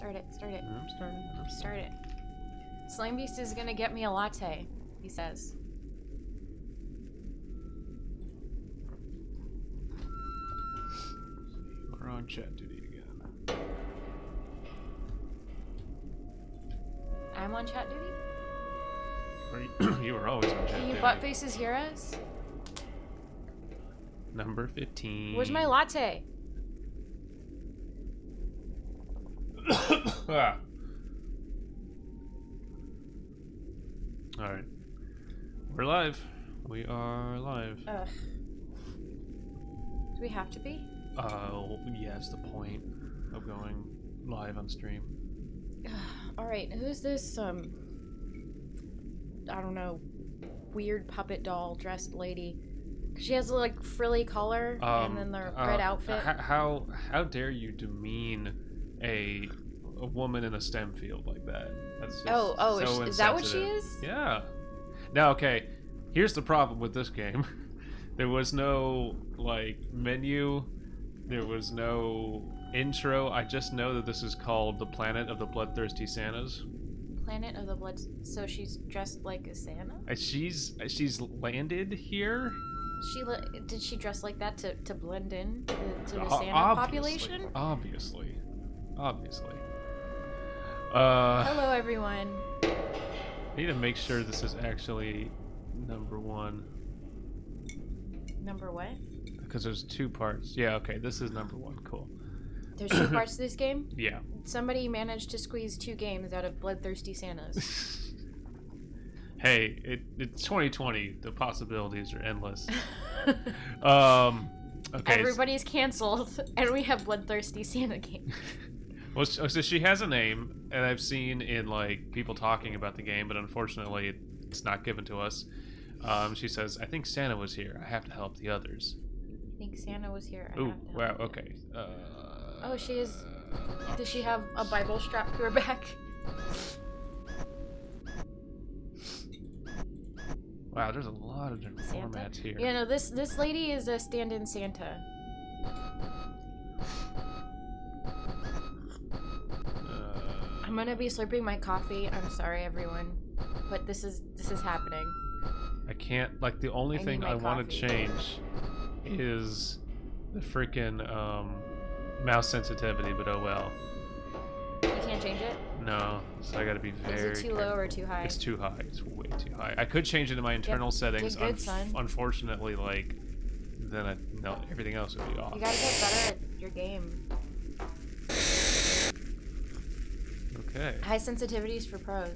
Start it. Start it. I'm starting. Start it. Slime Beast is gonna get me a latte, he says. We're on chat duty again. I'm on chat duty? You were always on chat Can you duty. butt faces hear us? Number 15. Where's my latte? Ah. Alright. We're live. We are live. Ugh. Do we have to be? Yeah, it's the point of going live on stream. Alright, who's this, I don't know, weird puppet doll dressed lady? She has a, like, frilly collar and then the red outfit. How dare you demean a woman in a STEM field like that? That's just so is that what she insensitive. is? Yeah. Now, okay, here's the problem with this game. There was no, like, menu. There was no intro. I just know that this is called the Planet of the Bloodthirsty Santas. Planet of the Blood... So she's dressed like a Santa? She's landed here. Did she dress like that to blend in to the Santa population? Obviously. Hello, everyone. I need to make sure this is actually number 1. Number what? Because there's 2 parts. Yeah, okay, this is number 1. Cool. There's 2 parts to this game? Yeah. Somebody managed to squeeze 2 games out of Bloodthirsty Santas. Hey, it's 2020. The possibilities are endless. Okay. Everybody's canceled, and we have Bloodthirsty Santa games. Well, so she has a name, and I've seen in like people talking about the game, but unfortunately, it's not given to us. She says, "I think Santa was here. I have to help the others." I think Santa was here. Ooh, wow. Okay. Oh, she is. Does she have a Bible strapped to her back? Wow, there's a lot of different formats here. Yeah, no, this lady is a stand-in Santa. I'm gonna be slurping my coffee. I'm sorry, everyone, but this is happening. I can't. Like, the only thing I want to change is the freaking mouse sensitivity, but oh well. You can't change it? No, so I gotta be very. Is it too low or too high? It's too high. It's way too high. I could change it in my internal settings. Get good, son. Unfortunately, like, then everything else would be off. You gotta get better at your game. Okay. High sensitivities for pros.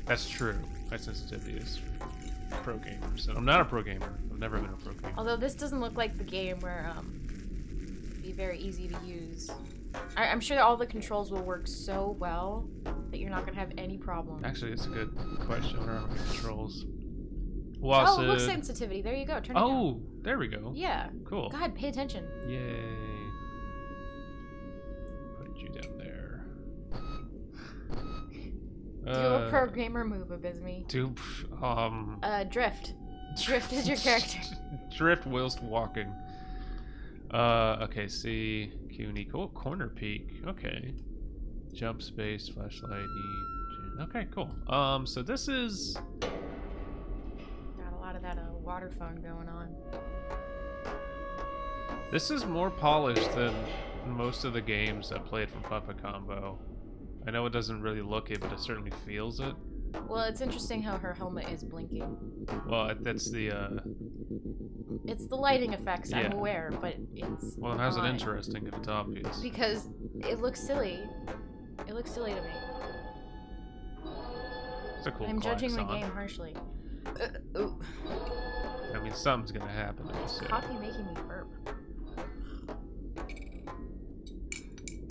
That's true. High sensitivity is for pro gamers. And I'm not a pro gamer. I've never been a pro gamer. Although this doesn't look like the game where it'd be very easy to use. I'm sure all the controls will work so well that you're not gonna have any problem. Actually, it's a good question. What are my controls? Oh, look, sensitivity. There you go. Turn it down. Oh, there we go. Yeah. Cool. God, pay attention. Yay. Put you down there. Do a pro gamer move, Abysme. Drift. Drift is your character. Drift whilst walking. Okay, see. CUNY. Cool. Corner peek. Okay. Jump space, flashlight, E. Okay, cool. So this is... Got a lot of that water fun going on. This is more polished than most of the games I played from Puppet Combo. I know it doesn't really look it, but it certainly feels it. Well, it's interesting how her helmet is blinking. Well, that's the, It's the lighting effects, yeah. I'm aware, but it's... Well, how's it interesting if it's obvious? Because it looks silly. It looks silly to me. It's a cool I'm judging the klaxon. game harshly. Ooh. I mean, something's gonna happen in this. Coffee making me burp.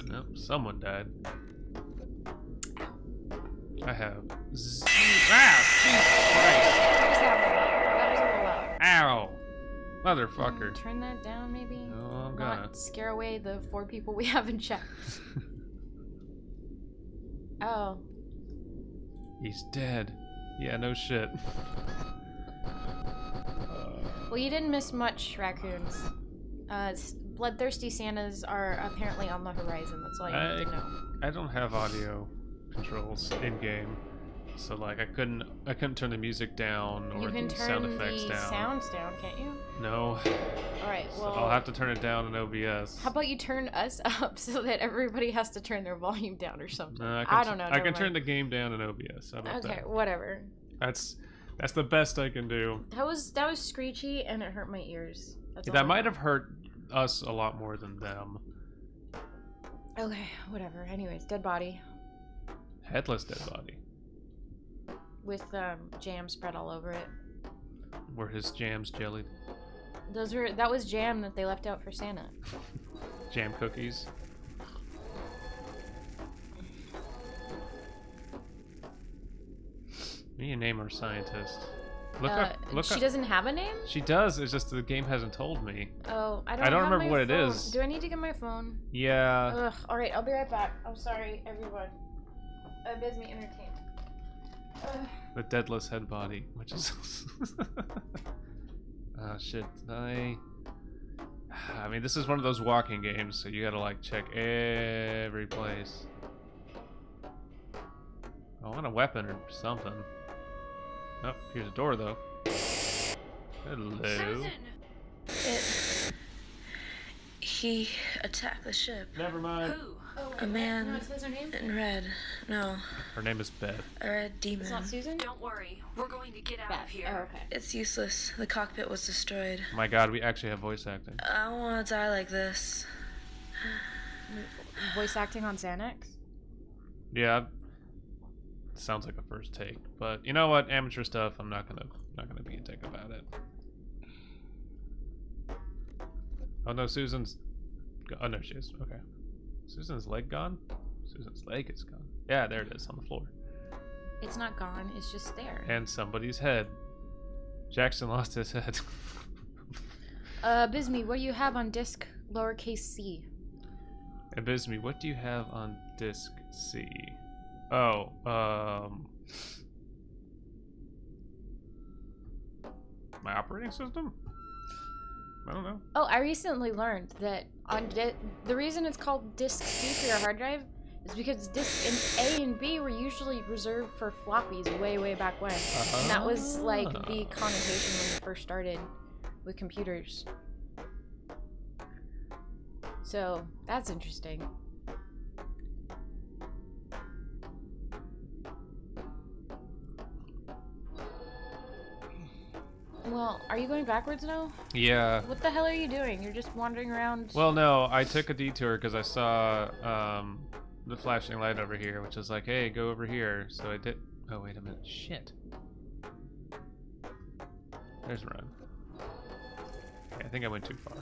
Nope, someone died. I have Jesus That was a little loud. Christ! Ow! Motherfucker. Turn that down, maybe? No, I'm gonna. Not scare away the 4 people we have in chat. Oh. He's dead. Yeah, no shit. Well, you didn't miss much, raccoons. bloodthirsty Santas are apparently on the horizon. That's all you need to know. I don't have audio controls in game, so like I couldn't turn the music down or You can the turn sound effects the down. sounds down, can't you? No. Alright, well... So I'll have to turn it down in OBS. How about you turn us up so that everybody has to turn their volume down or something? I don't know. I can turn the game down in OBS. How about Okay, that? whatever. That's the best I can do. That was screechy and it hurt my ears. That's all I That might know. have hurt us a lot more than them. Okay, whatever. Anyways, dead body Headless dead body. with jam spread all over it. Were his jams jellied? That was jam that they left out for Santa. Jam cookies. We need to name our scientist. Look she up. doesn't have a name? She does. It's just the game hasn't told me. Oh, I don't I don't have remember my what it phone. is. Do I need to get my phone? Yeah. Ugh. All right, I'll be right back. I'm sorry, everyone. Bids me entertained. The deadless head body, which is. Ah, shit. I mean, this is one of those walking games, so you gotta like check every place. I want a weapon or something. Oh, here's a door though. Hello. He attacked the ship. Never mind. Who? A man it says her name? in red. No, Her name is Beth. a red demon. It's not Susan? Don't worry, we're going to get out Beth. of here. Oh, okay. It's useless. The cockpit was destroyed. My God, we actually have voice acting. I don't want to die like this. Voice acting on Xanax? Yeah. Sounds like a first take, but you know what? Amateur stuff. I'm not gonna be a dick about it. Oh no, Susan's. Oh no, she is. Okay. Susan's leg gone? Susan's leg is gone. Yeah, there it is on the floor. It's not gone, it's just there. And somebody's head. Jackson lost his head. Bisme, what do you have on disc lowercase c? And Bisme, what do you have on disc C? Oh, my operating system? I don't know. Oh, I recently learned that on the reason it's called disc C for your hard drive is because disc A and B were usually reserved for floppies way back when. And that was like the connotation when you first started with computers. So, that's interesting. Well, are you going backwards now? Yeah. What the hell are you doing? You're just wandering around. Well, no, I took a detour because I saw the flashing light over here, which is like, hey, go over here. So I did. Oh, wait a minute. Shit. There's Run. Okay, I think I went too far.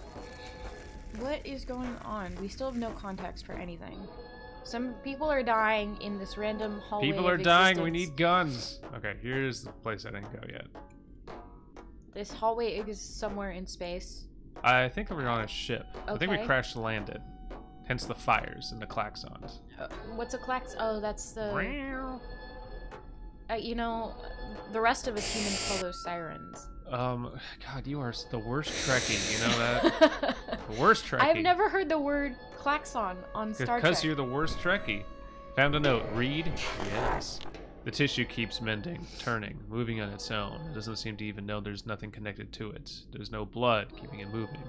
What is going on? We still have no context for anything. Some people are dying in this random hallway. People are of dying. We existence. need guns. Okay, here's the place I didn't go yet. This hallway is somewhere in space. I think we were on a ship. I think we Okay. crash landed. Hence the fires and the klaxons. What's a klax? Oh, that's the. You know, the rest of us humans call those sirens. God, you are the worst Trekkie. You know that? The worst Trekkie. I've never heard the word klaxon on Star Because Trek. you're the worst Trekkie. Found a note. Read. Yes. The tissue keeps mending, turning, moving on its own. It doesn't seem to even know there's nothing connected to it. There's no blood keeping it moving.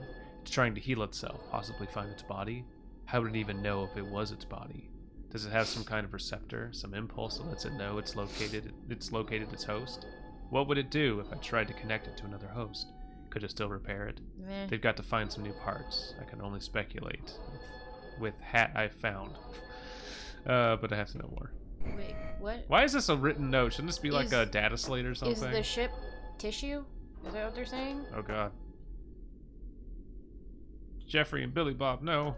It's trying to heal itself, possibly find its body. How would it even know if it was its body? Does it have some kind of receptor, some impulse that lets it know it's located its host? What would it do if I tried to connect it to another host? Could it still repair it? Meh. They've got to find some new parts. I can only speculate with hat I found. But I have to know more. Wait, what? Why is this a written note? Shouldn't this be like Is- a data slate or Is something? the ship tissue? Is that what they're saying? Oh god. Jeffrey and Billy Bob, no.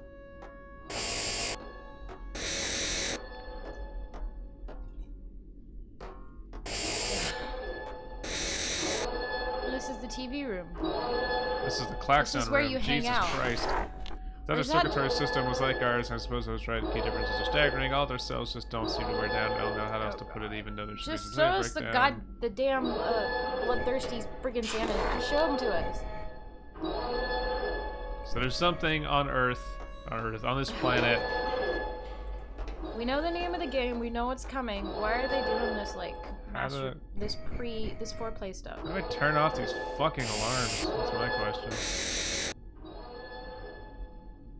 This is the TV room. This is the klaxon This is where room. you hang Jesus out. Christ. The other Is that- circuitry system was like ours, and I suppose those right key differences are staggering. All their cells just don't seem to wear down. I don't know how else to put it, even though there should Just be show some us the breakdown. the damn bloodthirsty friggin' Santa. Just show him to us. So there's something on Earth, on this planet. We know the name of the game. We know what's coming. Why are they doing this like this foreplay stuff? How do I turn off these fucking alarms? That's my question.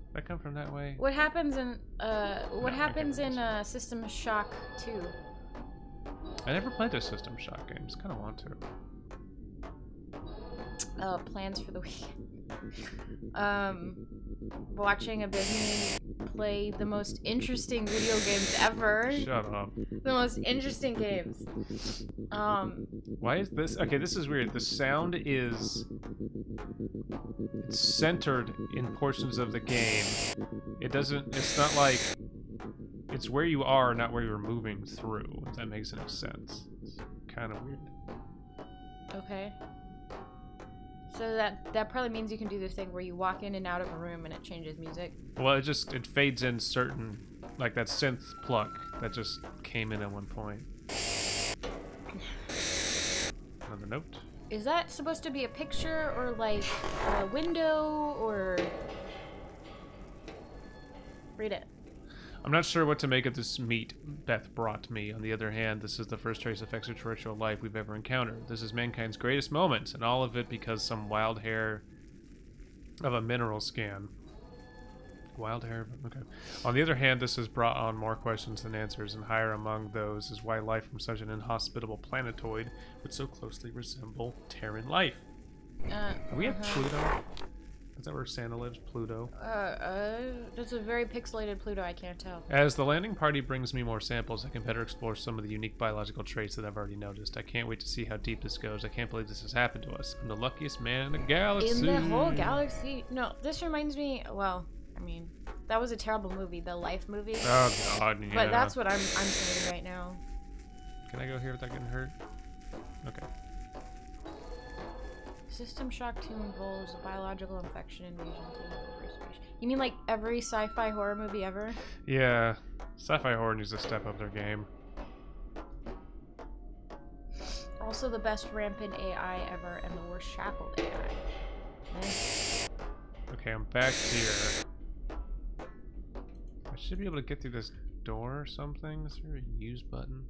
Did I come from that way? What happens in System Shock 2? I never played the System Shock games. Kind of want to. Plans for the weekend. Watching a Disney play the most interesting video games ever. Shut up. The most interesting games. Why is this? Okay, this is weird. The sound is centered in portions of the game. It doesn't. It's not like. It's where you are, not where you're moving through. If that makes any sense. It's kind of weird. Okay. So that probably means you can do the thing where you walk in and out of a room and it changes music. Well, it fades in certain, like that synth pluck that just came in at one point. Another note. Is that supposed to be a picture or like a window or? Read it. I'm not sure what to make of this meat Beth brought me. On the other hand, this is the first trace of extraterrestrial life we've ever encountered. This is mankind's greatest moment, and all of it because some wild hair of a mineral scan. Wild hair? Okay. On the other hand, this has brought on more questions than answers, and higher among those is why life from such an inhospitable planetoid would so closely resemble Terran life. Are we at Pluto? Is that where Santa lives? Pluto? That's a very pixelated Pluto, I can't tell. As the landing party brings me more samples, I can better explore some of the unique biological traits that I've already noticed. I can't wait to see how deep this goes. I can't believe this has happened to us. I'm the luckiest man in the galaxy. In the whole galaxy? No, this reminds me, well, I mean, that was a terrible movie, the Life movie. Oh, God, yeah. But that's what I'm saying right now. Can I go here without getting hurt? Okay. System Shock 2 involves a biological infection invasion to respiration. You mean like every sci-fi horror movie ever? Yeah. Sci-fi horror needs to step up their game. Also the best rampant AI ever and the worst shackled AI. Okay, I'm back here. I should be able to get through this door or something. Is there a use button?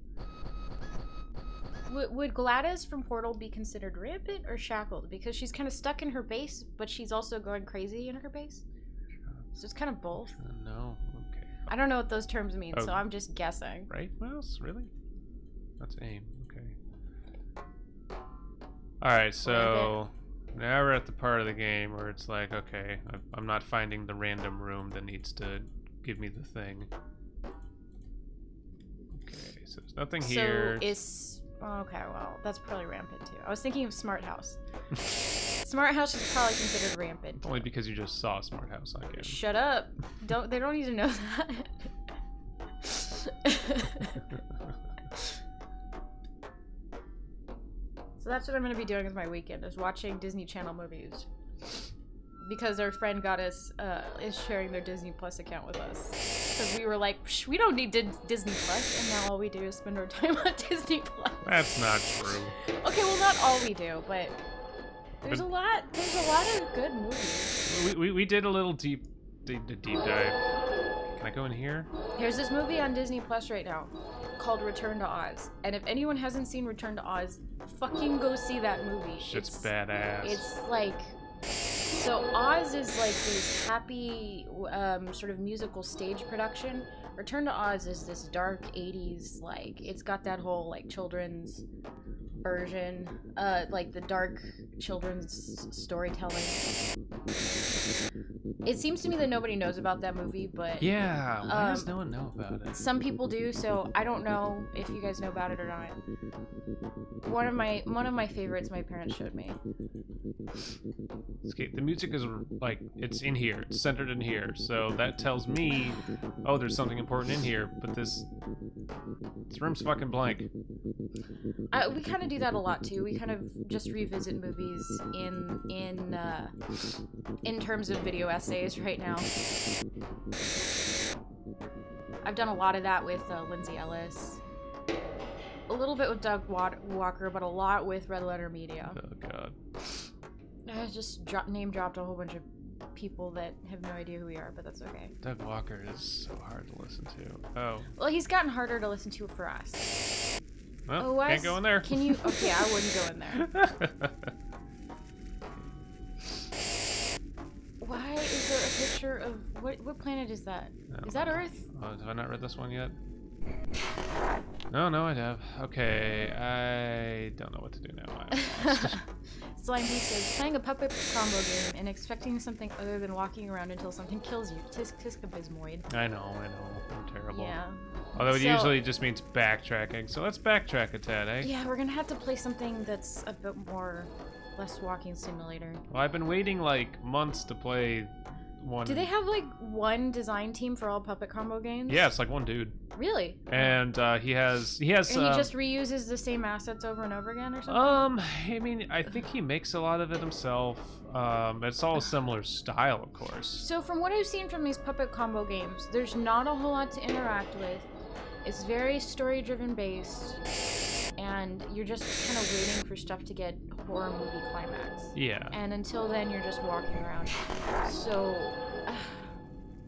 Would Gladys from Portal be considered rampant or shackled? Because she's kind of stuck in her base, but she's also going crazy in her base. So it's kind of both. No, okay. I don't know what those terms mean, so I'm just guessing. Right mouse? Really? That's aim. Okay. Alright, so now we're at the part of the game where it's like, okay, I'm not finding the random room that needs to give me the thing. Okay, so there's nothing here. So is... Okay, well, that's probably rampant too. I was thinking of Smart House. Smart House is probably considered rampant. Only because you just saw Smart House, I guess. Shut up! They don't need to know that. So that's what I'm gonna be doing with my weekend: is watching Disney Channel movies. Because our friend got us is sharing their Disney Plus account with us. Because we were like, we don't need Disney Plus, and now all we do is spend our time on Disney Plus. That's not true. Okay, well, not all we do, but there's a lot of good movies. We did a little deep dive. Can I go in here? There's this movie on Disney Plus right now called Return to Oz, and if anyone hasn't seen Return to Oz, fucking go see that movie. It's badass. It's like. So Oz is like this happy sort of musical stage production. Return to Oz is this dark 80s, like, it's got that whole like children's version, like the dark children's storytelling. It seems to me that nobody knows about that movie, but yeah, why does no one know about it? Some people do, so I don't know if you guys know about it or not. One of my favorites my parents showed me. Okay, the music is like, it's in here, it's centered in here, so that tells me, oh, there's something important in here, but this room's fucking blank. We kind of do that a lot too. We kind of just revisit movies in terms of video essays right now. I've done a lot of that with Lindsay Ellis. A little bit with Doug Walker, but a lot with Red Letter Media. Oh god. I just name dropped a whole bunch of people that have no idea who we are, but that's okay. Doug Walker is so hard to listen to. Oh. Well, he's gotten harder to listen to for us. Well, Wes, can't go in there. Can you? Okay, I wouldn't go in there. Why is there a picture of what planet is that? Is that Earth? Have I not read this one yet? No, I have. Okay, I don't know what to do now. I'm lost. Slime Beast says, playing a puppet combo game and expecting something other than walking around until something kills you. Tisk Tiskabismoid. I know. I'm terrible. Yeah. Although it So- usually just means backtracking, so let's backtrack a tad, eh? Yeah, we're gonna have to play something that's a bit more, less walking simulator. Well, I've been waiting like months to play one. Do they have like one design team for all puppet combo games? Yeah, it's like one dude, Really? and he has. And he just reuses the same assets over and over again, or something? I mean, I think he makes a lot of it himself. It's all a similar style, of course. So from what I've seen from these puppet combo games, there's not a whole lot to interact with. It's very story-driven based, and you're just kind of waiting for stuff to get horror movie climax. Yeah. And until then, you're just walking around. So,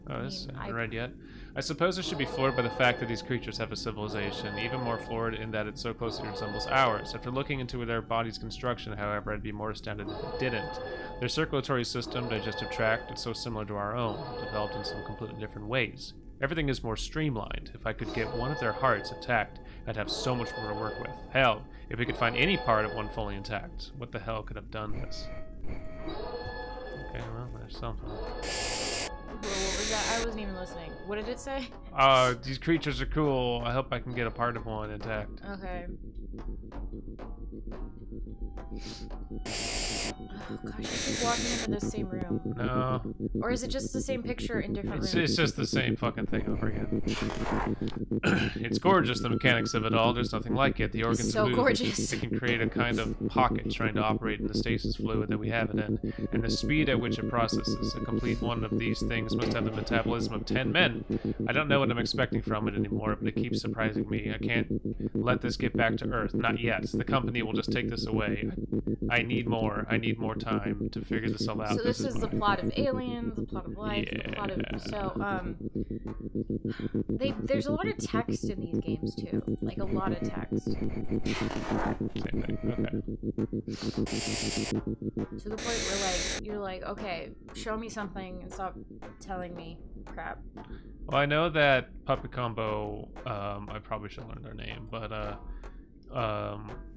Oh, this mean, haven't read yet. I suppose I should be floored by the fact that these creatures have a civilization, even more floored in that it so closely resembles ours. After looking into their body's construction, however, I'd be more astounded if it didn't. Their circulatory system, digestive tract, is so similar to our own, developed in some completely different ways. Everything is more streamlined. If I could get one of their hearts intact, I'd have so much more to work with. Hell, if we could find any part of one fully intact, what the hell could have done this? Okay, well, there's something. what was that? I wasn't even listening. What did it say? These creatures are cool. I hope I can get a part of one intact. Okay. Oh gosh, I keep walking into the same room. No, Or is it just the same picture in different rooms? it's just the same fucking thing over again. It's gorgeous, the mechanics of it all. There's nothing like it. The organs so move. gorgeous. They can create a kind of pocket trying to operate in the stasis fluid that we have it in. And the speed at which it processes. A complete one of these things must have the metabolism of 10 men. I don't know what I'm expecting from it anymore, but it keeps surprising me. I can't let this get back to Earth. Not yet. The company will just take this away. I need more. I need more time to figure this all out. So this is the plot of Alien, the plot of Life, the plot of there's a lot of text in these games too, like a lot of text. Same thing. Okay. To the point where like you're like, okay, show me something and stop telling me crap. Well, I know that Puppet Combo, I probably should learn their name, but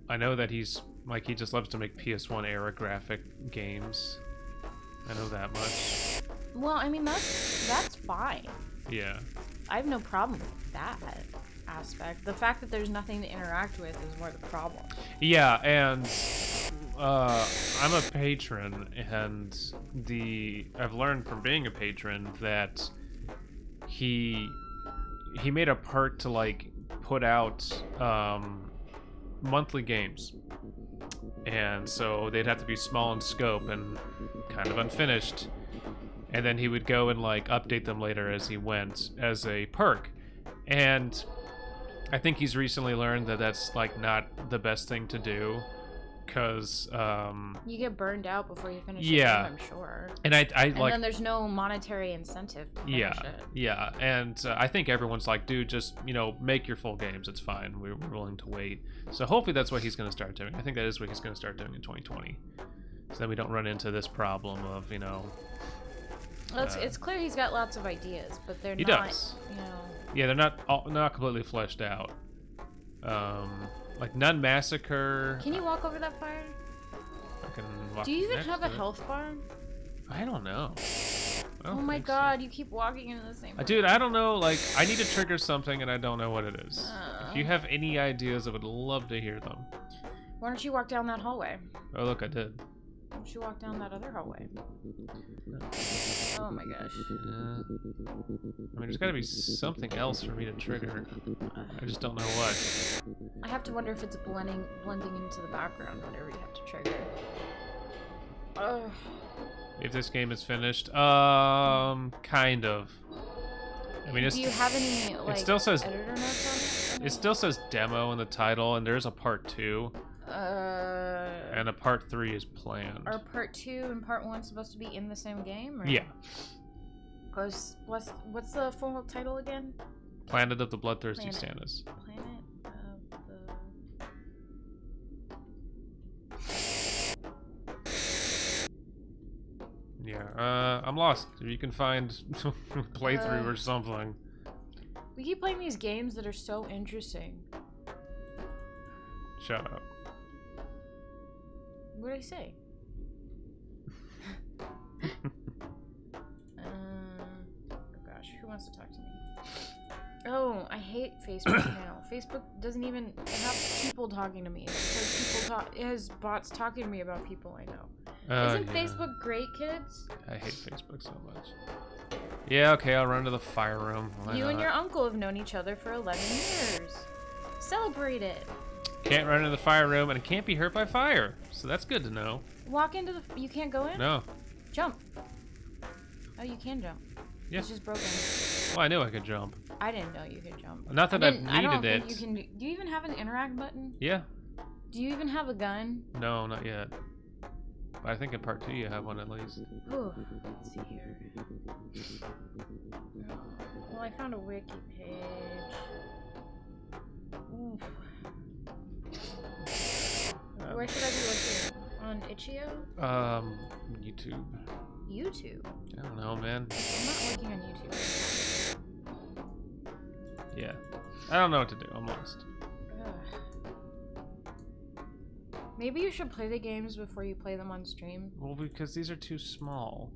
I know that he's like, he just loves to make PS1 era graphic games. I know that much. Well, I mean that's fine. Yeah. I have no problem with that aspect. The fact that there's nothing to interact with is more the problem. Yeah, and I'm a patron, and I've learned from being a patron that he made a part to like put out monthly games, and so they'd have to be small in scope and kind of unfinished, and then he would go and like update them later as he went as a perk. And I think he's recently learned that that's like not the best thing to do, because you get burned out before you finish Yeah. the game, I'm sure. and I And like then there's no monetary incentive to finish it. yeah, and I think everyone's like, dude, just make your full games. It's fine. We're willing to wait. So hopefully that's what he's going to start doing. I think that is what he's going to start doing in 2020. So then we don't run into this problem of Well, it's clear he's got lots of ideas, but they're He not. does. You know, they're not completely fleshed out. Like Nun Massacre. can you walk over that fire? I can walk Do you even next have to a it. health bar? I don't know. I don't Oh my think so. god, you keep walking into the same room. Dude, I don't know. Like, I need to trigger something, and I don't know what it is. If you Uh. have any ideas, I would love to hear them. Why don't you walk down that hallway? Oh, look, I did. Why don't you walk down that other hallway? Oh my gosh. I mean, there's got to be something else for me to trigger. I just don't know what. I have to wonder if it's blending into the background whenever you have to trigger. Ugh. If this game is finished, kind of. I mean, Do you have any like still says- editor notes on it? it still says demo in the title, and there's a part 2. and a part 3 is planned. Are part 2 and part 1 supposed to be in the same game? Or? Yeah. What's the full title again? Planet of the Bloodthirsty Planet. Santas. Planet of the... Yeah, I'm lost. If you can find playthrough or something. We keep playing these games that are so interesting. Shut up. What did I say? Oh gosh, who wants to talk to me? Oh, I hate Facebook now. Facebook doesn't even have people talking to me. It says it has bots talking to me about people I know. Isn't Yeah. Facebook great, kids? I hate Facebook so much. Yeah, okay, I'll run to the fire room. Why You and not? your uncle have known each other for 11 years. Celebrate it. Can't run into the fire room, and it can't be hurt by fire. So that's good to know. Walk into the... You can't go in? No. Jump. Oh, you can jump. Yeah. It's just broken. Well, I knew I could jump. I didn't know you could jump. Not that I've I don't needed think it. you can... Do you even have an interact button? Yeah. Do you even have a gun? No, not yet. But I think in part 2 you have one at least. Ooh, let's see here. Well, I found a wiki page. Ooh. Where should I be looking? On Itch.io? YouTube. YouTube? I don't know, man. I'm not looking on YouTube. Yeah. I don't know what to do. I'm lost. Ugh. Maybe you should play the games before you play them on stream. Well, because these are too small.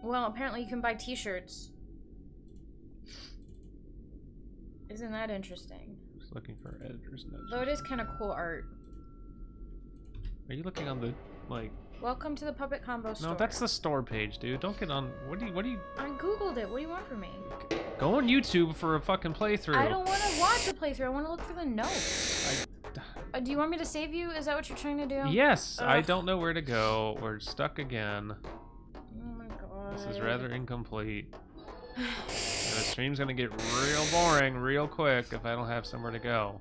Well, apparently you can buy t-shirts. Isn't that interesting? Just looking for editor's notes. Though it is kind of cool art. Are you looking on the, like... Welcome to the Puppet Combo store. No, that's the store page, dude. Don't get on... What do you... I googled it. What do you want from me? Go on YouTube for a fucking playthrough. I don't want to watch a playthrough. I want to look for the notes. Do you want me to save you? Is that what you're trying to do? Yes, I Ugh. don't know where to go. We're stuck again. Oh my god. This is rather incomplete. And the stream's gonna get real boring real quick if I don't have somewhere to go.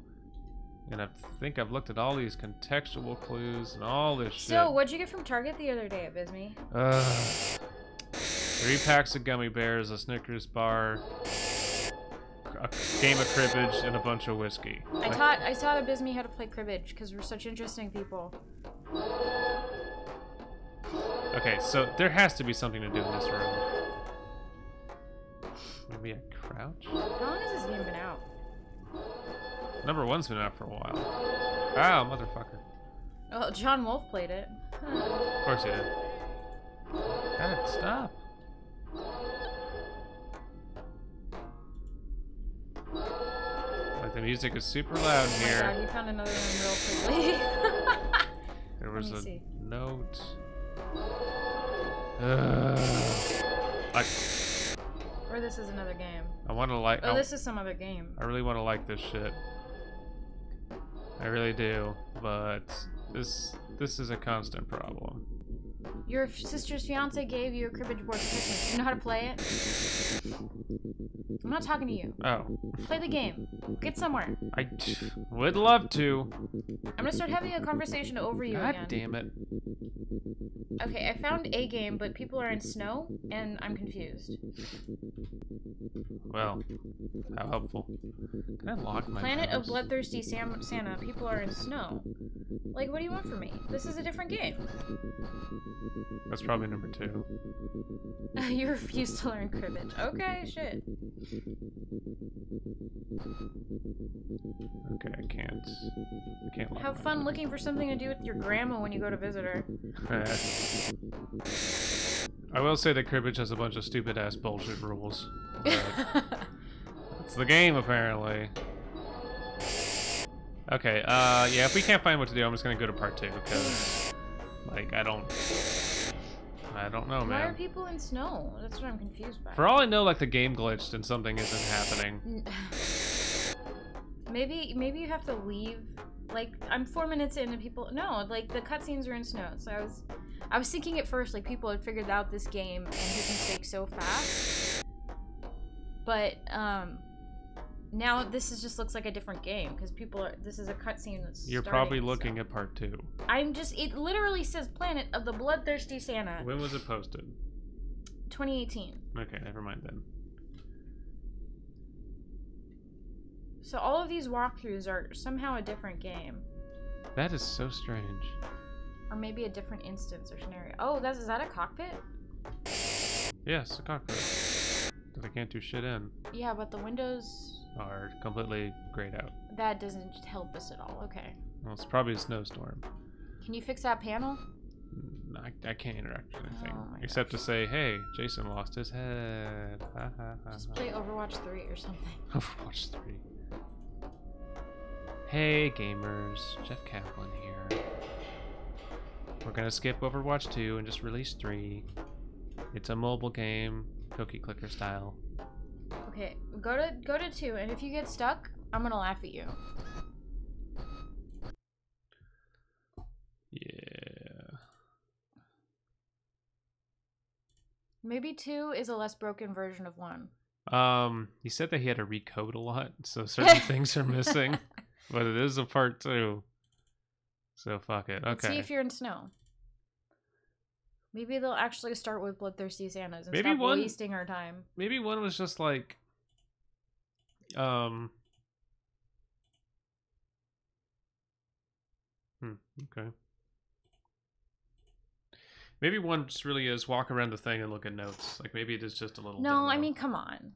And I think I've looked at all these contextual clues and all this shit. So, what'd you get from Target the other day at Bisme? 3 packs of gummy bears, a Snickers bar, a game of cribbage, and a bunch of whiskey. I taught at Bisme how to play cribbage because we're such interesting people. Okay, so there has to be something to do in this room. Maybe a crouch? How long has this game been out? Number 1's been out for a while. Ah, motherfucker. Oh, John Wolfe played it. Of course he did. God, stop. Like, the music is super loud Oh my here. god, you found another one real quickly. There was me a see. note. Or this is another game. I want to like. Oh, this is some other game. I really want to like this shit. I really do, but this is a constant problem. Your sister's fiance gave you a cribbage board for Christmas. Do you know how to play it? I'm not talking to you. Oh, Play the game. Get somewhere. I would love to. I'm gonna start having a conversation over you God again. damn it. Okay, I found a game, but people are in snow, and I'm confused. Well, how helpful. Can I lock my Planet mouse? of Bloodthirsty Santa, people are in snow. Like, what do you want from me? This is a different game. That's probably number 2. You refuse to learn cribbage. Okay, shit. Okay, I can't lock Have my fun looking for something to do with your grandma when you go to visit her. I will say that cribbage has a bunch of stupid ass bullshit rules. But it's the game apparently. Okay, yeah, if we can't find what to do, I'm just gonna go to part 2 because, like, I don't know, Why are man. people in snow? That's what I'm confused by. For all I know, like, the game glitched and something isn't happening. Maybe you have to leave. Like, I'm 4 minutes in and people... No, like, the cutscenes are in snow. So I was thinking at first, like, people had figured out this game and hit mistakes so fast. But, Now this is just looks like a different game because people are. This is a cutscene that's. You're starting, probably looking so. at part 2. I'm just. It literally says Planet of the Bloodthirsty Santa. When was it posted? 2018. Okay, never mind then. So all of these walkthroughs are somehow a different game, That is so strange. or maybe a different instance or scenario. Oh, is that a cockpit? Yes, a cockpit. That I can't do shit in. Yeah, but the windows. Are completely grayed out. That doesn't help us at all. Okay. Well, it's probably a snowstorm. Can you fix that panel? I can't interact with anything. Oh my Except to say, hey, Jason lost his head. Just play Overwatch 3 or something. Overwatch 3. Hey, gamers. Jeff Kaplan here. We're gonna skip Overwatch 2 and just release 3. It's a mobile game, cookie clicker style. Okay, go to 2, and if you get stuck, I'm gonna laugh at you. Yeah. Maybe 2 is a less broken version of 1. He said that he had to recode a lot, so certain things are missing. But it is a part 2. So fuck it. Let's see Okay. if you're in snow. Maybe they'll actually start with Bloodthirsty Santas and Maybe stop one- wasting our time. Maybe one was just like okay. Maybe one just really is walk around the thing and look at notes. Like maybe it is just a little No, I demo. mean, come on.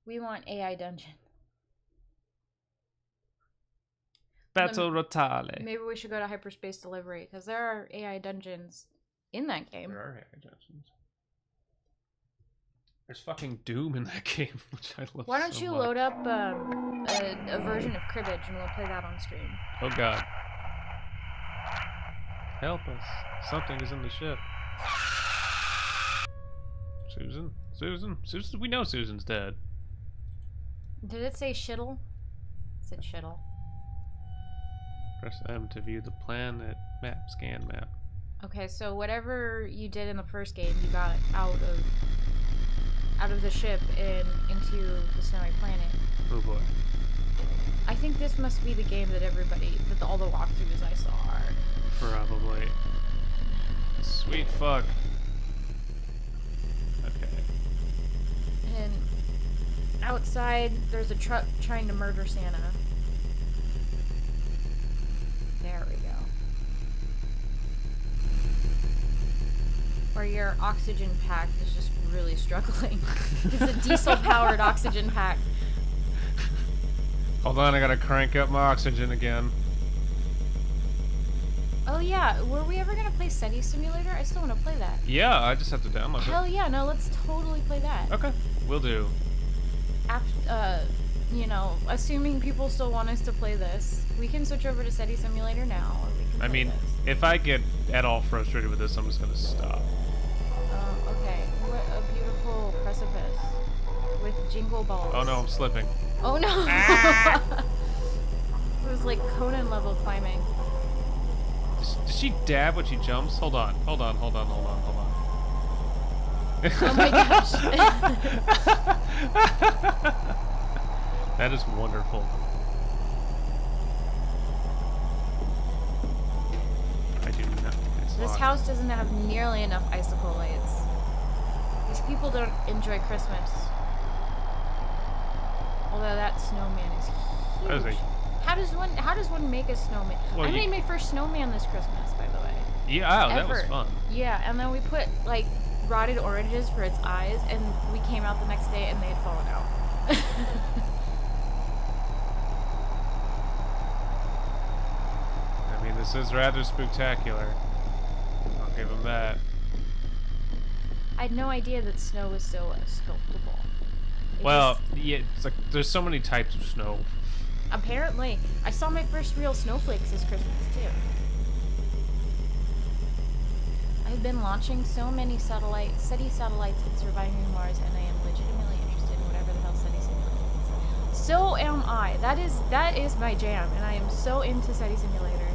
We want AI dungeon. Battle Rotale. Maybe we should go to Hyperspace Delivery, because there are AI dungeons in that game. There are AI dungeons. There's fucking Doom in that game, which I love. Why don't so you much. load up a version of Cribbage and we'll play that on stream? Oh god. Help us. Something is in the ship. Susan? Susan? Susan? We know Susan's dead. Did it say shittle? It said shittle. Press M to view the planet map, scan map. Okay, so whatever you did in the first game, you got out of the ship and into the snowy planet. Oh boy. I think this must be the game that all the walkthroughs I saw are. Probably. Sweet fuck. Okay. And outside, there's a truck trying to murder Santa. There we go. Or your oxygen pack is just really struggling. It's a diesel-powered oxygen pack. Hold on, I gotta crank up my oxygen again. Oh yeah, were we ever gonna play SETI Simulator? I still want to play that. Yeah, I just have to download Hell yeah, no, let's totally play that. it. Okay, will do. You know, assuming people still want us to play this, we can switch over to SETI Simulator now, or we can I play mean, this. if I get at all frustrated with this, I'm just gonna stop. Okay. What a beautiful precipice with jingle balls. Oh no, I'm slipping. Oh no! Ah! It was like Conan level climbing. Does she dab when she jumps? Hold on. Oh my gosh. That is wonderful. I do not. It's This locked. house doesn't have nearly enough icicle lights. These people don't enjoy Christmas. Although that snowman is huge. That is a- How does one make a snowman? Well, I you- made my first snowman this Christmas, by the way. Yeah, oh, that was Ever. fun. Yeah, and then we put like rotted oranges for its eyes, and we came out the next day and they had fallen out. I mean, this is rather spectacular. I'll give him that. I had no idea that snow was so sculptable. It Well, just- yeah, it's like there's so many types of snow. apparently, I saw my first real snowflakes this Christmas too. I've been launching so many SETI satellites and surviving Mars, and I am legitimately interested in whatever the hell SETI Simulator is. So am I. That is my jam, and I am so into SETI Simulator.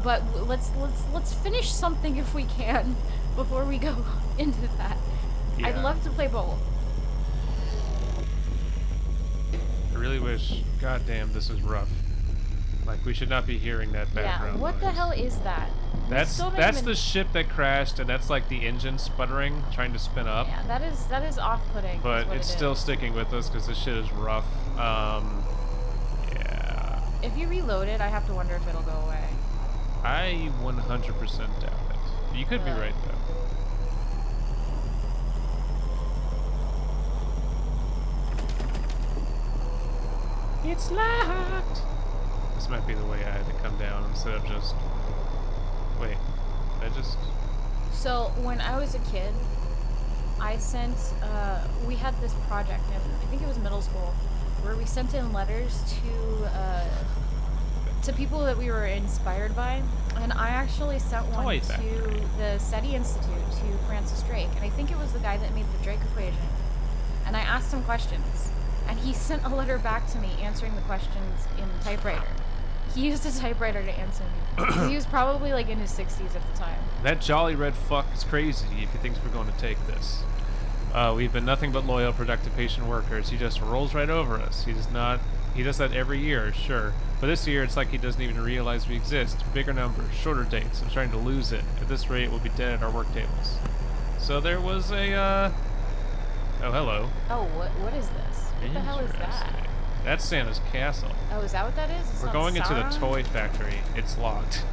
But let's finish something if we can before we go into that. Yeah. I'd love to play both. I really wish. Goddamn, this is rough. Like, we should not be hearing that background Yeah, what the noise. hell is that? That's still don't that's even- the ship that crashed, and that's like the engine sputtering, trying to spin up. Yeah, that is off-putting. is But what it's it still is. sticking with us because this shit is rough. Yeah. If you reload it, I have to wonder if it'll go away. I 100% doubt it. You could be right though. It's locked. This might be the way I had to come down instead of just. Wait, I just. So when I was a kid, I sent. We had this project in I think it was middle school, where we sent in letters to people that we were inspired by, and I actually sent one Toy to Factory. the SETI Institute to Francis Drake, and I think it was the guy that made the Drake equation. And I asked him questions, and he sent a letter back to me answering the questions in typewriter. He used a typewriter to answer me. 'Cause he was probably like in his 60s at the time. That jolly red fuck is crazy if he thinks we're going to take this. We've been nothing but loyal, productive, patient workers. He just rolls right over us. He does that every year, sure. But this year, it's like he doesn't even realize we exist. Bigger numbers, shorter dates. I'm starting to lose it. At this rate, we'll be dead at our work tables. So there was a, oh, hello. Oh, what is this? What the hell is that? Interesting. That's Santa's castle. Oh, is that what that is? It's We're not going into the Sauron? toy factory. It's locked.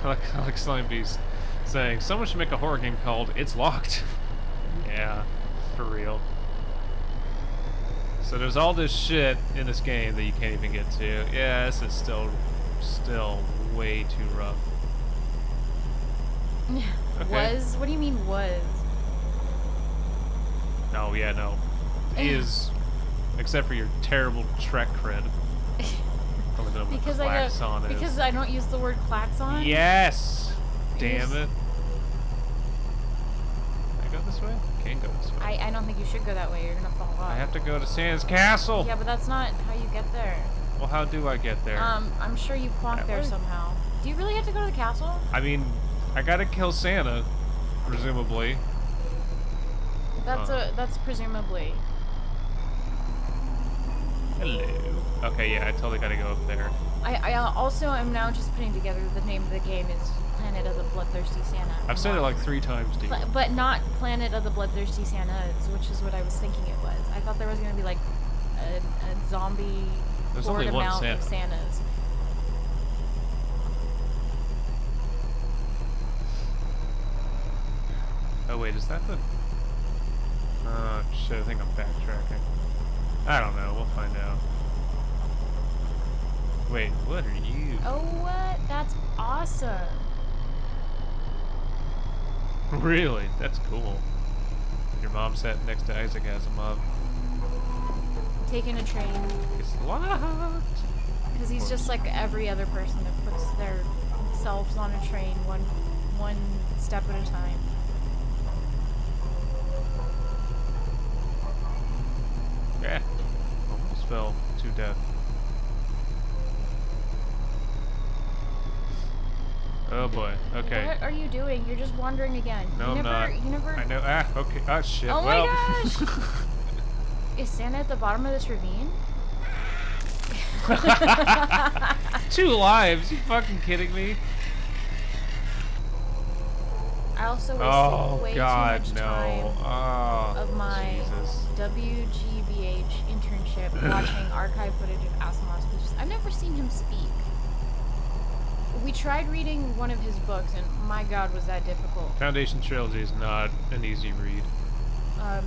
I like Slime Beast saying, someone should make a horror game called It's Locked. Yeah, for real. So there's all this shit in this game that you can't even get to. Yeah, this is still way too rough. Okay. Was? What do you mean was? No, yeah, no. Is, except for your terrible Trek cred. I don't know what Because klaxon is. because I don't use the word klaxon. Yes! Damn Yes. it. Can I go this way? Can't go this way. I don't think you should go that way. You're gonna fall off. I have to go to Santa's castle! Yeah, but that's not how you get there. Well, how do I get there? I'm sure you plonk That there way? somehow. Do you really have to go to the castle? I mean, I gotta kill Santa, presumably. That's presumably. Hello. Okay, yeah, I totally gotta go up there. I also am now just putting together the name of the game is Planet of the Bloodthirsty Santa. I've said it like 3 times, dude. But not Planet of the Bloodthirsty Santas, which is what I was thinking it was. I thought there was gonna be like a zombie There's horde only one amount of Santa. Santas. Oh wait, is that the... Oh shit, I think I'm backtracking. I don't know, we'll find out. Wait, what are you? Oh, what? That's awesome. Really? That's cool. Your mom sat next to Isaac Asimov. Taking a train. It's locked! Because he's just like every other person that puts their selves on a train one step at a time. Yeah. Almost fell to death. Oh boy. Okay. What are you doing? You're just wandering again. No, you I'm never, not. You never. I know. Ah, okay. Ah, shit. Oh well. my gosh! Is Santa at the bottom of this ravine? 2 lives? You fucking kidding me? I also wasted Oh way God, too much no. time Oh. of my Jesus. WGBH internship watching archive footage of Asimov's speeches. I've never seen him speak. We tried reading one of his books, and my God, was that difficult. Foundation Trilogy is not an easy read. Yeah.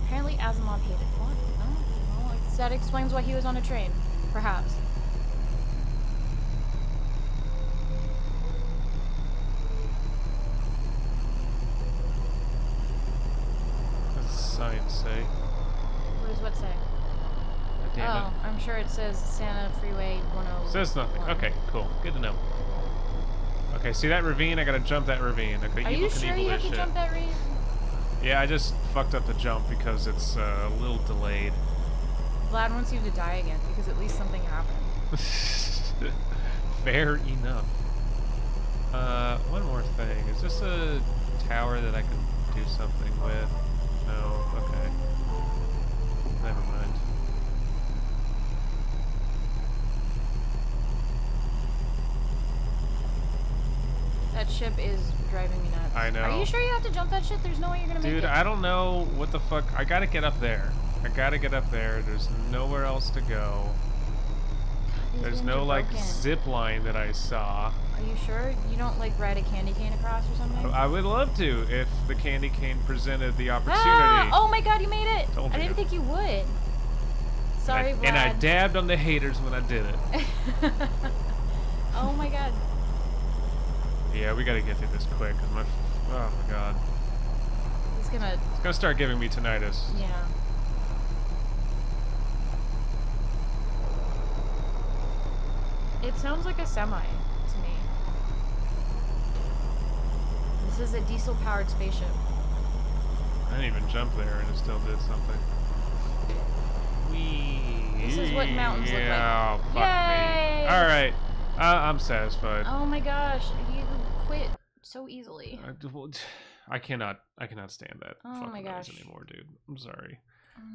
Apparently Asimov hated what? No? Well, that explains why he was on a train. Perhaps. What does the sign say? What does what say? God damn Oh, I'm sure it says Santa Freeway 101. it. Says nothing. Okay, cool. Good to know. Okay, see that ravine? I gotta jump that ravine. Okay, Are Evil you sure Knievel you this have to shit. jump that ravine? Yeah, I just fucked up the jump because it's a little delayed. Vlad wants you to die again because at least something happened. Fair enough. One more thing. Is this a tower that I can do something with? No. Okay. Never mind. That ship is driving me nuts. I know. Are you sure you have to jump that shit? There's no way you're gonna make it. Dude, I don't know what the fuck. I gotta get up there. I gotta get up there. There's nowhere else to go. These There's games no are like broken. zip line that I saw. Are you sure you don't like ride a candy cane across or something? I would love to if the candy cane presented the opportunity. Ah! Oh my god, you made it! Told I you. didn't think you would. Sorry, Vlad. And I dabbed on the haters when I did it. Oh my god. Yeah, we gotta get through this quick, cause oh my god, He's gonna. it's gonna start giving me tinnitus. Yeah. It sounds like a semi to me. This is a diesel-powered spaceship. I didn't even jump there, and it still did something. Whee! This is what mountains look like. Yeah, fuck Yay! me. All right, I'm satisfied. Oh my gosh, you quit so easily. I cannot stand that Oh fucking my noise gosh. anymore, dude. I'm sorry.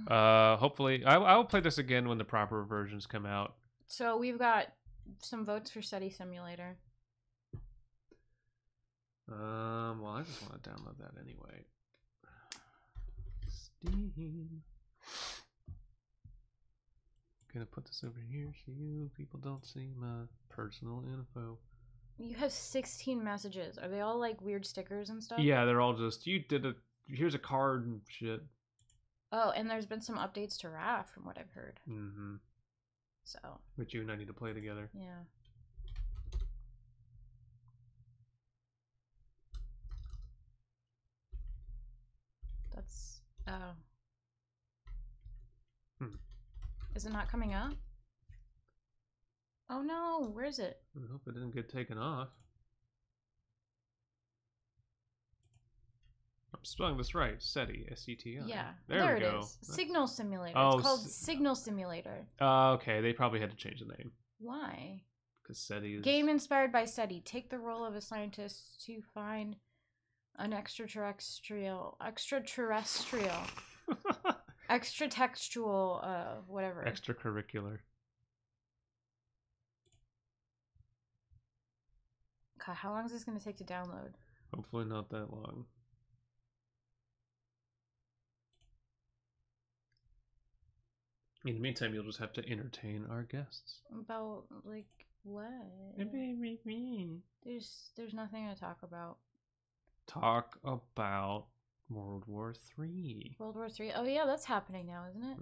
Mm. Hopefully, I'll play this again when the proper versions come out. So we've got some votes for SETI Simulator. Well, I just want to download that anyway. Steam. Gonna put this over here so you people don't see my personal info. You have 16 messages. Are they all like weird stickers and stuff? Yeah, they're all just here's a card and shit. Oh, and there's been some updates to RAF from what I've heard. Mm-hmm. So. Which you and I need to play together. Yeah. That's. Oh. Is it not coming up? Oh no, where is it? I hope it didn't get taken off. I'm spelling this right. SETI, S-E-T-I. Yeah, There we it go. is. Signal Simulator. Oh, It's called Signal Simulator. Okay, they probably had to change the name. Why? Because SETI is... Game inspired by SETI. Take the role of a scientist to find an extraterrestrial, extratextual, whatever. Extracurricular. God, how long is this going to take to download? Hopefully not that long. In the meantime, you'll just have to entertain our guests. About, like, what? There's nothing to talk about. Talk about World War III. World War III? Oh yeah, that's happening now, isn't it?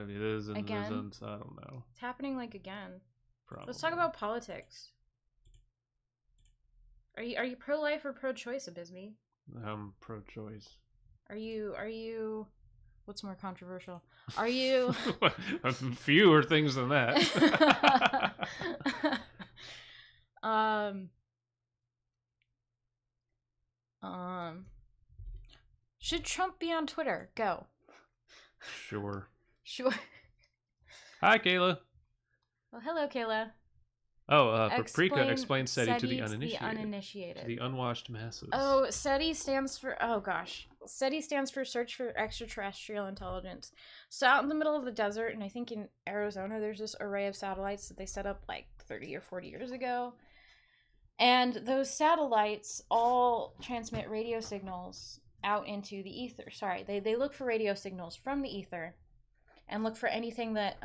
It is and Again? isn't. I don't know. It's happening, like, again. Probably. Let's talk about politics. Are you pro-life or pro-choice, Abysme? I'm pro-choice. Are you... What's more controversial? Are you... Fewer things than that. Should Trump be on Twitter? Go. Sure. Sure. Hi, Kayla. Well, hello, Kayla. Oh, Paprika explains SETI to the uninitiated. To the unwashed masses. Oh, SETI stands for... Oh, gosh. SETI stands for Search for Extraterrestrial Intelligence. So out in the middle of the desert, and I think in Arizona, there's this array of satellites that they set up like 30 or 40 years ago. And those satellites all transmit radio signals out into the ether. Sorry, they look for radio signals from the ether and look for anything that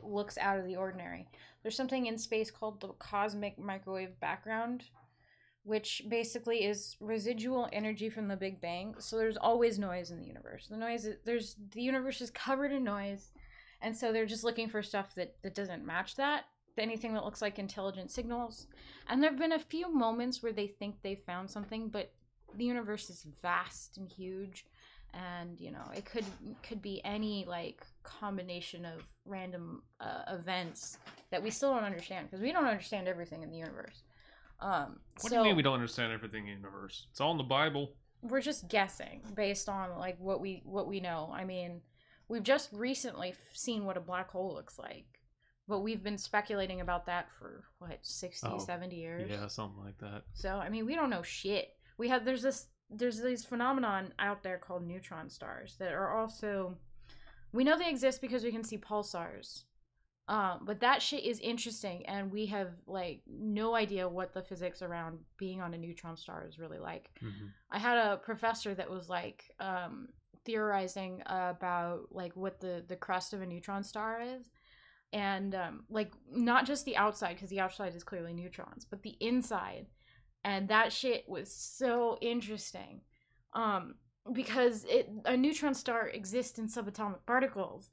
looks out of the ordinary. There's something in space called the cosmic microwave background, which basically is residual energy from the Big Bang. So there's always noise in the universe. The universe is covered in noise, and so they're just looking for stuff that doesn't match that. Anything that looks like intelligent signals. And there have been a few moments where they think they found something, but the universe is vast and huge, and you know it could be any like combination of random events that we still don't understand, because we don't understand everything in the universe. What do you mean we don't understand everything in the universe? It's all in the Bible. We're just guessing based on like what we know. I mean, we've just recently seen what a black hole looks like. But we've been speculating about that for, what, 60, 70 years? Yeah, something like that. So, I mean, we don't know shit. There's these phenomenon out there called neutron stars that are also... We know they exist because we can see pulsars. But that shit is interesting, and we have, like, no idea what the physics around being on a neutron star is really like. Mm-hmm. I had a professor that was, like, theorizing about, like, what the crust of a neutron star is. And, like, not just the outside, because the outside is clearly neutrons, but the inside. And that shit was so interesting. Because a neutron star exists in subatomic particles.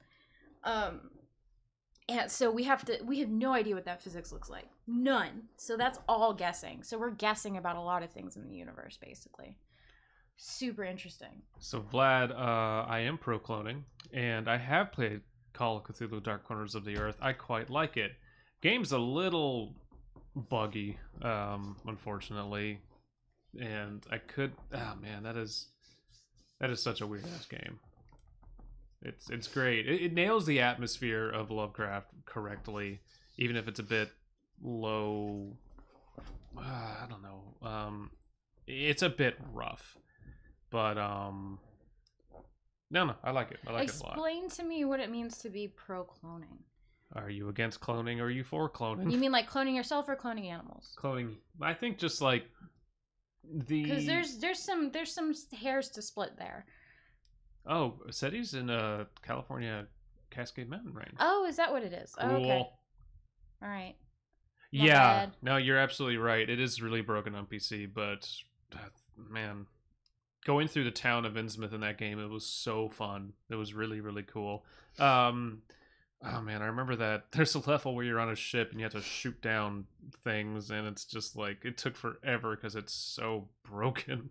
And so we have no idea what that physics looks like. None. So that's all guessing. So we're guessing about a lot of things in the universe, basically. Super interesting. So, Vlad, I am pro cloning, and I have played Call of Cthulhu Dark Corners of the Earth. I quite like it. Game's a little buggy, unfortunately. And I could... Oh, man, that is such a weird-ass game. It's great. It nails the atmosphere of Lovecraft correctly, even if it's a bit low... I don't know. It's a bit rough. But, no, I like it. I like it a lot. Explain to me what it means to be pro-cloning. Are you against cloning or are you for cloning? You mean like cloning yourself or cloning animals? Cloning. I think just like the... Because there's some hairs to split there. Oh, SETI's in California Cascade Mountain Range. Oh, is that what it is? Cool. Oh, okay. All right. Not Yeah. bad. No, you're absolutely right. It is really broken on PC, but man, going through the town of Innsmouth in that game, it was so fun. It was really, really cool. Oh man, I remember that. There's a level where you're on a ship and you have to shoot down things, and it's just like, it took forever because it's so broken.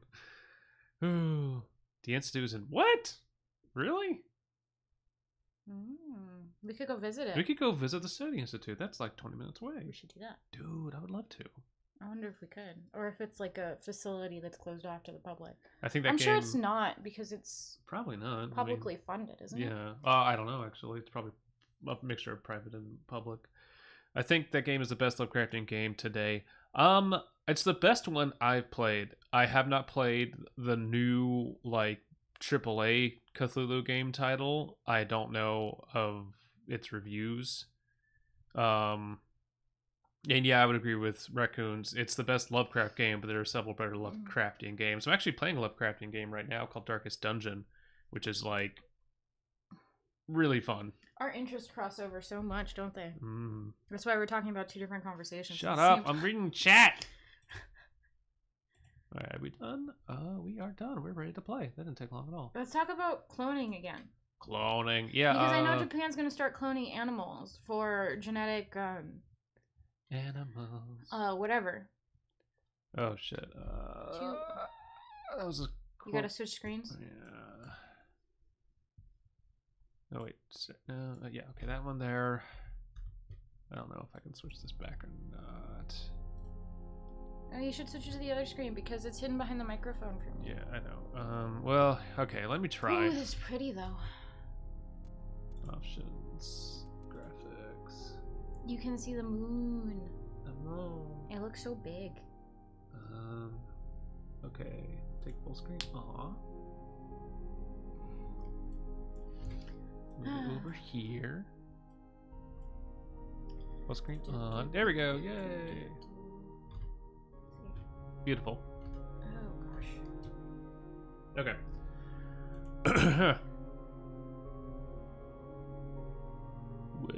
Ooh. The Institute's in... What? Really? We could go visit it. We could go visit the SETI Institute. That's like 20 minutes away. We should do that. Dude, I would love to. I wonder if we could. Or if it's like a facility that's closed off to the public. I think that I'm game... sure it's not, because it's Probably not. publicly funded, isn't it? Yeah. I don't know, actually. It's probably a mixture of private and public. I think that game is the best Lovecraftian game today. It's the best one I've played. I have not played the new, like, AAA Cthulhu game title. I don't know of its reviews. And yeah, I would agree with Raccoons. It's the best Lovecraft game, but there are several better Lovecraftian games. I'm actually playing a Lovecraftian game right now called Darkest Dungeon, which is, like, really fun. Our interests cross over so much, don't they? Mm. That's why we're talking about two different conversations. Shut up! I'm reading chat! Alright, are we done? We are done. We're ready to play. That didn't take long at all. Let's talk about cloning again. Cloning. Yeah, Because I know Japan's going to start cloning animals for genetic, animals. Whatever. Oh, shit. That was a... You gotta switch screens? Yeah. Oh, wait. No, yeah, okay, that one there. I don't know if I can switch this back or not. Oh, you should switch it to the other screen because it's hidden behind the microphone from you. Yeah, I know. Well, okay, let me try. Ooh, that's pretty, though. Options. Graphics. You can see the moon. The moon. It looks so big. Okay. Take full screen. Aw. Move it over here. Full screen on. There we go. Yay. Beautiful. Oh, gosh. Okay. Whoa.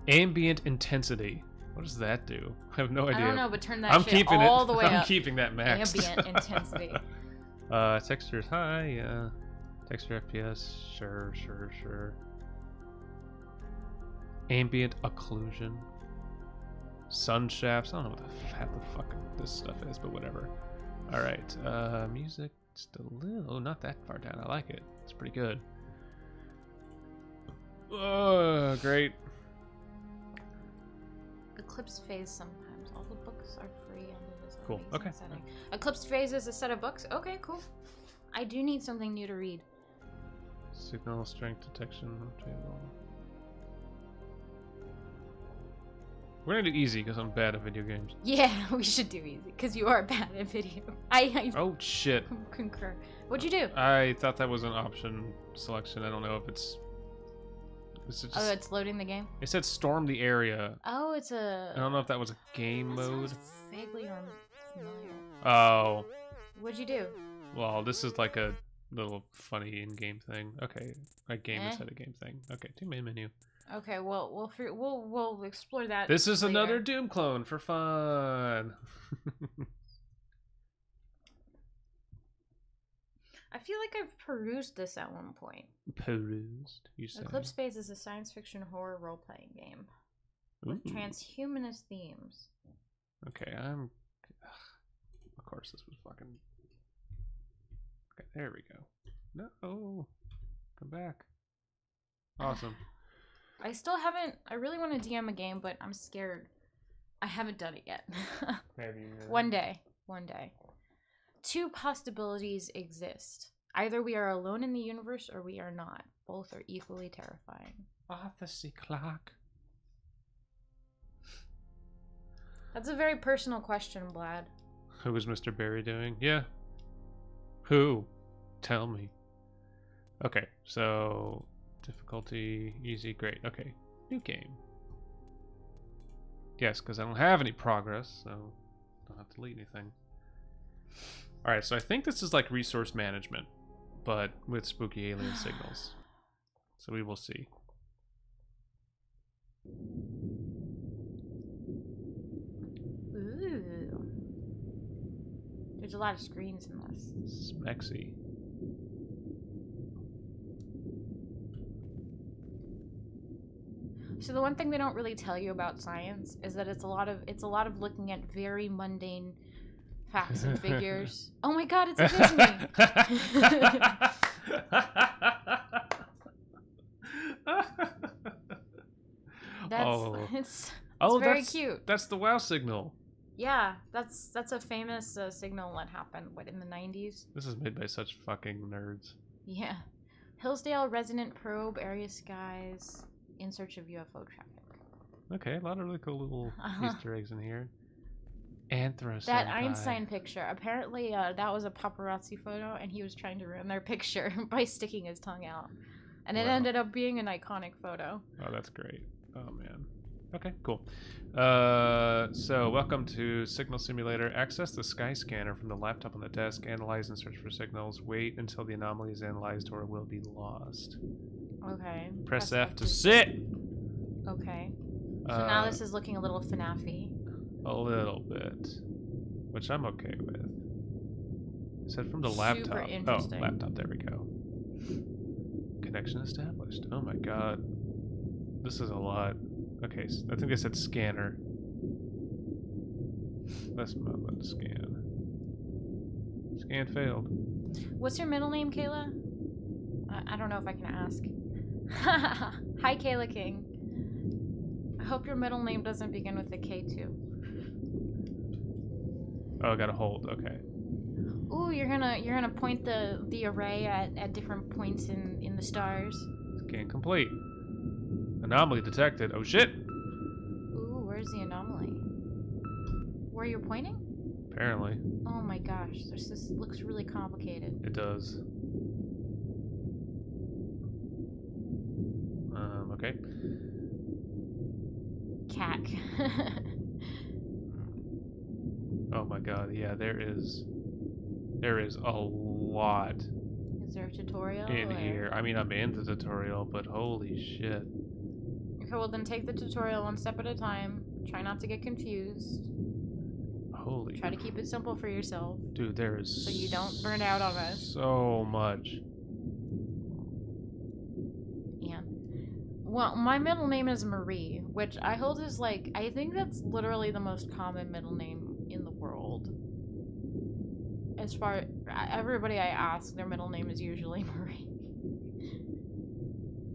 Ambient intensity. What does that do? I have no idea. I don't know, but turn that shit all the way up. I'm keeping that maxed. Ambient intensity. Textures high, yeah. Texture FPS, sure. Ambient occlusion. Sun shafts. I don't know what the fuck this stuff is, but whatever. Alright, music just a little, not that far down. I like it. It's pretty good. Oh, great. Eclipse phase sometimes. All the books are free under this Cool. Okay. setting. Eclipse phase is a set of books? Okay, cool. I do need something new to read. Signal strength detection table. We're gonna do easy because I'm bad at video games. Yeah, we should do easy because you are bad at video. I Oh shit! concur. What'd you do? I thought that was an option selection. I don't know if it's. Is it just, Oh, it's loading the game. it said storm the area. Oh, it's a. I don't know if that was a game That mode. sounds vaguely familiar. Oh, What'd you do? well, this is like a little funny in-game thing. Okay, a game Eh? instead of game thing. Okay, two main menu. Okay, well, we'll explore that. This is later. another Doom clone for fun. I feel like I've perused this at one point. Perused, you say? Eclipse Phase is a science fiction horror role-playing game with Ooh. transhumanist themes. Okay, I'm. Of course, this was fucking. Okay, there we go. No, come back. Awesome. I still haven't. I really want to DM a game, but I'm scared. I haven't done it yet. Maybe. One day. One day. Two possibilities exist. Either we are alone in the universe or we are not. Both are equally terrifying. Arthur C. Clarke. That's a very personal question, Vlad. Who was Mr. Barry doing? Yeah. Who? Tell me. Okay, so difficulty easy, great. Okay, new game. Yes, because I don't have any progress, so don't have to delete anything. All right, so I think this is like resource management, but with spooky alien signals. So we will see. Ooh. There's a lot of screens in this. Smexy. So the one thing they don't really tell you about science is that it's a lot of looking at very mundane facts and figures. Oh my god, it's a Disney. It's very cute. That's the WoW signal. Yeah, that's a famous signal that happened in the 90s. This is made by such fucking nerds. Yeah. Hillsdale Resonant Probe, Area Skies, in search of UFO traffic. Okay, a lot of really cool little Easter eggs in here. Anthro. That Einstein picture. Apparently, that was a paparazzi photo, and he was trying to ruin their picture by sticking his tongue out. And it ended up being an iconic photo. Oh, that's great. Oh, man. Okay, cool. So, welcome to Signal Simulator. Access the sky scanner from the laptop on the desk. Analyze and search for signals. Wait until the anomaly is analyzed or it will be lost. Okay. Press F to sit! Okay. So now this is looking a little FNAF-y. A little bit. Which I'm okay with. It said from the laptop. Super interesting. Oh, laptop. There we go. Connection established. Oh my god. This is a lot. Okay, so I think they said scanner. Let's move on to scan. Scan failed. What's your middle name, Kayla? I don't know if I can ask. Hi, Kayla King. I hope your middle name doesn't begin with a K too. Oh, I gotta hold. Okay. Ooh, you're gonna point the array at different points in the stars. Scan complete. Anomaly detected. Oh shit! Ooh, where's the anomaly? Where you're pointing? Apparently. Oh my gosh, this looks really complicated. It does. Okay. Cack. Oh my god, yeah, there is a lot Is there a tutorial? in or- here. I mean, I'm in the tutorial, but holy shit. Okay, well then take the tutorial one step at a time. Try not to get confused. Holy. Try to keep it simple for yourself. Dude, there is So you don't burn out on us. so much. Yeah. Well, my middle name is Marie, which I hold is like, I think that's literally the most common middle name in the world. As far, everybody I ask, their middle name is usually Marie.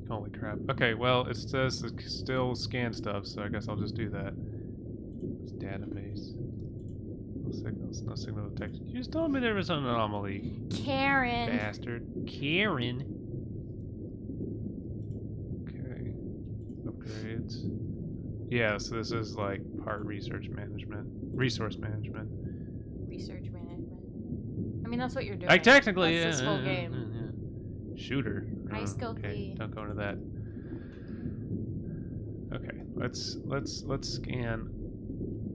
Holy crap. Okay, well, it says it still scan stuff, so I guess I'll just do that. It's database. No signals, no signal detected. You just told me there was an anomaly. Karen. Bastard. Karen. Yeah, so this is like part resource management. Research management. I mean, that's what you're doing. Like technically, that's this whole yeah. game. Shooter. High Oh, skill okay, key. don't go into that. Okay, let's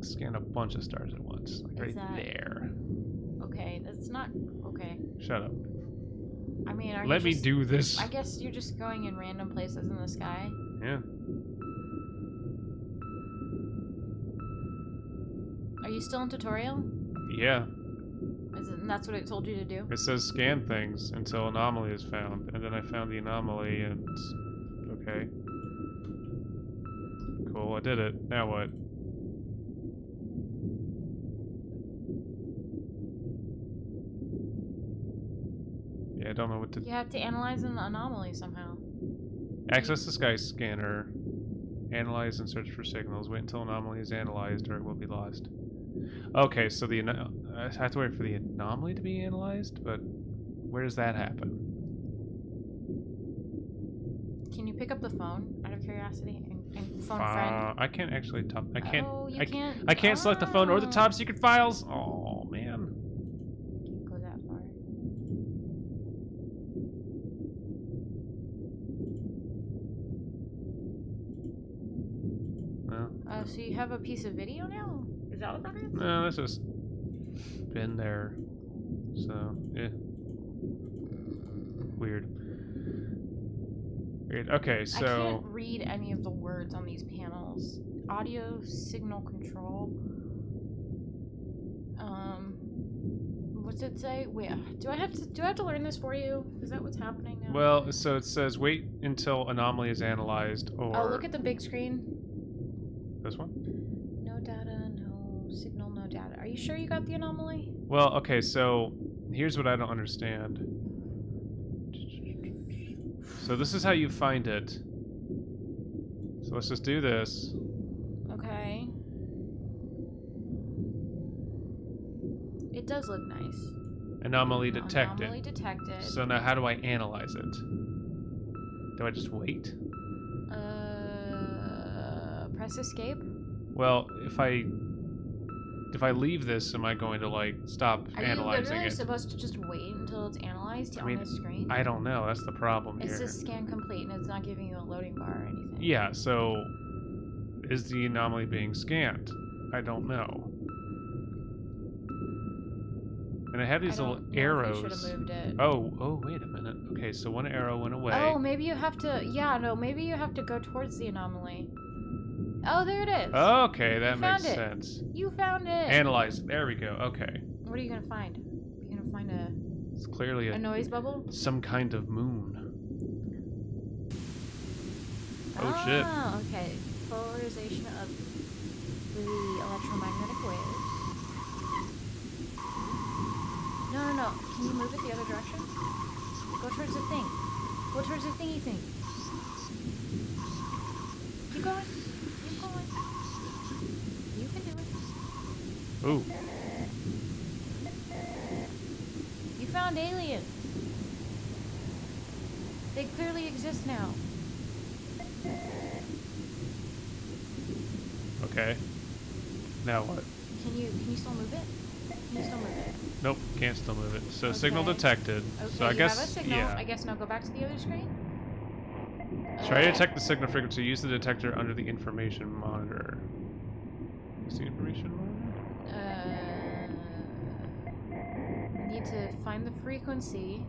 scan a bunch of stars at once. Like right that- there. Okay, that's not okay. Shut up. I mean, are Let you me just, do this. I guess you're just going in random places in the sky. Yeah. Are you still in tutorial? Yeah. And that's what it told you to do? It says scan things until anomaly is found, and then I found the anomaly, and okay. Cool, I did it. Now what? Yeah, I don't know what to. You have to analyze an anomaly somehow. Access the sky scanner. Analyze and search for signals. Wait until anomaly is analyzed, or it will be lost. Okay, so I have to wait for the anomaly to be analyzed, but where does that happen? Can you pick up the phone out of curiosity and phone a friend? I can't actually talk. I can't. Oh, you can't. I can't select the phone or the Oh. top secret files. Oh man. Can't go that far. Well, So you have a piece of video now? Is that what that is? no, that's just been there. So yeah. Weird. Weird. Okay, I so can't read any of the words on these panels. Audio signal control. What's it say? Wait, do I have to learn this for you? Is that what's happening now? well, so it says wait until anomaly is analyzed, or Oh, look at the big screen. this one. No data, no signal, no data. Are you sure you got the anomaly? Well, okay, so here's what I don't understand. So this is how you find it. So let's just do this. Okay. It does look nice. Anomaly detected. Anomaly detected. So now how do I analyze it? Do I just wait? Press escape. Well, if I leave this, am I going to like stop Are you analyzing literally it? supposed to just wait until it's analyzed I on mean, the screen? I don't know. That's the problem It here. says scan complete and it's not giving you a loading bar or anything. Yeah, so is the anomaly being scanned? I don't know. And I have these I little don't know if you arrows. should have moved it. Oh, wait a minute. Okay, so one arrow went away. Oh, maybe you have to. Yeah, no, maybe you have to go towards the anomaly. Oh, there it is. Okay, that You makes found it. sense. You found it. Analyze it. There we go. Okay. What are you gonna find? You gonna find It's clearly a noise bubble? some kind of moon. Oh, shit. Oh, okay. Polarization of the electromagnetic waves. No. Can you move it the other direction? Go towards the thing. Go towards the thingy thing. Keep going. Keep going. You can do it. Ooh. You found aliens. They clearly exist now. Okay. Now what? Can you still move it? Can you still move it? Nope, can't still move it. So signal Okay. detected. Okay, So I you guess have a signal. yeah. I guess now go back to the other screen. Try to detect the signal frequency. Use the detector under the information monitor. Use the information monitor? Need to find the frequency.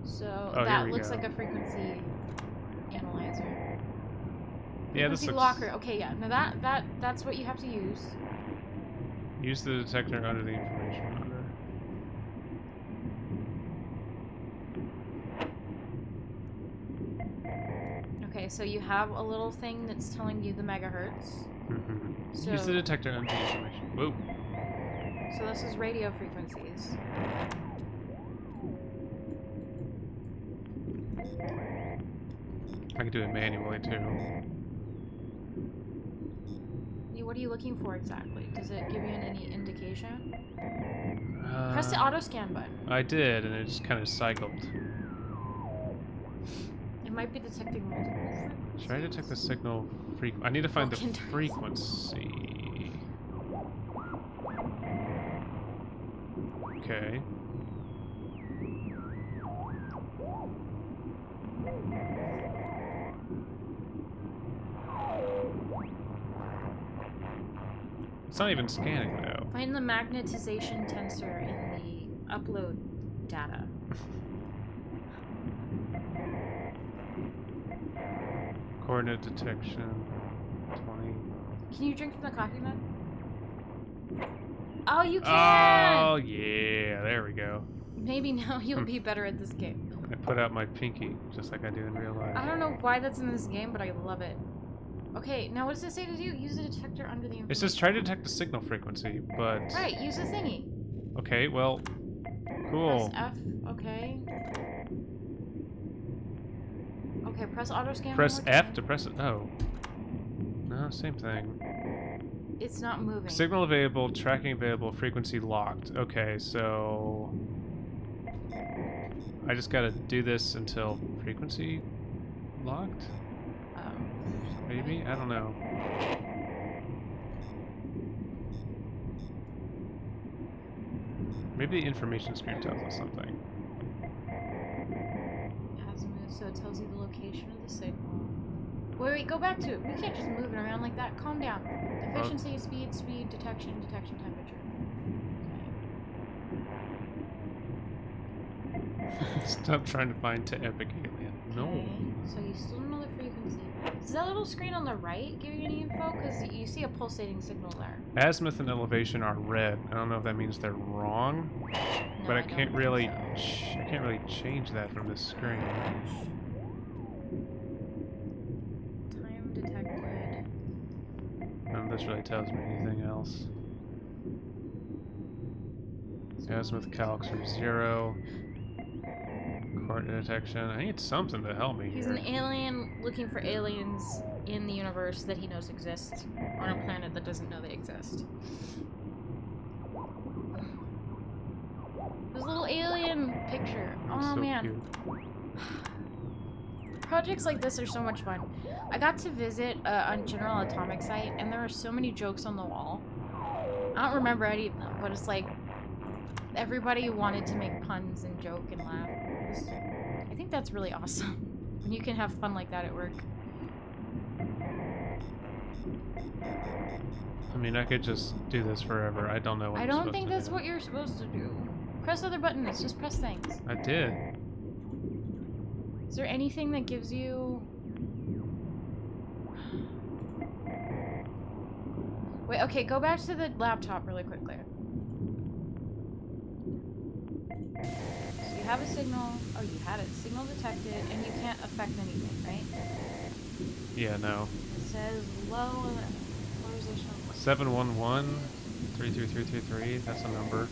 So Oh, that here we looks go. like a frequency analyzer. Yeah, this Frequency looks. locker. Okay, yeah. Now that's what you have to use. Use the detector under the information monitor. Okay, so you have a little thing that's telling you the megahertz. So, Use the detector under the information. Whoa. so this is radio frequencies. I can do it manually too. What are you looking for exactly? Does it give you any indication? Press the Uh, auto scan button. I did, and it just kind of cycled. It might be detecting multiple Try to detect the signal I need to find the Broken dice. frequency. Okay. It's not even scanning though. Find the magnetization tensor in the upload data. Coordinate detection. 20. Can you drink from the coffee mug? Oh, you can! Oh yeah, there we go. Maybe now you'll be better at this game. I put out my pinky just like I do in real life. I don't know why that's in this game, but I love it. Okay, now what does it say to do? Use the detector under the information. It says try to detect the signal frequency, but Right, use the thingy. okay, well, cool. Press F, okay. Okay, press auto scan. Press one more F time. to press it. Oh. No, same thing. It's not moving. Signal available, tracking available, frequency locked. Okay, so I just gotta do this until frequency locked? Maybe? I don't know. Maybe the information screen tells us something. Azimuth, so it tells you the location of the signal. Wait, go back to it. We can't just move it around like that. Calm down. Efficiency, speed, detection, temperature. Stop trying to find to epic alien. No. Okay, so you still don't know the frequency. Is that little screen on the right giving you any info? Because you see a pulsating signal there. Azimuth and elevation are red. I don't know if that means they're wrong, No, but I don't can't think really, so. I can't really change that from this screen. Time detected. None of this really tells me anything else. Azimuth calcs are 0. Coordinate detection. I need something to help me He's here. an alien looking for aliens in the universe that he knows exist on a planet that doesn't know they exist. This little alien picture. It's Oh so man. cute. Projects like this are so much fun. I got to visit a General Atomic site, and there were so many jokes on the wall. I don't remember any of them, but it's like everybody wanted to make puns and joke and laugh. I think that's really awesome when you can have fun like that at work. I mean, I could just do this forever. I don't know what I I'm don't supposed think to that's do. what you're supposed to do. Press other buttons. Just press things. I did. Is there anything that gives you... Wait, okay, go back to the laptop really quickly. So you have a signal. Oh, you had it. Signal detected, and you can't affect anything, right? Yeah, no. It says low polarization. 711 33333. That's a number.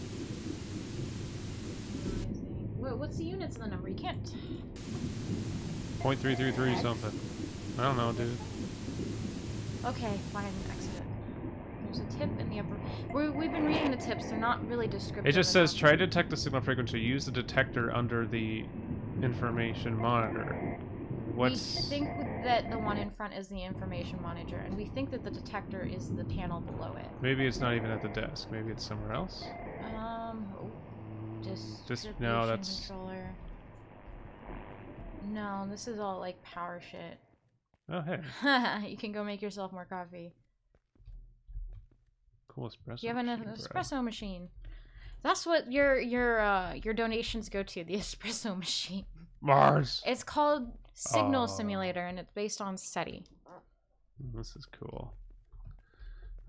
Wait, what's the units of the number? You can't. .333 something. I don't know, dude. Okay, fine. Exit it. There's a tip in the upper. We've been reading the tips. They're not really descriptive. It just says enough. try to detect the signal frequency. Use the detector under the information monitor. What's We think that the one in front is the information monitor, and we think that the detector is the panel below it. maybe it's not even at the desk. Maybe it's somewhere else. No, that's controller. No, this is all like power shit. oh hey, You can go make yourself more coffee. cool espresso. You have an machine, bro. espresso machine. That's what your donations go to, the espresso machine. Mars. It's called Signal Oh. Simulator, and it's based on SETI. This is cool.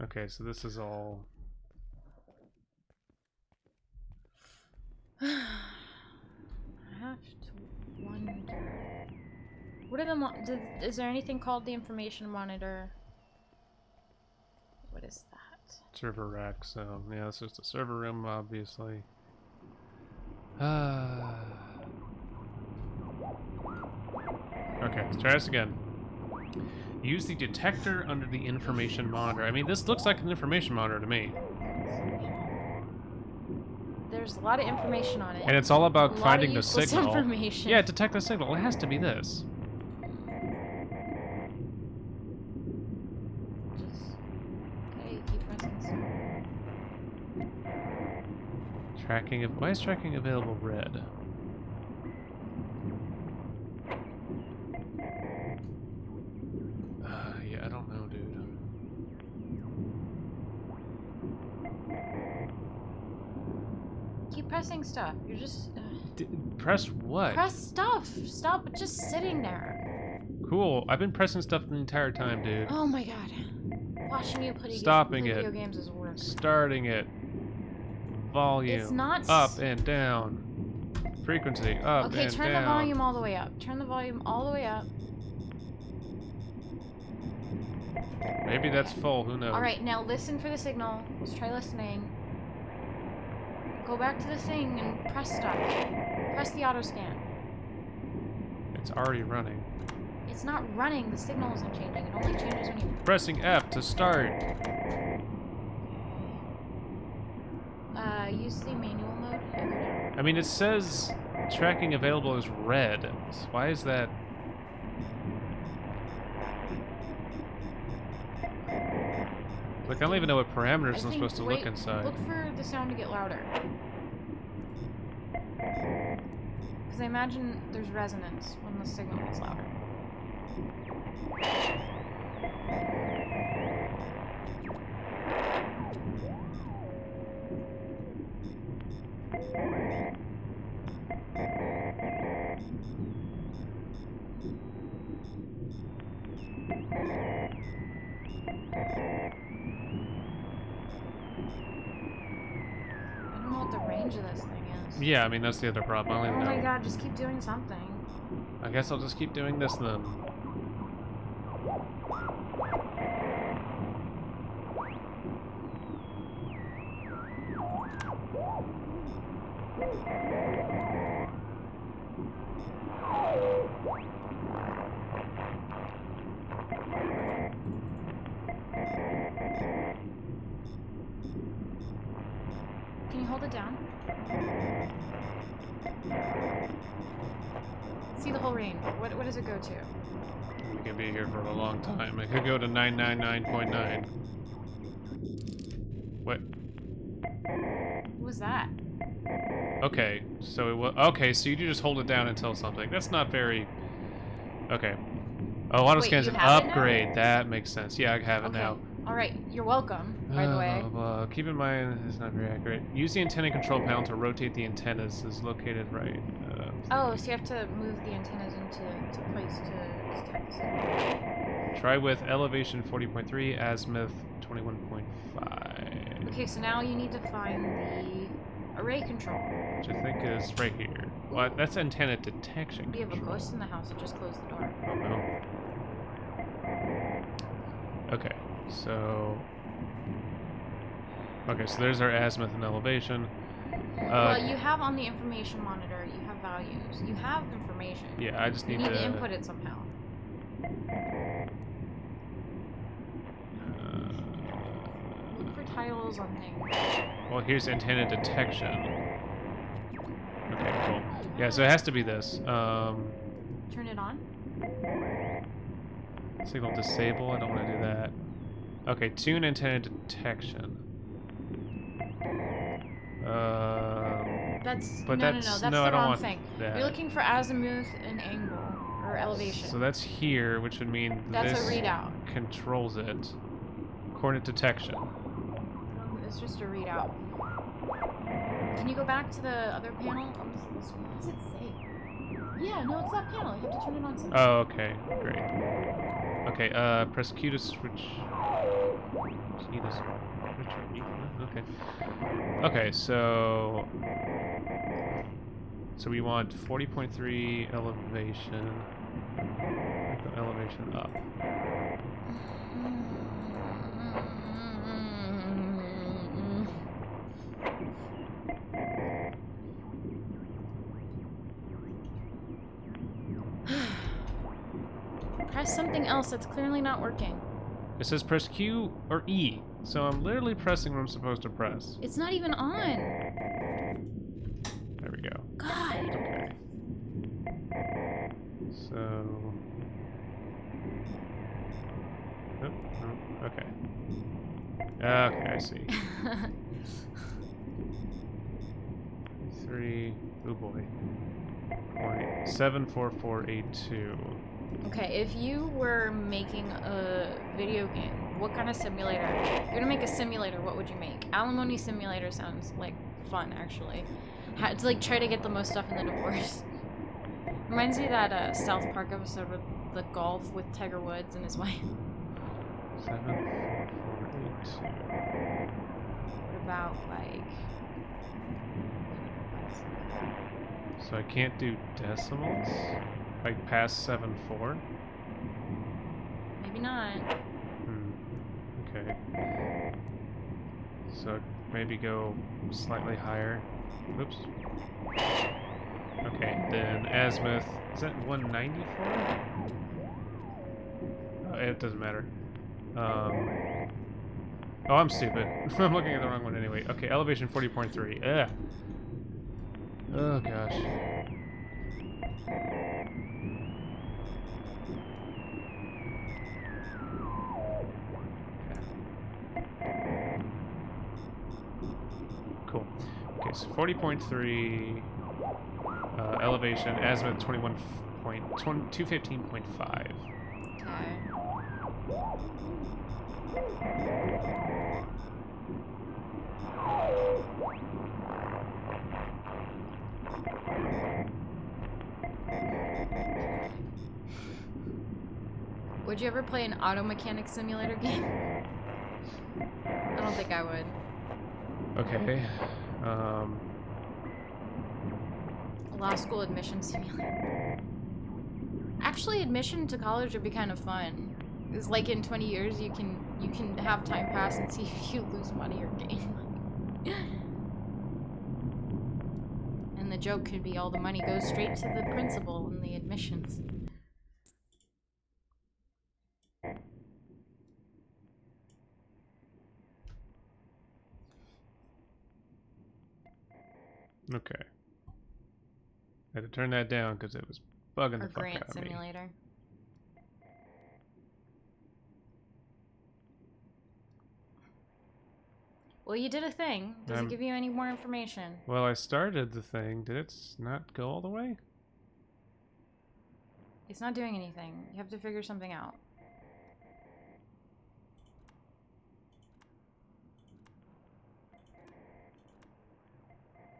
Okay, so this is all. I have to wonder. What are the is there anything called the information monitor? What is that? Server rack, so yeah, this is the server room, obviously. Okay, let's try this again. Use the detector under the information monitor. I mean, this looks like an information monitor to me. There's a lot of information on it. And it's all A about lot of finding the useless signal. information. Yeah, detect the signal. It has to be this. Tracking of... Why is tracking available red? Yeah, I don't know, dude. Keep pressing stuff. You're just... Press what? Press stuff. Stop just sitting there. Cool. I've been pressing stuff the entire time, dude. Oh my god. Watching you play Stopping video it. games is work. Starting it. Volume. It's not up and down. Frequency. Up and down. Okay, turn the volume all the way up. Turn the volume all the way up. Maybe that's full. Who knows? Alright, now listen for the signal. Let's try listening. Go back to the thing and press stuff. Press the auto scan. It's already running. It's not running. The signal isn't changing. It only changes when you... Pressing F to start. Use the manual mode and go down. I mean, it says tracking available is red. So why is that? Like, I don't even know what parameters I'm supposed to look inside. Look for the sound to get louder. Because I imagine there's resonance when the signal gets louder. Of this thing is. Yeah, I mean, that's the other problem. I don't even know. Oh my god, just keep doing something. I guess I'll just keep doing this then. Can you hold it down? See the whole range. What does it go to? We can be here for a long time. It could go to 999.9. What? What was that? Okay, so it was okay. So you do just hold it down until something. That's not very. Okay. Oh, auto scans you an have it now? upgrade. That makes sense. Yeah, I have it now. Alright, you're welcome, by the way. Keep in mind, it's not very accurate. Use the antenna control panel to rotate the antennas. Is located right. Oh, so you have to move the antennas into place to detect it. Try with elevation 40.3, azimuth 21.5. Okay, so now you need to find the array control. Which I think is right here. Well, that's antenna detection. We have a control. ghost in the house that just closed the door. Oh no. Okay, so. Okay, so there's our azimuth and elevation. Well, you have on the information monitor, you have values. You have information. Yeah, I just You need need to input it somehow. Look for titles on things. Well, here's antenna detection. Okay, cool. Yeah, so it has to be this. Turn it on. Signal disable. I don't want to do that. Okay, tune antenna detection. That's but no. that's That's no, the I don't wrong want thing. that. You're looking for azimuth and angle or elevation. So that's here, which would mean That's this a readout. controls it. Coordinate detection. It's just a readout. Can you go back to the other panel? What does it say? Yeah, no, it's that panel. You have to turn it on something. Oh, okay, great. Okay, press Q to switch. Q to switch. Okay. Okay, so we want 40.3 elevation. Elevation up. Press something else that's clearly not working. It says press Q or E, so I'm literally pressing what I'm supposed to press. It's not even on. There we go. God. Okay. So. Oh, oh, okay. Okay, I see. 4.3. Oh boy. 74482. Okay, if you were making a video game, what kind of simulator? If you're gonna make a simulator, what would you make? Alimony Simulator sounds like fun, actually. Had to like try to get the most stuff in the divorce. Reminds me of that South Park episode with the golf with Tiger Woods and his wife. 74482. What about like? So I can't do decimals? Like past 7.4? Maybe not. Okay. So maybe go slightly higher. Oops. Okay, then azimuth. Is that 194? It doesn't matter. Oh, I'm stupid. I'm looking at the wrong one anyway. Okay, elevation 40.3. Ugh. Oh gosh. Cool. Okay, so 40.3 elevation, azimuth 215.5. Okay. Would you ever play an auto mechanic simulator game? I don't think I would. Okay. Law school admission simulator. Actually, admission to college would be kind of fun. It's like in 20 years you can have time pass and see if you lose money or gain money. And the joke could be all the money goes straight to the principal in the admissions. Okay. I had to turn that down because it was bugging Or the fuck grant out of me. simulator. Well, you did a thing. Does it give you any more information? Well, I started the thing. Did it not go all the way? It's not doing anything. You have to figure something out.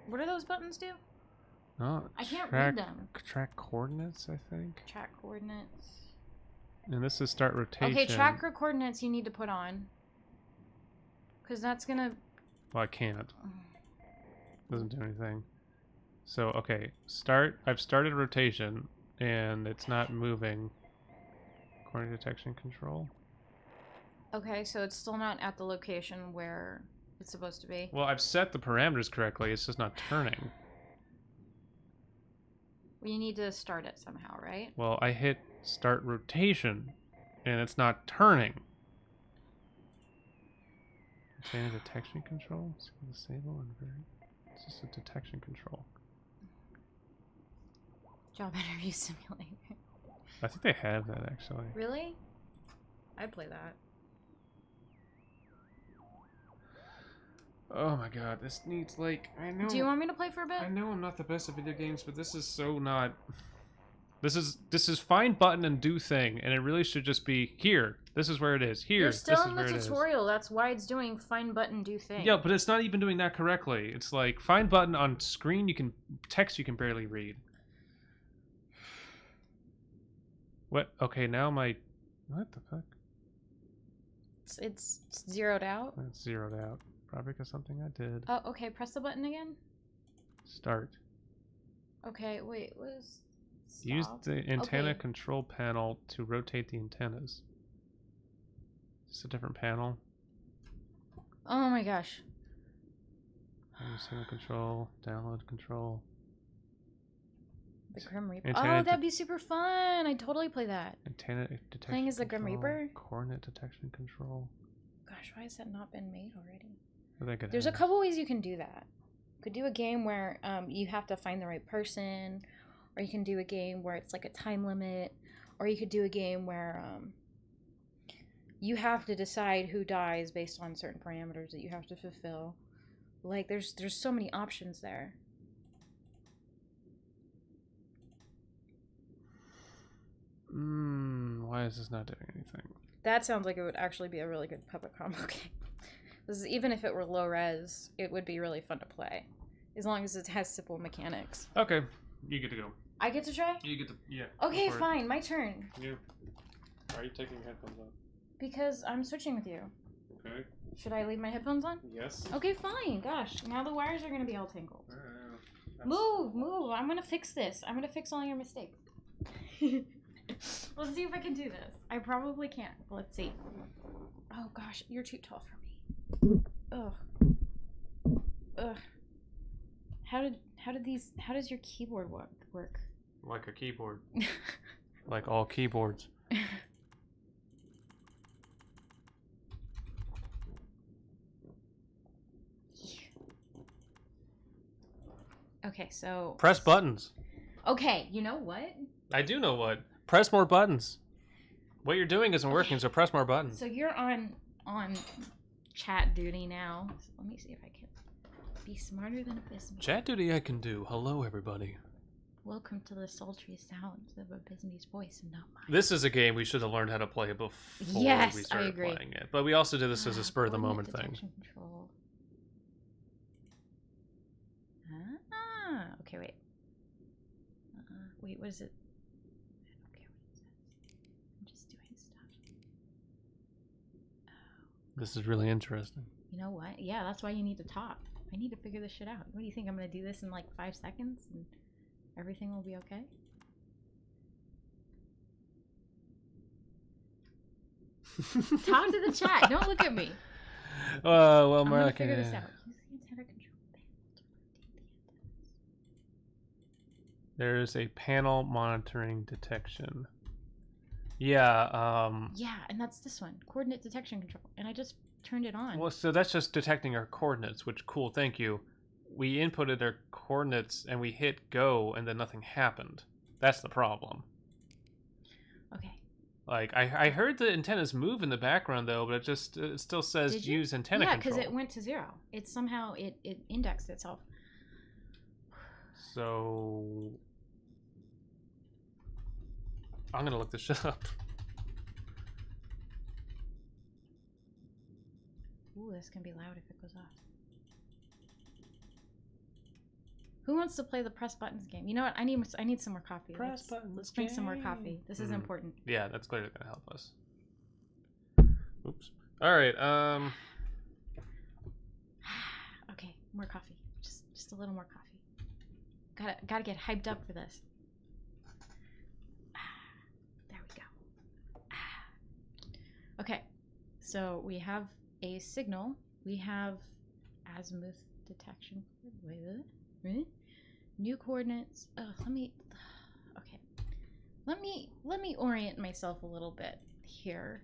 What do those buttons do? Oh, I can't read them. Track coordinates, I think. Track coordinates. And this is start rotation. Okay, track coordinates you need to put on. Because that's gonna... Well, I can't. Doesn't do anything. So, okay, start. I've started rotation, and it's not moving. Corner detection control. Okay, so it's still not at the location where it's supposed to be. Well, I've set the parameters correctly. It's just not turning. Well, you need to start it somehow, right? Well, I hit start rotation, and it's not turning. Change detection control. Disable and vary. It's just a detection control. Job interview simulator. I think they have that actually. Really? I'd play that. Oh my god, this needs like I know. Do you want me to play for a bit? I know I'm not the best at video games, but this is so not. This is find button and do thing, and it really should just be here. This is where it is. Here. You're still this in is the where it is. tutorial. That's why it's doing find button do thing. Yeah, but it's not even doing that correctly. It's like find button on screen. You can text. You can barely read. What? Okay, now my. What the fuck? It's zeroed out. It's zeroed out. Probably because something I did. Oh, okay. Press the button again. Start. Okay, wait. What is? Stop. Use the antenna Okay. control panel to rotate the antennas. Just a different panel. Oh my gosh. Antenna control, download control. The Grim Reaper. Antenna Oh, that'd be super fun. I'd totally play that. Antenna detection. Playing as the Grim control, Reaper? Coordinate detection control. Gosh, why has that not been made already? I think it There's a has. couple ways you can do that. You could do a game where you have to find the right person, or you can do a game where it's like a time limit, or you could do a game where you have to decide who dies based on certain parameters that you have to fulfill. Like there's so many options there. Why is this not doing anything? That sounds like it would actually be a really good puppet combo game. This is, even if it were low res, it would be really fun to play. As long as it has simple mechanics. Okay, you get to go. I get to try? You get to, yeah. Okay, go for it. fine, my turn. Yeah. Are you taking your headphones off? Because I'm switching with you. Okay. Should I leave my headphones on? Yes. Okay, fine. Gosh, now the wires are gonna be all tangled. That's- Move! I'm gonna fix this. I'm gonna fix all your mistakes. Let's see if I can do this. I probably can't. Let's see. Oh gosh, you're too tall for me. Ugh. How does your keyboard work? Like a keyboard. Like all keyboards. Okay, so Press buttons. okay, you know what? I do know what. Press more buttons. What you're doing isn't working, so press more buttons. So you're on chat duty now. So let me see if I can be smarter than Abysmal. Chat duty I can do. Hello, everybody. Welcome to the sultry sounds of Abysmal's voice and not mine. This is a game we should have learned how to play before Yes, we I started agree. playing it. But we also did this as a spur-of-the-moment Coordinate thing. detection Control. Ah, okay, wait. Wait, what is it? Okay, what is that? I'm just doing stuff. This is really interesting. You know what? Yeah, that's why you need to talk. I need to figure this shit out. What do you think? I'm gonna do this in like 5 seconds and everything will be okay? Talk to the chat. Don't look at me. Well, I'm gonna Mark, figure this out. Use the antenna control panel to rotate the antennas. there is a panel monitoring detection. Yeah, Yeah, and that's this one. Coordinate detection control. And I just turned it on. well, so that's just detecting our coordinates, which, cool, thank you. We inputted our coordinates and we hit go and then nothing happened. That's the problem. Okay. Like, I heard the antennas move in the background, though, but it still says Did you? use antenna Yeah, control. because it went to 0. It somehow it indexed itself. So... I'm gonna look this shit up. Ooh, this can be loud if it goes off. Who wants to play the press buttons game? You know what? I need some more coffee. Press buttons Let's drink some more game. coffee. This is Mhm. important. Yeah, that's clearly gonna help us. Oops. Alright, Okay, more coffee. Just a little more coffee. Gotta get hyped up for this. There we go. Okay, so we have a signal. We have azimuth detection. Wait, new coordinates. Okay. Let me orient myself a little bit here,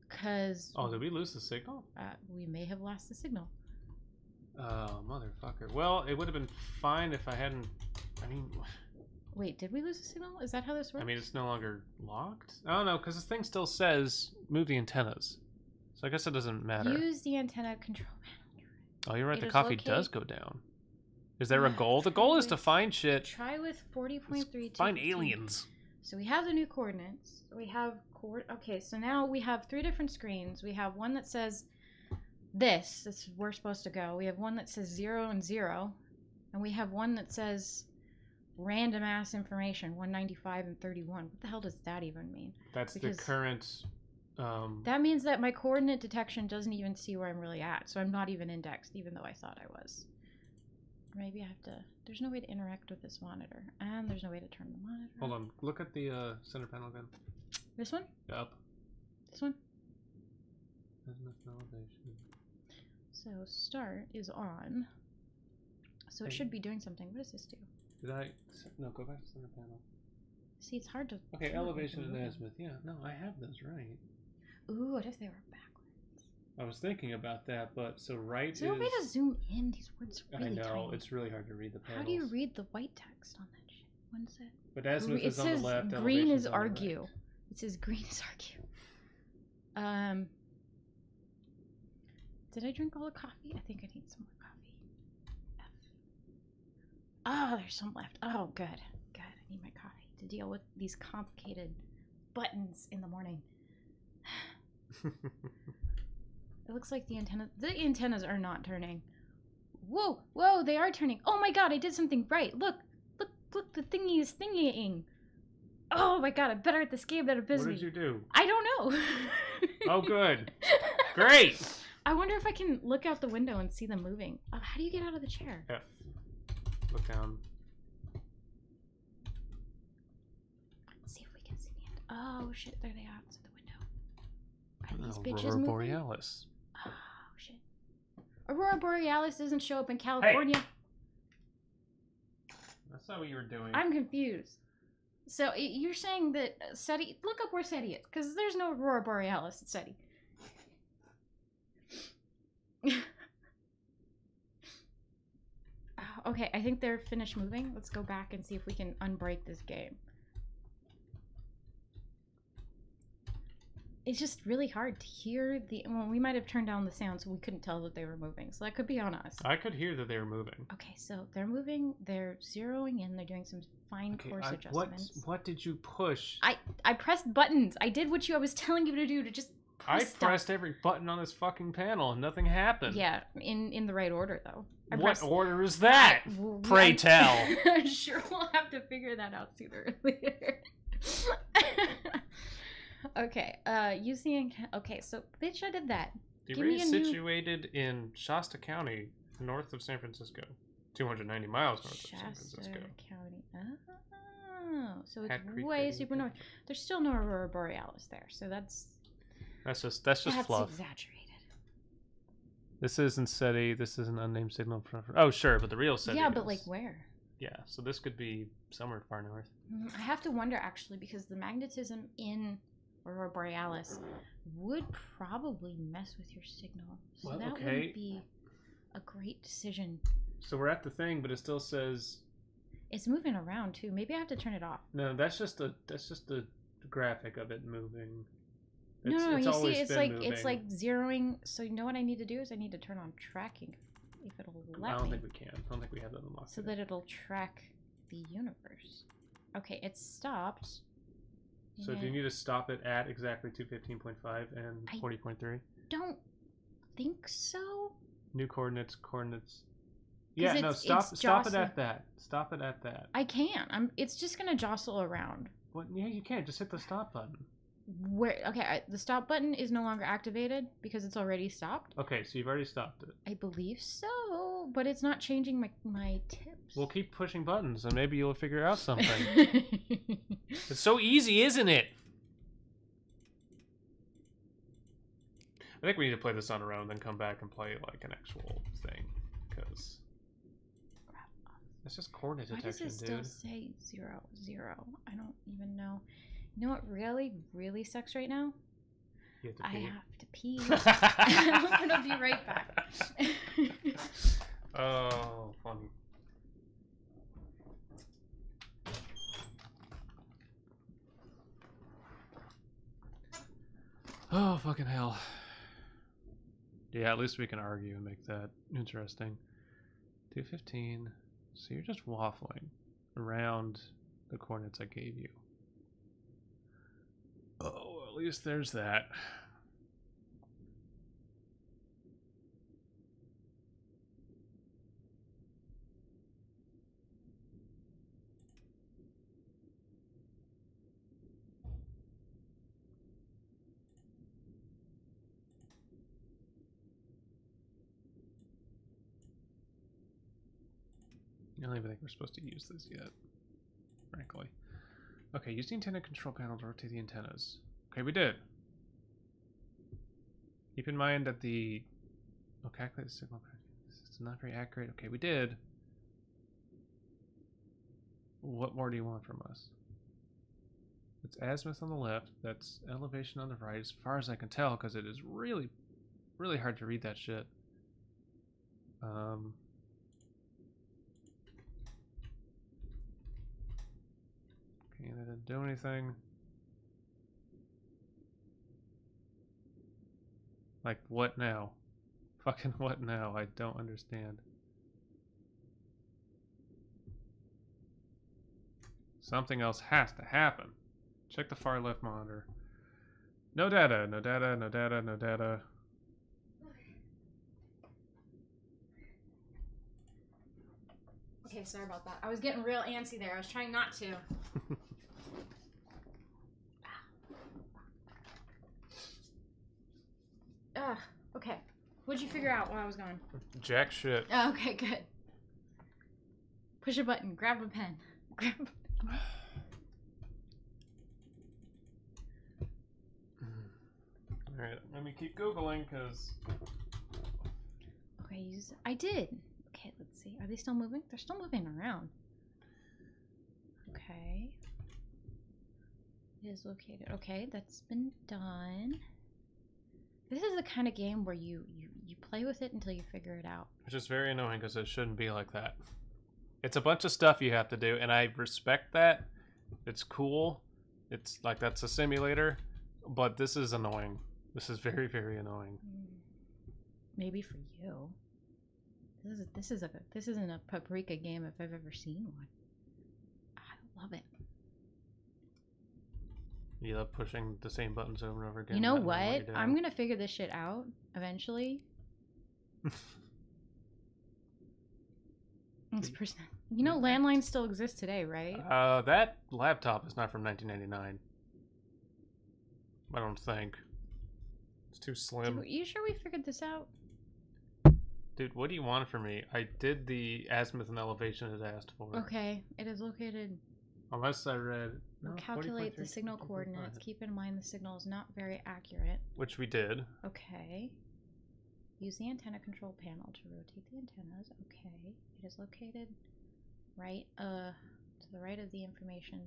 cause oh, did we lose the signal? we may have lost the signal. Oh, motherfucker. Well, it would have been fine if I hadn't... I mean... Wait, did we lose the signal? Is that how this works? I mean, it's no longer locked? Oh, no, because this thing still says move the antennas. So I guess it doesn't matter. Use the antenna control panel. Oh, you're right. It The is coffee locate- does go down. Is there a goal? The goal is to find shit. Try with 40.3. Find aliens. So we have the new coordinates. We have okay, so now we have 3 different screens. We have one that says this is where we're supposed to go. We have one that says 0 and 0. And we have one that says random ass information, 195 and 31. What the hell does that even mean? That's Because- the current... That means that my coordinate detection doesn't even see where I'm really at. So I'm not even indexed, even though I thought I was. Or maybe I have to... There's no way to interact with this monitor. And there's no way to turn the monitor Hold on. Look at the center panel again. This one? Up. This one? Azimuth elevation. So start is on. So it should be doing something. What does this do? Did I... No, go back to center panel. See, it's hard to... Okay, tell elevation if and they're azimuth. Yeah, no, I have those right. moving. Ooh, what if they were backwards? I was thinking about that, but so right Is there a way to zoom in? These words are really I know, tiny. it's really hard to read the panels. How do you read the white text on that shit? One sec. But azimuth It is on the says left, green elevation's is on the right. argue. It says green is argue. Did I drink all the coffee? I think I need some more coffee. F. Oh, there's some left. Oh, good. Good. I need my coffee. to deal with these complicated buttons in the morning. It looks like the antennas are not turning. Whoa, whoa, they are turning. Oh my god, I did something right. Look, the thingy is thingying. Oh my god, I'm better at this game than it is me. What did you do? I don't know. Oh, good. Great. I wonder if I can look out the window and see them moving. How do you get out of the chair? F. Look down. Let's see if we can see the end. Oh shit, there they are outside the window. Are these bitches Aurora moving? Borealis. Oh shit. Aurora Borealis doesn't show up in California. Hey. That's not what you were doing. I'm confused. So you're saying that SETI... Look up where SETI is, because there's no Aurora Borealis at SETI. Okay, I think they're finished moving. Let's go back and see if we can unbreak this game. It's just really hard to hear the... Well, we might have turned down the sound so we couldn't tell that they were moving. So that could be on us. I could hear that they were moving. Okay, so they're moving. They're zeroing in. They're doing some fine course adjustments. What did you push? I pressed buttons. I did what I was telling you to do to just press stuff. pressed every button on this fucking panel and nothing happened. Yeah, in the right order though. What order is that? Pray tell. I'm sure we'll have to figure that out sooner or later. Okay, okay, so bitch, I did that. DeRay is situated in Shasta County, north of San Francisco. 290 miles north of San Francisco. County. Oh, so it's way super north. There's still no Aurora Borealis there, so that's just fluff. That's exaggerated. This isn't SETI. This is an unnamed signal. Oh, sure, but the real SETI. Yeah, but like where? Yeah, so this could be somewhere far north. I have to wonder actually because the magnetism in Aurora Borealis would probably mess with your signal, so well, that okay. wouldn't be a great decision. So we're at the thing, but it still says it's moving around too. Maybe I have to turn it off. No, that's just the graphic of it moving. No, you see, it's like zeroing. So you know what I need to do is I need to turn on tracking, if it'll let me. I don't think we can. I don't think we have that unlocked. So that it'll track the universe. Okay, it's stopped. So do you need to stop it at exactly 215.5 and 40.3? Don't think so. New coordinates. Yeah, no, stop it at that. Stop it at that. I can't. It's just gonna jostle around. What? Yeah, you can't. Just hit the stop button. Where? Okay, the stop button is no longer activated because it's already stopped. Okay, so you've already stopped it. I believe so, but it's not changing my tips. Well, keep pushing buttons, and maybe you'll figure out something. It's so easy, isn't it? I think we need to play this on our own, then come back and play like an actual thing, because it's just coordinate detection, dude. Why does it still say 0, 0? I don't even know. You know what really sucks right now? You have to pee. I have to pee. I'm gonna be right back. Oh, funny. Oh, fucking hell. Yeah, at least we can argue and make that interesting. 215. So you're just waffling around the coordinates I gave you. Oh, at least there's that. I don't even think we're supposed to use this yet, frankly. Okay, use the antenna control panel to rotate the antennas. Okay, we did. Keep in mind that the... Oh, calculate the signal. It's not very accurate. Okay, we did. What more do you want from us? It's azimuth on the left. That's elevation on the right, as far as I can tell, because it is really, really hard to read that shit. Okay, that didn't do anything. Like, what now? Fucking what now? I don't understand. Something else has to happen. Check the far left monitor. No data, no data, no data, no data. Okay, sorry about that. I was getting real antsy there. I was trying not to. Okay. What'd you figure out while I was gone? Jack shit. Oh, okay, good. Push a button. Grab a pen. Grab. Alright, let me keep Googling, because... Okay, I did. Okay, let's see. Are they still moving? They're still moving around. Okay. It is located. Okay, that's been done. This is the kind of game where you play with it until you figure it out. Which is very annoying, because it shouldn't be like that. It's a bunch of stuff you have to do, and I respect that. It's cool. It's like, that's a simulator. But this is annoying. This is very, very annoying. Maybe for you. This isn't a Paprika game if I've ever seen one. I love it. You love pushing the same buttons over and over again. You know what? I'm gonna figure this shit out eventually. You know, landlines still exist today, right? That laptop is not from 1999. I don't think. It's too slim. Are you sure we figured this out? Dude, what do you want from me? I did the azimuth and elevation it asked for. Okay, it is located. Unless I read... No, calculate the signal coordinates. Keep in mind the signal is not very accurate. Which we did. Okay. Use the antenna control panel to rotate the antennas. Okay. It is located right to the right of the information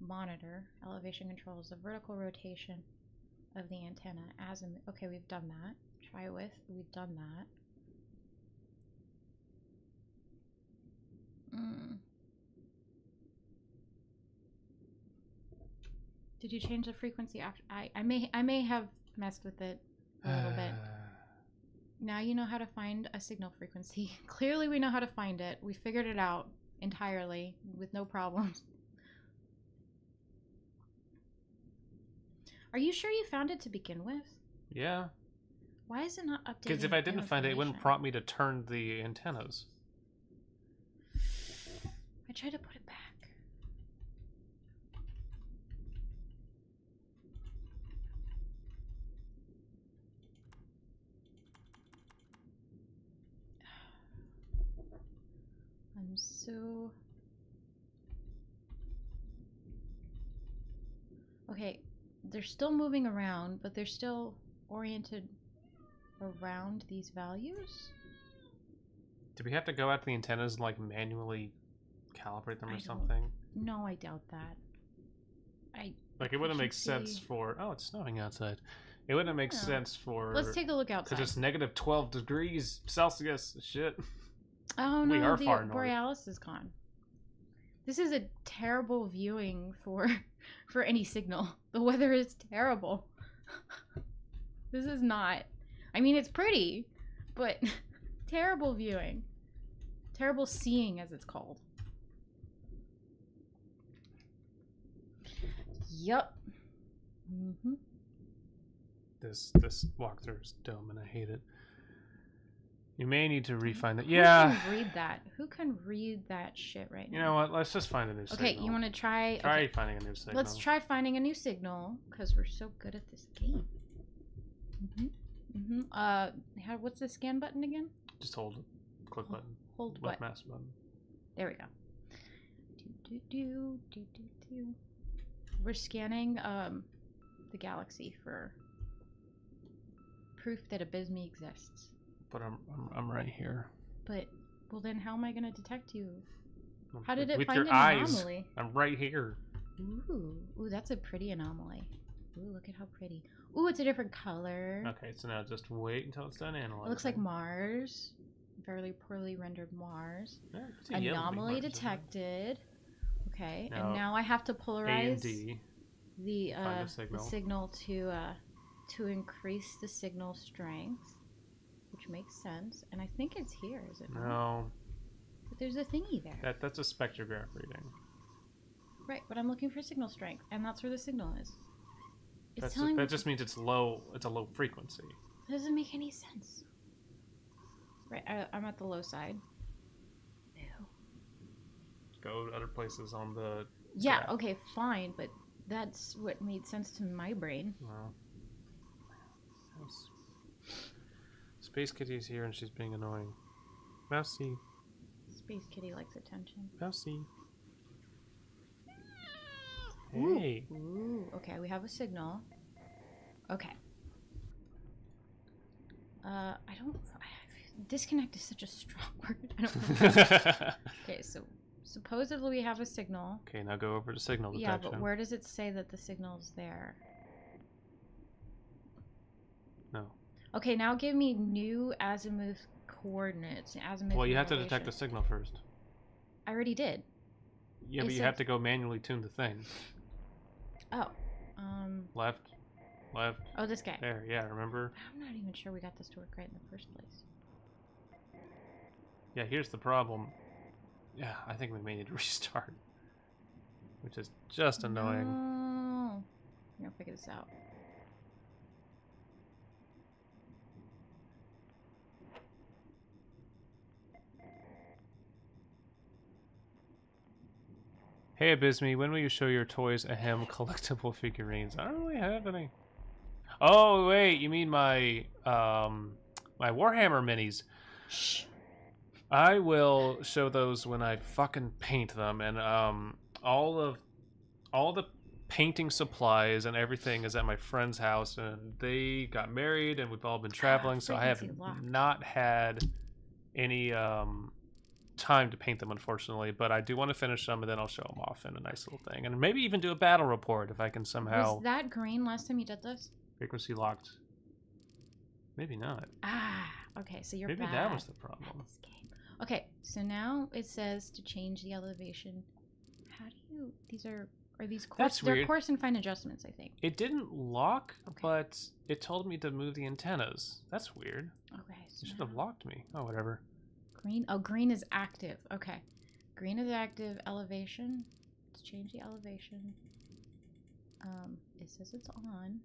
monitor. Elevation controls the vertical rotation of the antenna. Azimuth. Okay, we've done that. Try with. We've done that. Did you change the frequency after? I may have messed with it a little bit. Now you know how to find a signal frequency. Clearly we know how to find it. We figured it out entirely with no problems. Are you sure you found it to begin with? Yeah. Why is it not updated? Because if I didn't find it, it wouldn't prompt me to turn the antennas. I tried to put it back. I'm so... Okay, they're still moving around, but they're still oriented around these values? Do we have to go out to the antennas and like manually calibrate them or something? No, I doubt that. Like it wouldn't make sense for... Oh, it's snowing outside. It wouldn't make sense for... Let's take a look outside. Because it's negative 12 degrees Celsius. Shit. Oh no, we are the far north. Borealis is gone. This is a terrible viewing for any signal. The weather is terrible. This is not. I mean, it's pretty, but terrible viewing. Terrible seeing, as it's called. Yup. This walkthrough is dumb and I hate it. You may need to refine that. Yeah. Who can read that? Who can read that shit right now? You know what? Let's just find a new signal. Okay, you want to try... Try finding a new signal. Let's try finding a new signal, because we're so good at this game. What's the scan button again? Just hold it. Click button. Hold left what? mouse button. There we go. We're scanning the galaxy for proof that Abysme exists. But I'm right here. But well, then how am I gonna detect you? How did it with find your an eyes? anomaly? I'm right here. Ooh, that's a pretty anomaly. Ooh, look at how pretty. Ooh, it's a different color. Okay, so now just wait until it's done analyzing. It looks like Mars. Very poorly rendered Mars. Yeah, anomaly detected. Okay, and now I have to polarize the signal to increase the signal strength, which makes sense. And I think it's here, is it not? No. But there's a thingy there. That's a spectrograph reading. Right, but I'm looking for signal strength, and that's where the signal is. It's That's telling me that just means it's low. It's a low frequency. that doesn't make any sense. Right, I'm at the low side. Ew. Go to other places on the. Yeah, graph. okay, fine, but that's what made sense to my brain. Well, Space Kitty's here and she's being annoying. Mousy, Space Kitty likes attention. Mousy. Ooh. Hey. Ooh, okay, we have a signal. Okay. Disconnect is such a strong word. I don't know. Okay, so supposedly we have a signal. Okay, now go over to signal detection. Yeah, but where does it say that the signal's there? No. Okay, now give me new azimuth coordinates. Azimuth Well, you and have to detect the elevation. signal first. I already did. Yeah, It but you said- have to go manually tune the thing. Oh. Left, left. Oh, this guy. There, yeah, remember? I'm not even sure we got this to work right in the first place. Yeah, here's the problem. Yeah, I think we may need to restart. Which is just annoying. No. I'm gonna figure this out. Hey Abysme, when will you show your toys ahem collectible figurines? I don't really have any. Oh wait, you mean my my Warhammer minis. Shh. I will show those when I fucking paint them, and all the painting supplies and everything is at my friend's house, and they got married and we've all been traveling, so I have frequency locked. not had any time to paint them, unfortunately, but I do want to finish them and then I'll show them off in a nice little thing, and maybe even do a battle report if I can somehow. Was that green last time you did this? Frequency locked. Maybe not. Ah, okay, so you're Maybe bad that was the at problem. this game. Okay, so now it says to change the elevation. How do you? These are these coarse? That's They're weird. coarse and fine adjustments, I think. It didn't lock, Okay. but it told me to move the antennas. That's weird. Okay, so It should have now- locked me. Oh, whatever. green. Oh, green is active. Okay, green is active. Elevation. Let's change the elevation. It says it's on.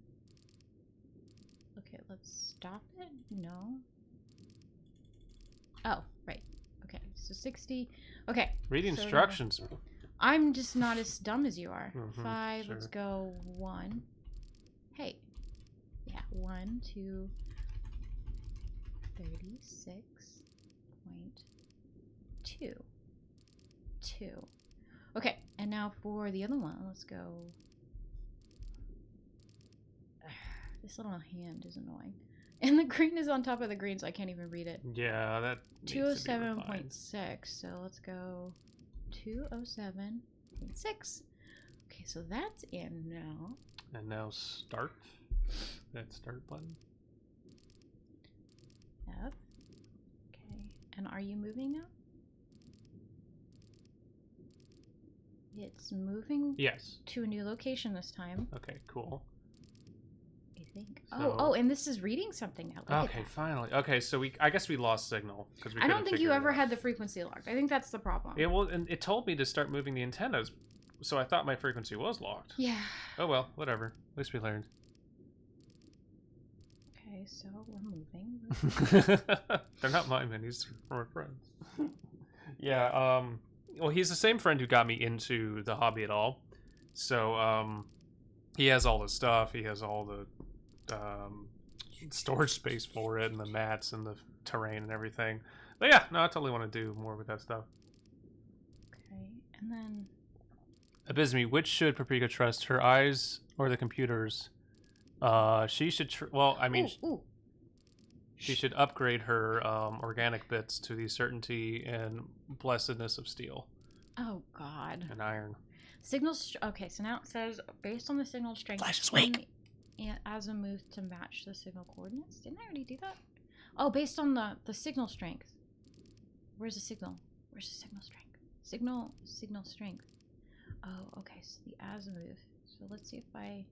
Okay, let's stop it. No. Oh, right. Okay, so 60. Okay, Read the So now- instructions. I'm just not as dumb as you are. Mhm, 5, let's sure. go 1. Hey. Yeah, 1, 2, 36.2. 2. Okay, and now for the other one, let's go. This little hand is annoying. And the green is on top of the green, so I can't even read it. Yeah, that needs to be refined. 207.6. So let's go 207.6. Okay, so that's in now. And now start. That start button. F. Okay. And are you moving now? It's moving Yes. to a new location this time, Okay, cool. I think. So- Oh, and this is reading something now. Look at Okay, that. finally. Okay, so I guess we lost signal because we. I don't couldn't think you figure it ever out. had the frequency locked. I think that's the problem. Yeah, well, and it told me to start moving the antennas, so I thought my frequency was locked. Yeah. Oh well, whatever. At least we learned. Okay, so we're moving. They're not my minis, they're my friends. Yeah, well, he's the same friend who got me into the hobby at all. So, he has all the stuff, he has all the storage space for it, and the mats, and the terrain, and everything. But yeah, no, I totally want to do more with that stuff. Okay, and then Abysme, which should Paprika trust, her eyes or the computers? She should, well, I mean, ooh. she should upgrade her organic bits to the certainty and blessedness of steel Oh God. and iron. Okay, so now it says based on the signal strength. Flash is tune the azimuth to match the signal coordinates. Didn't I already do that? Oh, based on the signal strength. Where's the signal? Where's the signal strength? Signal strength. Oh, okay. So the azimuth. So let's see if I.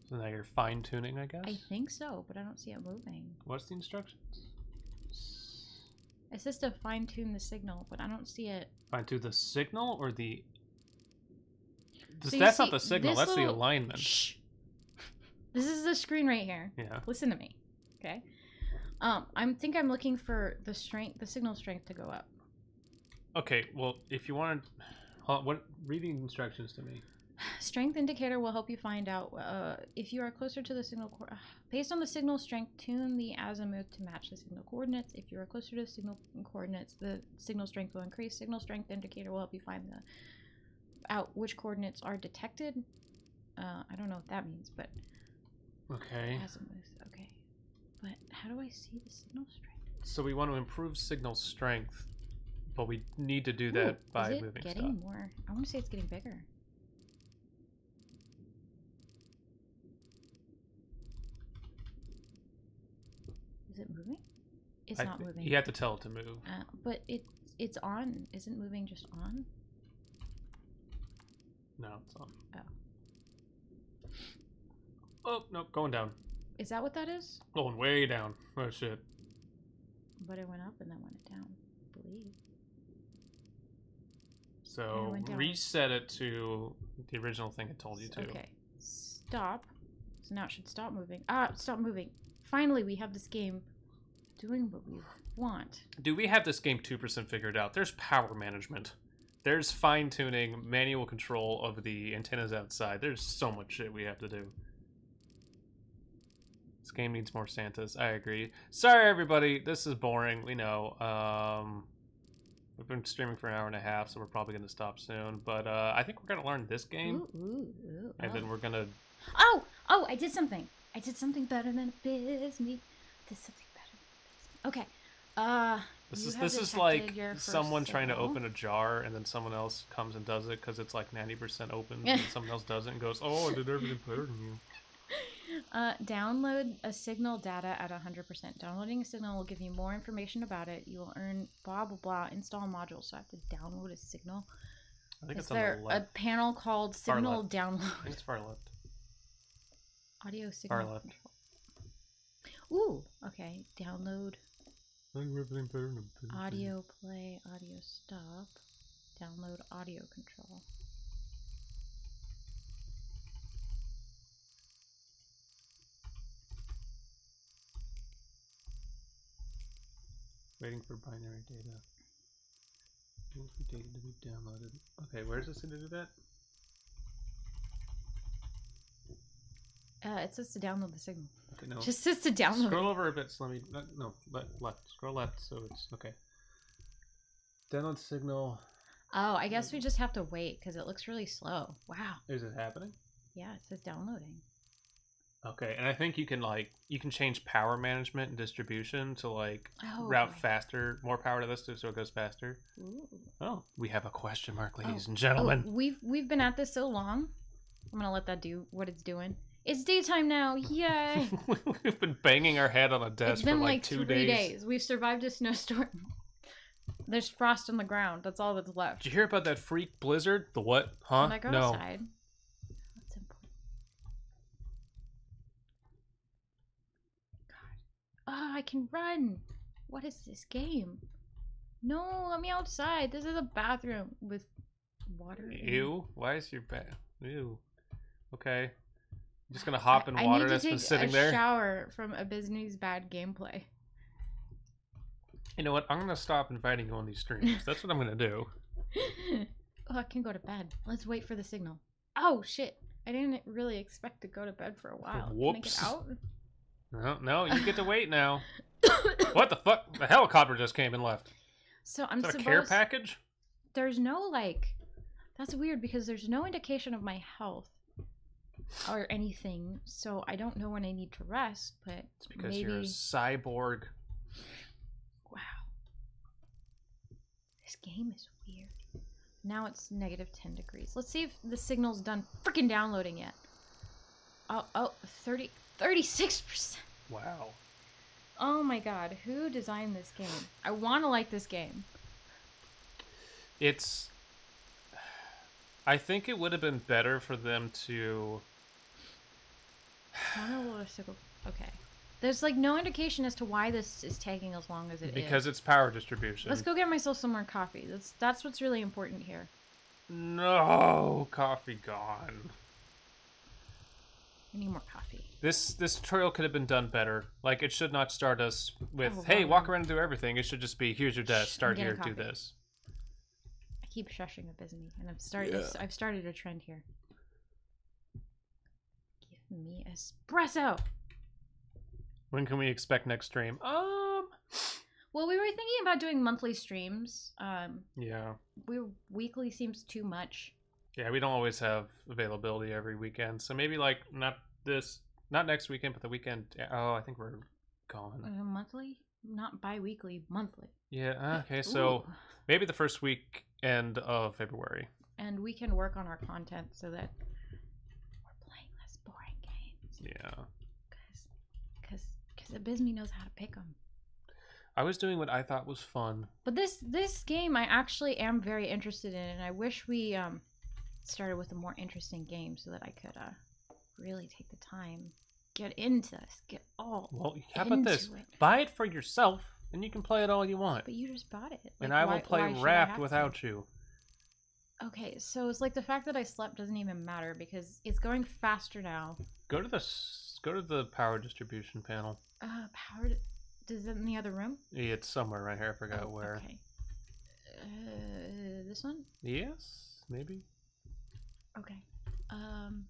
So now you're fine tuning, I guess. I think so, but I don't see it moving. What's the instructions? It says to fine tune the signal, but I don't see it. Fine tune the signal or the. So That's see, not the signal. this That's the little- alignment. Shh. This is the screen right here. Yeah. Listen to me, okay? I think I'm looking for the strength, the signal strength to go up. Okay. Well, if you want to, reading instructions to me. Strength indicator will help you find out if you are closer to the signal. Based on the signal strength, tune the azimuth to match the signal coordinates. If you are closer to the signal coordinates, the signal strength will increase. Signal strength indicator will help you find out which coordinates are detected. I don't know what that means, but Okay. azimuth. Okay, but how do I see the signal strength? So we want to improve signal strength, but we need to do that by is it moving getting stuff. more? I want to say it's getting bigger. Is it moving? It's not moving. You have to tell it to move. But it's on. Isn't moving just on? No, it's on. Oh. Oh, no, going down. Is that what that is? Going way down. Oh, shit. But it went up and then went down, I believe. So went down. reset it to the original thing it told you to. Okay. Stop. So now it should stop moving. Ah, stop moving. Finally, we have this game doing what we want. Do we have this game 2% figured out? There's power management. There's fine-tuning, manual control of the antennas outside. There's so much shit we have to do. This game needs more Santas. I agree. Sorry, everybody. This is boring. We know. We've been streaming for an hour and a half, so we're probably going to stop soon. But I think we're going to learn this game. Ooh, And then we're going to... Oh! I did something. I did something better than a Bisme. Did something better than a Bisme. Okay. This is like someone trying to open a jar, and then someone else comes and does it because it's like 90% open, and someone else does it and goes, "Oh, I did everything better than you." Download a signal data at 100%. Downloading a signal will give you more information about it. You will earn blah blah blah. Install modules. So I have to download a signal. I think Is it's on there the a left. panel called Far Signal left. Download? I think it's far left. Audio signal. Far left. Ooh. Okay. Download. I think everything better than Audio play. Audio stop. Download audio control. Waiting for binary data. Waiting for data to be downloaded. Okay, where's this going to do that? It says to download the signal. Okay, no. Just says to download. Scroll over a bit, Slimmy. No, left. Scroll left, so it's okay. Download signal. Oh, I guess we just have to wait because it looks really slow. Wow. Is it happening? Yeah, it says downloading. Okay, and I think you can change power management and distribution to like Oh, route boy. faster, more power to this so it goes faster. Ooh. Oh, we have a question mark, ladies Oh. and gentlemen. Oh, we've been at this so long. I'm gonna let that do what it's doing. It's daytime now. Yay! We've been banging our head on a It's desk for been like like 2 3 days. days. We've survived a snowstorm. There's frost on the ground. That's all that's left. Did you hear about that freak blizzard? The what? Huh? Can I go No. outside? That's important. God. Oh, I can run. What is this game? No, let me outside. This is a bathroom with water. in it. Ew. Why is your bed? Ew. Okay. I'm just gonna hop in water that's been sitting I there. need to take a shower from Abysmy's bad gameplay. You know what? I'm gonna stop inviting you on these streams. That's what I'm gonna do. Oh, I can go to bed. Let's wait for the signal. Oh shit! I didn't really expect to go to bed for a while. Whoops. Can I get out? No, you get to wait now. What the fuck? The helicopter just came and left. So I'm Is that a supposed. care package? There's no like. That's weird because there's no indication of my health or anything. So I don't know when I need to rest. But It's because maybe. you're a cyborg. Wow. This game is weird. Now it's negative 10 degrees. Let's see if the signal's done freaking downloading yet. Oh, 36%. Wow. Oh my god, who designed this game? I want to like this game. It's. I think it would have been better for them to. Monological. Okay. There's like no indication as to why this is taking as long as it is. Because it's power distribution. Let's go get myself some more coffee. That's what's really important here. No, coffee gone. I need more coffee. This tutorial could have been done better. Like, it should not start us with, Oh, hey, wow. walk around and do everything. It should just be, here's your desk, start I'm here, getting do coffee. this. I keep shushing Abysme, and I've started a trend here. Give me espresso. When can we expect next stream? Well, we were thinking about doing monthly streams. Yeah. Weekly seems too much. Yeah, we don't always have availability every weekend. So maybe, like, not next weekend, but the weekend. Oh, I think we're gone. Monthly? Not bi-weekly, monthly. Yeah, okay, so Ooh. maybe the first weekend of February. And we can work on our content so that we're playing less boring games. Yeah. Because Abysme knows how to pick them. I was doing what I thought was fun. But this game I actually am very interested in, and I wish we started with a more interesting game so that I could really take the time, get into this, get all Well, how about this? into it. Buy it for yourself, and you can play it all you want. But you just bought it. And Like, I will why play should I Raft have to? without you. Okay, so it's like the fact that I slept doesn't even matter because it's going faster now. Go to the power distribution panel. Powered. Is it in the other room? Yeah, it's somewhere right here. I forgot where. Okay. This one? Yes, maybe. Okay.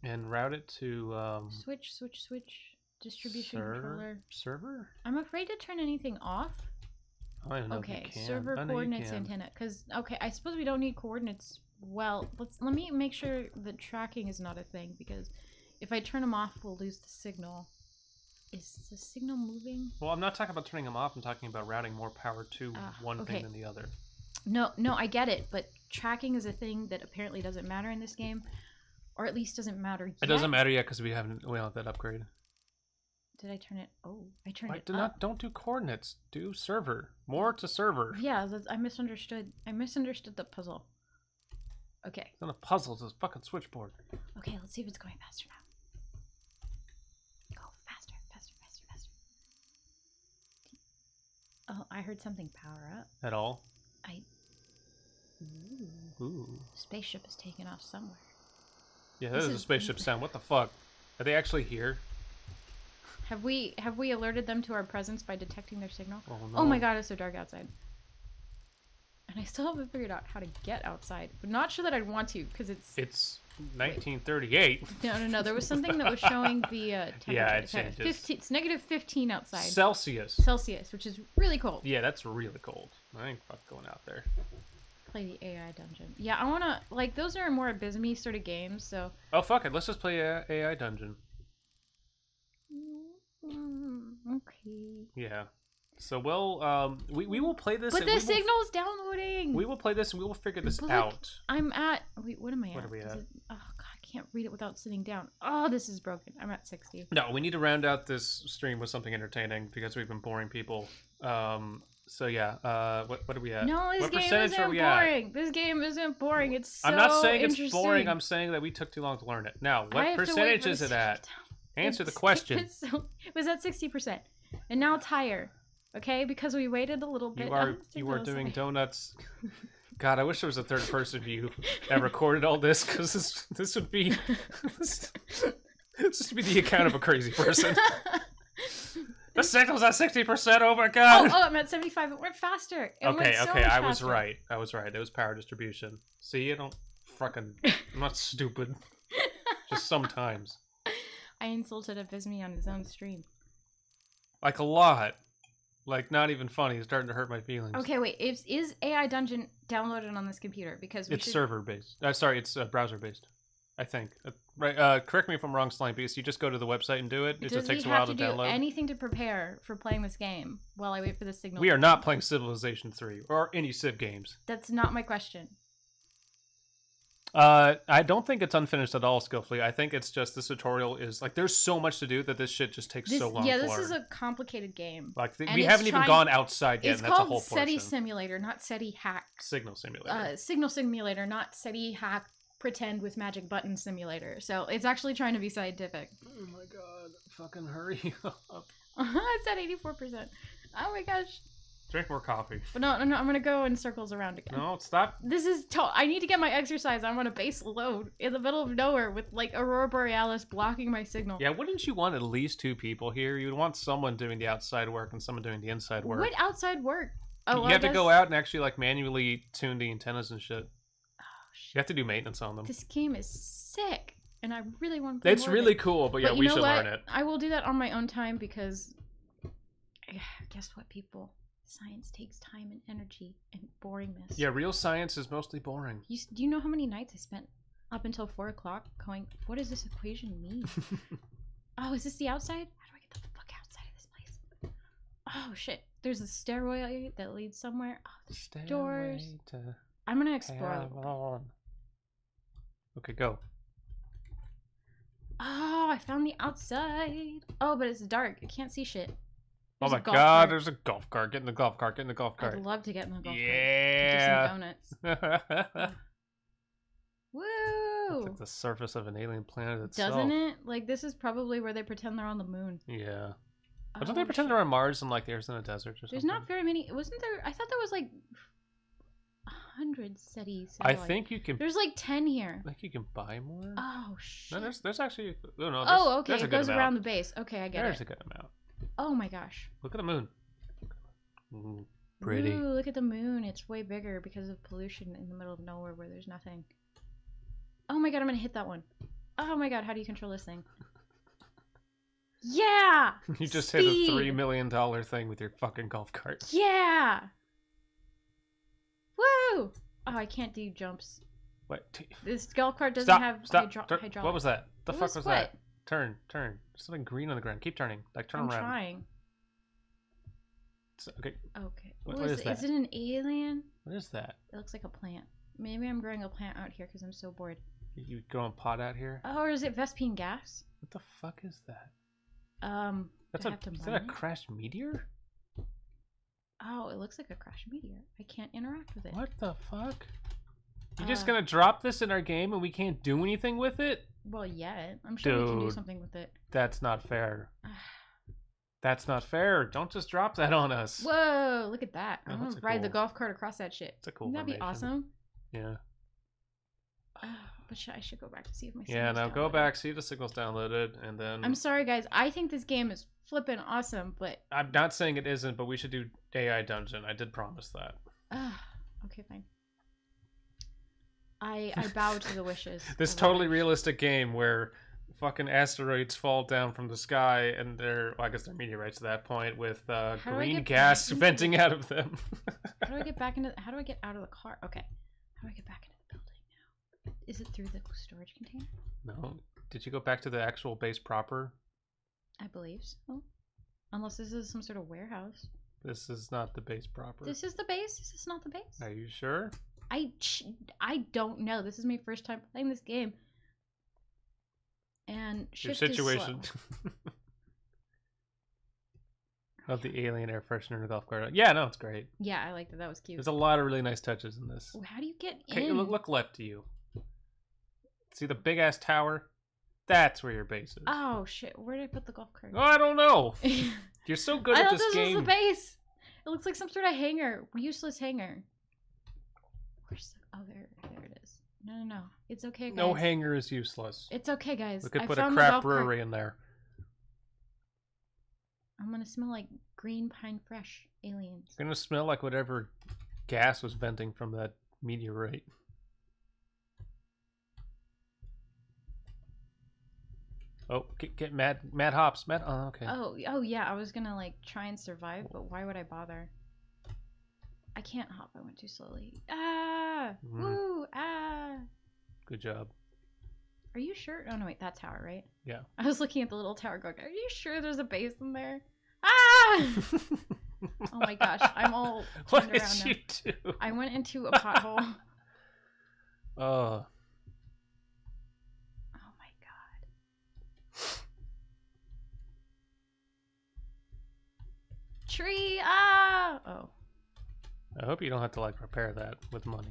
And route it to Switch. Distribution controller. server. I'm afraid to turn anything off. I don't even know if Okay, you can. server I know you coordinates can. antenna. Because okay, I suppose we don't need coordinates. Well, let me make sure that tracking is not a thing because if I turn them off, we'll lose the signal. Is the signal moving? Well, I'm not talking about turning them off. I'm talking about routing more power to one okay. thing than the other. No, I get it, but tracking is a thing that apparently doesn't matter in this game, or at least doesn't matter yet. It doesn't matter yet because we don't have that upgrade. Did I turn it? Oh, I turned Like, it up. don't do coordinates. Do server. More to server. Yeah, I misunderstood. I misunderstood the puzzle. Okay. It's not a puzzle. It's a fucking switchboard. Okay, let's see if it's going faster now. Go faster. Oh, I heard something power up. At all. Ooh. Spaceship is taking off somewhere. Yeah, that This is a is- spaceship sound. What the fuck? Are they actually here? Have we alerted them to our presence by detecting their signal? Oh, no. Oh my god, it's so dark outside. And I still haven't figured out how to get outside. But not sure that I'd want to, because It's 1938. No. There was something that was showing the temperature. Yeah, it Okay, changes. 15, it's negative 15 outside. Celsius. Celsius, which is really cold. Yeah, that's really cold. I ain't fuck going out there. Play the AI dungeon. Yeah, I wanna, like, those are more Abysme sort of games, so. Oh, fuck it. Let's just play AI Dungeon. Okay. Yeah. So we will play this. But and the we signal's downloading! We will play this and we will figure this But, like, out. I'm at, wait, what am I at? What are we Is at? it- oh god, I can't read it without sitting down. Oh, this is broken. I'm at 60. No, we need to round out this stream with something entertaining because we've been boring people. So yeah, what are we at? No, this what game percentage isn't are we at? boring. This game isn't boring. It's so I'm not saying interesting. it's boring. I'm saying that we took too long to learn it. Now, I what have to wait percentage for is the it at? signal Answer the It's- question. It was at 60%. And now it's higher. Okay? Because we waited a little bit. You are on the you are signal doing side. donuts. God, I wish there was a third person view that recorded all this because this would be this would be the account of a crazy person. The signal's at 60%. Oh my god. Oh, I'm at 75. It went faster. It went Okay, so okay, much I was faster. right. I was right. It was power distribution. See, I don't fucking. I'm not stupid. Just sometimes. I insulted Abysme on his own stream. Like a lot. Like not even funny. It's starting to hurt my feelings. Okay, wait. Is AI Dungeon downloaded on this computer? Because we It's should... server based. Sorry, it's browser based. I think. Right. Correct me if I'm wrong, Slime Beast. You just go to the website and do it. It Does just takes he a while have to to do download. anything to prepare for playing this game while I wait for the signal? We to are come? not playing Civilization 3 or any Civ games. That's not my question. I don't think it's unfinished at all, Skillfully. I think it's just this tutorial is like there's so much to do that this shit just takes This, so long yeah, to this learn. is a complicated game. Like and we it's haven't even trying- gone outside yet, It's and that's a called whole SETI portion. Simulator, not SETI Hack. Signal simulator. Signal Simulator, not SETI Hack Pretend with Magic Button Simulator. So it's actually trying to be scientific. Oh my god! Fucking hurry up! It's at 84%. Oh my gosh. Drink more coffee. But no, I'm gonna go in circles around again. No, stop. This is I need to get my exercise. I'm on a base load in the middle of nowhere with like Aurora Borealis blocking my signal. Yeah, wouldn't you want at least 2 people here? You'd want someone doing the outside work and someone doing the inside work. What outside work? Oh, You have to go out and actually like manually tune the antennas and shit. Oh, shit. You have to do maintenance on them. This game is sick, and I really want to play It's more of really it. cool, but yeah, you we know should what? learn it. I will do that on my own time because guess what, people? Science takes time and energy and boringness. Yeah, real science is mostly boring. Do you know how many nights I spent up until 4 o'clock going, what does this equation mean? Oh, is this the outside? How do I get the fuck outside of this place? Oh, shit. There's a stairway that leads somewhere. Oh, there's doors. I'm gonna explore. a little bit. Okay, go. Oh, I found the outside. Oh, but it's dark. I can't see shit. Oh There's my a golf god, cart. there's a golf cart. Get in the golf cart. Get in the golf cart. I'd love to get in the golf Yeah. cart. Do some donuts. Woo! It's like the surface of an alien planet itself. Doesn't it? Like, this is probably where they pretend they're on the moon. Yeah. Oh, Don't they pretend shit. they're on Mars and like there's in a desert or something? There's not very many. Wasn't there? I thought there was like 100 cities. I think you can. There's like 10 here. I think you can buy more. Oh shit. No, there's actually. Oh no. Oh, okay. There's a It good goes amount. around the base. Okay, I get There's it. a good amount. Oh my gosh. Look at the moon. Ooh, pretty. Ooh, look at the moon. It's way bigger because of pollution in the middle of nowhere where there's nothing. Oh my god, I'm gonna hit that one. Oh my god, how do you control this thing? Yeah! You just Speed. hit a $3 million thing with your fucking golf cart. Yeah! Woo! Oh, I can't do jumps. What? This golf cart doesn't Stop! have Stop! hydraulic. What was that? The What fuck was that? what? Turn! Turn! There's something green on the ground. Keep turning. Like turn I'm around. trying. Okay. Okay. What Ooh, is that? Is it an alien? What is that? It looks like a plant. Maybe I'm growing a plant out here because I'm so bored. You growing pot out here? Oh, or is it Vespine gas? What the fuck is that? That's Is that a crashed meteor? Oh, it looks like a crashed meteor. I can't interact with it. What the fuck? You just Uh, gonna drop this in our game and we can't do anything with it? Well, yeah. I'm sure we can do Dude. something with it. That's not fair. That's not fair. Don't just drop that on us. Whoa, look at that. Oh, I'm that's gonna a ride the cool- golf cart across that shit. It's a cool Wouldn't that be formation. awesome? Yeah. But I should go back to see if my Yeah, signal's now go downloaded. back, see if the signal's downloaded, and then... I'm sorry, guys. I think this game is flippin' awesome, but... I'm not saying it isn't, but we should do AI Dungeon. I did promise that. Okay, fine. I bow to the wishes. This of totally others. realistic game where fucking asteroids fall down from the sky and they're, well, I guess they're meteorites at that point, with do I green get gas back into venting out of them. How do I get back into... How do I get out of the car? Okay. How do I get back into the building now? Is it through the storage container? No. Did you go back to the actual base proper? I believe so. Unless this is some sort of warehouse. This is not the base proper. This is the base? Is this not the base? Are you sure? I don't know. This is my first time playing this game. And Your shift is situation. slow. Of the alien air freshener in the golf cart. Yeah, no, it's great. Yeah, I liked it. That was cute. There's a lot of really nice touches in this. Oh, how do you get Okay, in? look left to you. See the big ass tower? That's where your base is. Oh shit! Where did I put the golf cart? Oh, I don't know. You're so good I at thought this this game. was the base. It looks like some sort of hangar, useless hangar. Where's the? Oh, there it is. No. It's okay, guys. No hanger is useless. It's okay, guys. We could I put a found the crap golf cart. brewery in there. I'm gonna smell like green pine fresh aliens. It's gonna smell like whatever gas was venting from that meteorite. Oh, get Matt Hops. Matt. Oh, okay. Oh yeah. I was gonna like try and survive, but why would I bother? I can't hop. I went too slowly. Ah! Mhm. Woo! Ah! Good job. Are you sure? Oh no, wait. That tower, right? Yeah. I was looking at the little tower going, are you sure there's a base in there? Ah! Oh my gosh, I'm all What turned did around now. you do? I went into a pothole. Oh. Oh my god. Tree! Ah! Oh. I hope you don't have to like repair that with money.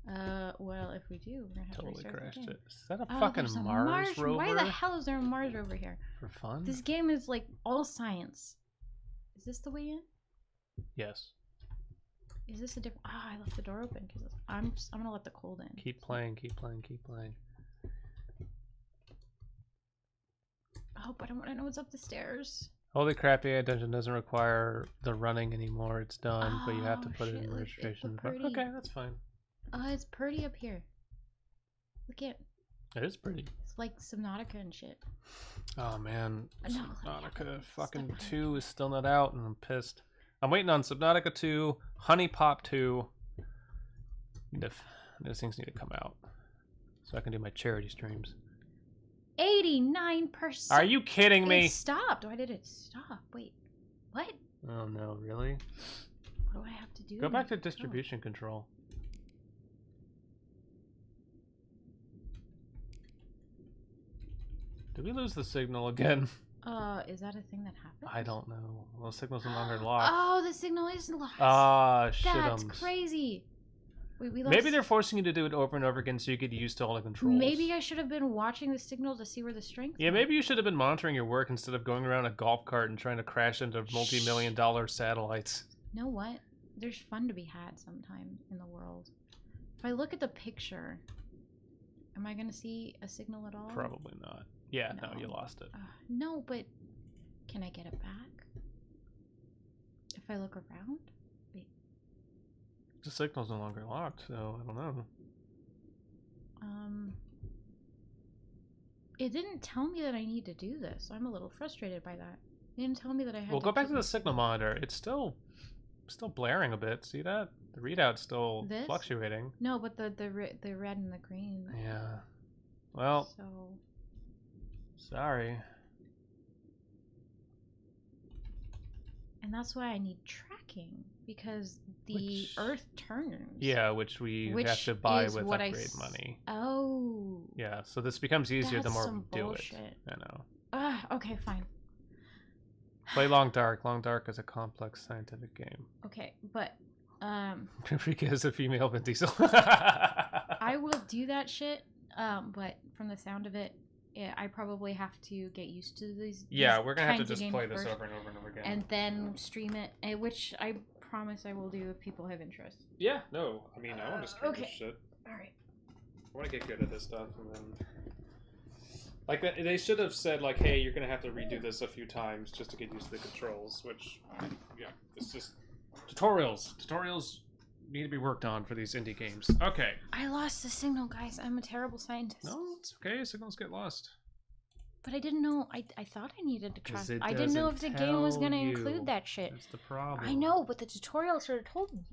Well, if we do, we're gonna have Totally to restart the crashed game. it. Is that a Oh, fucking there's a Mars rover? Why the hell is there a Mars rover here? For fun? This game is like all science. Is this the way in? Yes. Is this a different? Ah, I left the door open because I'm gonna let the cold in. Keep playing, keep playing, keep playing. Oh, but I want to know what's up the stairs. Holy crap, AI Dungeon doesn't require the running anymore. It's done, but you have to Oh, put it shit, in look, registration. it's But pretty. okay, that's fine. It's pretty up here. Look at It is pretty. it's like Subnautica and shit. Oh man, No, let me Subnautica have- fucking stop 2 is still not out, and I'm pissed. I'm waiting on Subnautica 2, Honey Pop 2. Those things need to come out so I can do my charity streams. 89%. Are you kidding me? It stopped. Why did it stop? Wait, what? Oh no, really? What do I have to do? Go back to make it go? distribution control. Did we lose the signal again? Is that a thing that happens? I don't know. Well, the signal's no longer locked. Oh, the signal is lost. Ah, shit. That's crazy. Wait, we lost. Maybe they're forcing you to do it over and over again so you get used to all the controls. Maybe I should have been watching the signal to see where the strength. Yeah, maybe you should have been monitoring your work instead of going around a golf cart and trying to crash into multi-million-dollar satellites. You know what? There's fun to be had sometime in the world. If I look at the picture, am I gonna see a signal at all? Probably not. Yeah, no, No. you lost it. No, but can I get it back? If I look around? Wait. The signal's no longer locked, so I don't know. It didn't tell me that I need to do this. I'm a little frustrated by that. It didn't tell me that I had Well, to go back keep to the it- signal monitor. It's still blaring a bit. See that? The readout's still This? fluctuating. No, but the red and the green. Yeah. Well, So sorry. and that's why I need tracking because the Which- Earth turns. Yeah, which we Which have to buy is with what upgrade money. Oh. Yeah, so this becomes easier the That's more some we do bullshit. it. I know. Okay, fine. Play Long Dark. Long Dark is a complex scientific game. Okay, but Rika is a female Vin Diesel. I will do that shit. But from the sound of it, I probably have to get used to these. Yeah, these we're gonna have to kinds of just games play this first, over and over and over again. and then stream it, which I promise I will do if people have interest. yeah, no, I mean I want to stream okay. this shit. All right. I want to get good at this stuff, and then like they should have said like, hey, you're gonna have to redo this a few times just to get used to the controls. Which, yeah, it's just tutorials. Tutorials need to be worked on for these indie games. Okay. I lost the signal, guys. I'm a terrible scientist. No, it's okay. Signals get lost. But I didn't know. I thought I needed to 'Cause try. it I didn't know if the doesn't game was tell gonna you. include that shit. That's the problem. I know, but the tutorial should have told me.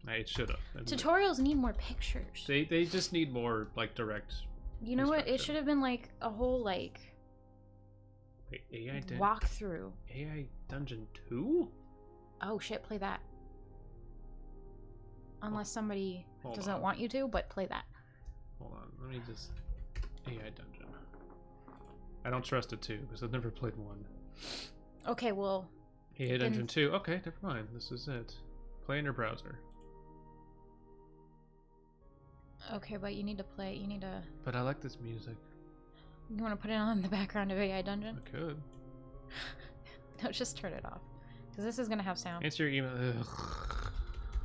It should have. Tutorials need more pictures. They just need more like direct. You know what? It instruction. should have been like a whole like Wait, AI walkthrough. AI Dungeon 2? Oh shit, play that. Unless somebody Hold doesn't on. want you to, but play that. Hold on, let me just AI Dungeon. I don't trust it too because I've never played one. Okay, well, AI Then- Dungeon 2. Okay, never mind. This is it. Play in your browser. okay, but you need to play. You need to. But I like this music. You want to put it on the background of AI Dungeon? I could. No, just turn it off, because this is gonna have sound. Answer your email. Ugh.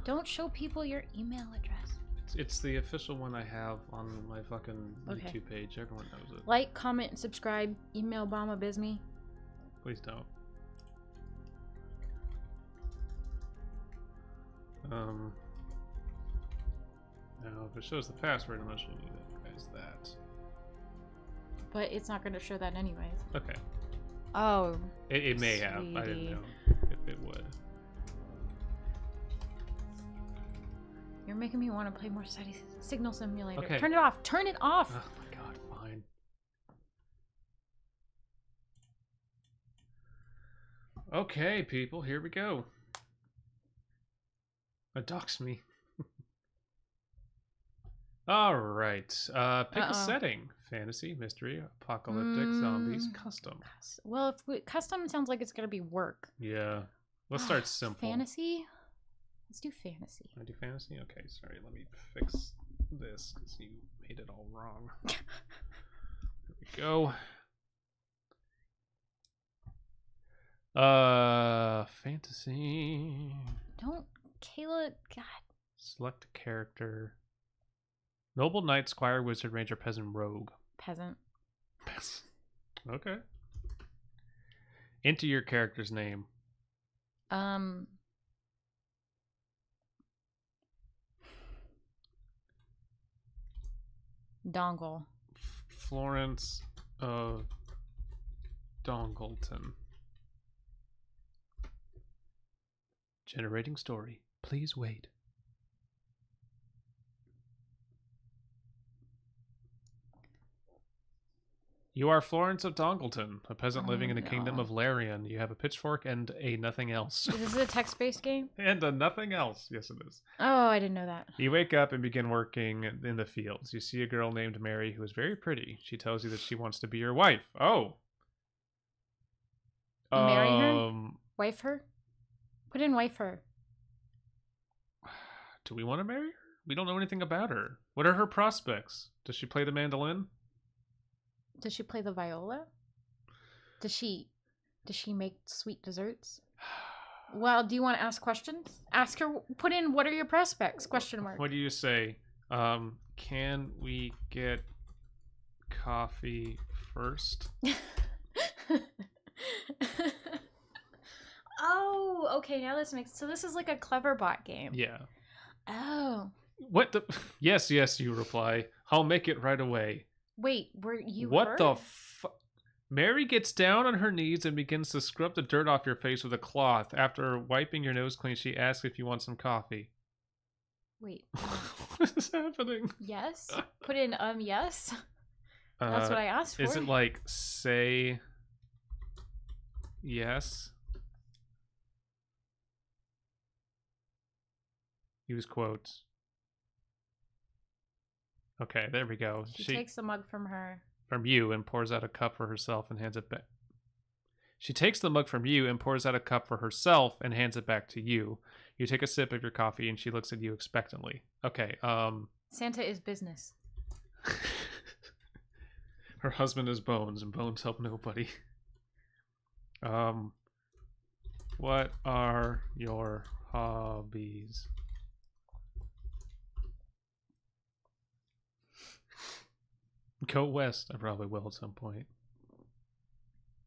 Don't show people your email address. It's the official one I have on my fucking Okay. YouTube page. Everyone knows it. Like, comment, and subscribe. Email Bama Bisme. Please don't. No, if it shows the password, I'm not showing you guys that. But it's not gonna show that anyways. Okay. Oh. It may have. I didn't Sweetie. know if it would. You're making me want to play more Signal Simulator. Okay. Turn it off. Turn it off. Oh my god, fine. Okay, people, here we go. Dox me. Alright. Pick a Uh-oh. setting. Fantasy, mystery, apocalyptic, zombies, custom. Well, if custom sounds like it's gonna be work. Yeah. Let's start simple. Fantasy. Let's do fantasy. I do fantasy? Okay, sorry, let me fix this because you made it all wrong. There we go. Fantasy. Don't, Kayla. God. Select a character. Noble knight, squire, wizard, ranger, peasant, rogue. Peasant. Okay. Enter your character's name. Dongle. Florence of Dongleton. Generating story. Please wait. You are Florence of Dongleton, a peasant living in the kingdom of Larian. You have a pitchfork and a nothing else. Is this a text-based game? And a nothing else. Yes, it is. Oh, I didn't know that. You wake up and begin working in the fields. You see a girl named Mary who is very pretty. She tells you that she wants to be your wife. Oh. Marry her? Wife her? Put in wife her. Do we want to marry her? We don't know anything about her. What are her prospects? Does she play the mandolin? Does she play the viola? Does she make sweet desserts? Well, do you want to ask questions? Ask her. Put in, what are your prospects? Question mark. What do you say? Can we get coffee first? Oh, okay. Now this makes, so this is like a clever bot game. Yeah. Oh. What the? Yes, you reply. I'll make it right away. Wait, were you? What her? the? Mary gets down on her knees and begins to scrub the dirt off your face with a cloth. After wiping your nose clean, she asks if you want some coffee. Wait. What is happening? Yes. Put in yes. That's what I asked for. Is it like say yes? Use quotes. Okay, there we go. She takes the mug from you and pours out a cup for herself and hands it back. She takes the mug from you and pours out a cup for herself and hands it back to you. You take a sip of your coffee and she looks at you expectantly. Okay, Santa is business. Her husband is Bones and Bones help nobody. What are your hobbies? Go west. I probably will at some point.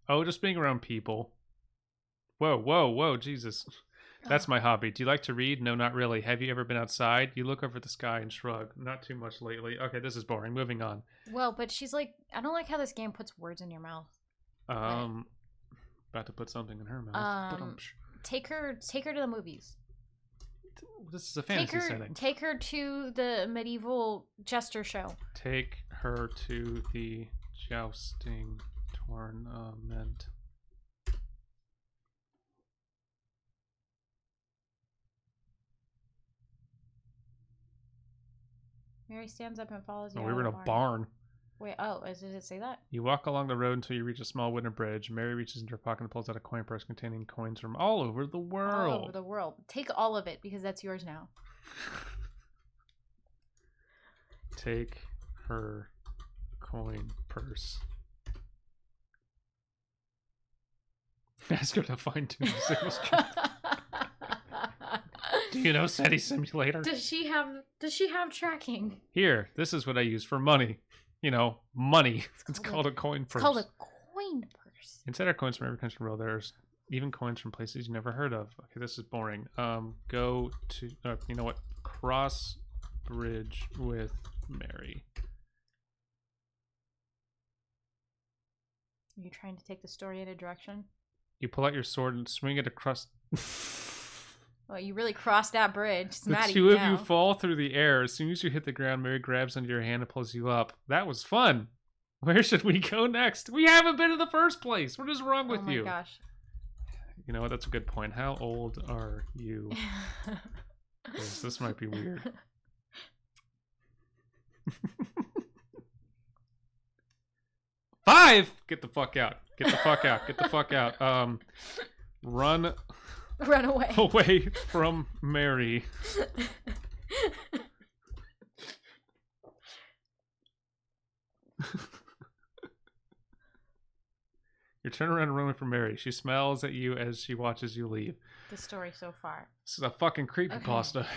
Oh, just being around people. Whoa, Jesus. That's my hobby. Do you like to read? No, not really. Have you ever been outside? You look over at the sky and shrug. Not too much lately. Okay, this is boring. Moving on. Well, but she's like, I don't like how this game puts words in your mouth. About to put something in her mouth. Take her to the movies. This is a fantasy setting. Take her to the medieval jester show. Take her to the jousting tournament. Mary stands up and follows you. Oh, we were in a barn. Wait, did it say that? You walk along the road until you reach a small wooden bridge. Mary reaches into her pocket and pulls out a coin purse containing coins from all over the world. All over the world. Take all of it because that's yours now. Take her coin purse. Ask her to fine tune the signal strength. Do you know SETI Simulator? Does she have tracking? Here, this is what I use for money. You know, money. It's called a coin purse. It's called a coin purse. Inside are coins from every country in the world. There's even coins from places you never heard of. Okay, this is boring. Go to, you know what? Cross bridge with Mary. Are you trying to take the story in a direction? You pull out your sword and swing it across. Well, you really crossed that bridge. It's The two of you fall through the air. As soon as you hit the ground, Mary grabs onto your hand and pulls you up. That was fun. Where should we go next? We haven't been in the first place. What is wrong with you? Oh my gosh. You know what? That's a good point. How old are you? 'Cause this might be weird. Five! Get the fuck out. Get the fuck out. Get the fuck out. Run away. Away from Mary. You turn around and run for Mary. She smiles at you as she watches you leave. The story so far. This is a fucking creepypasta.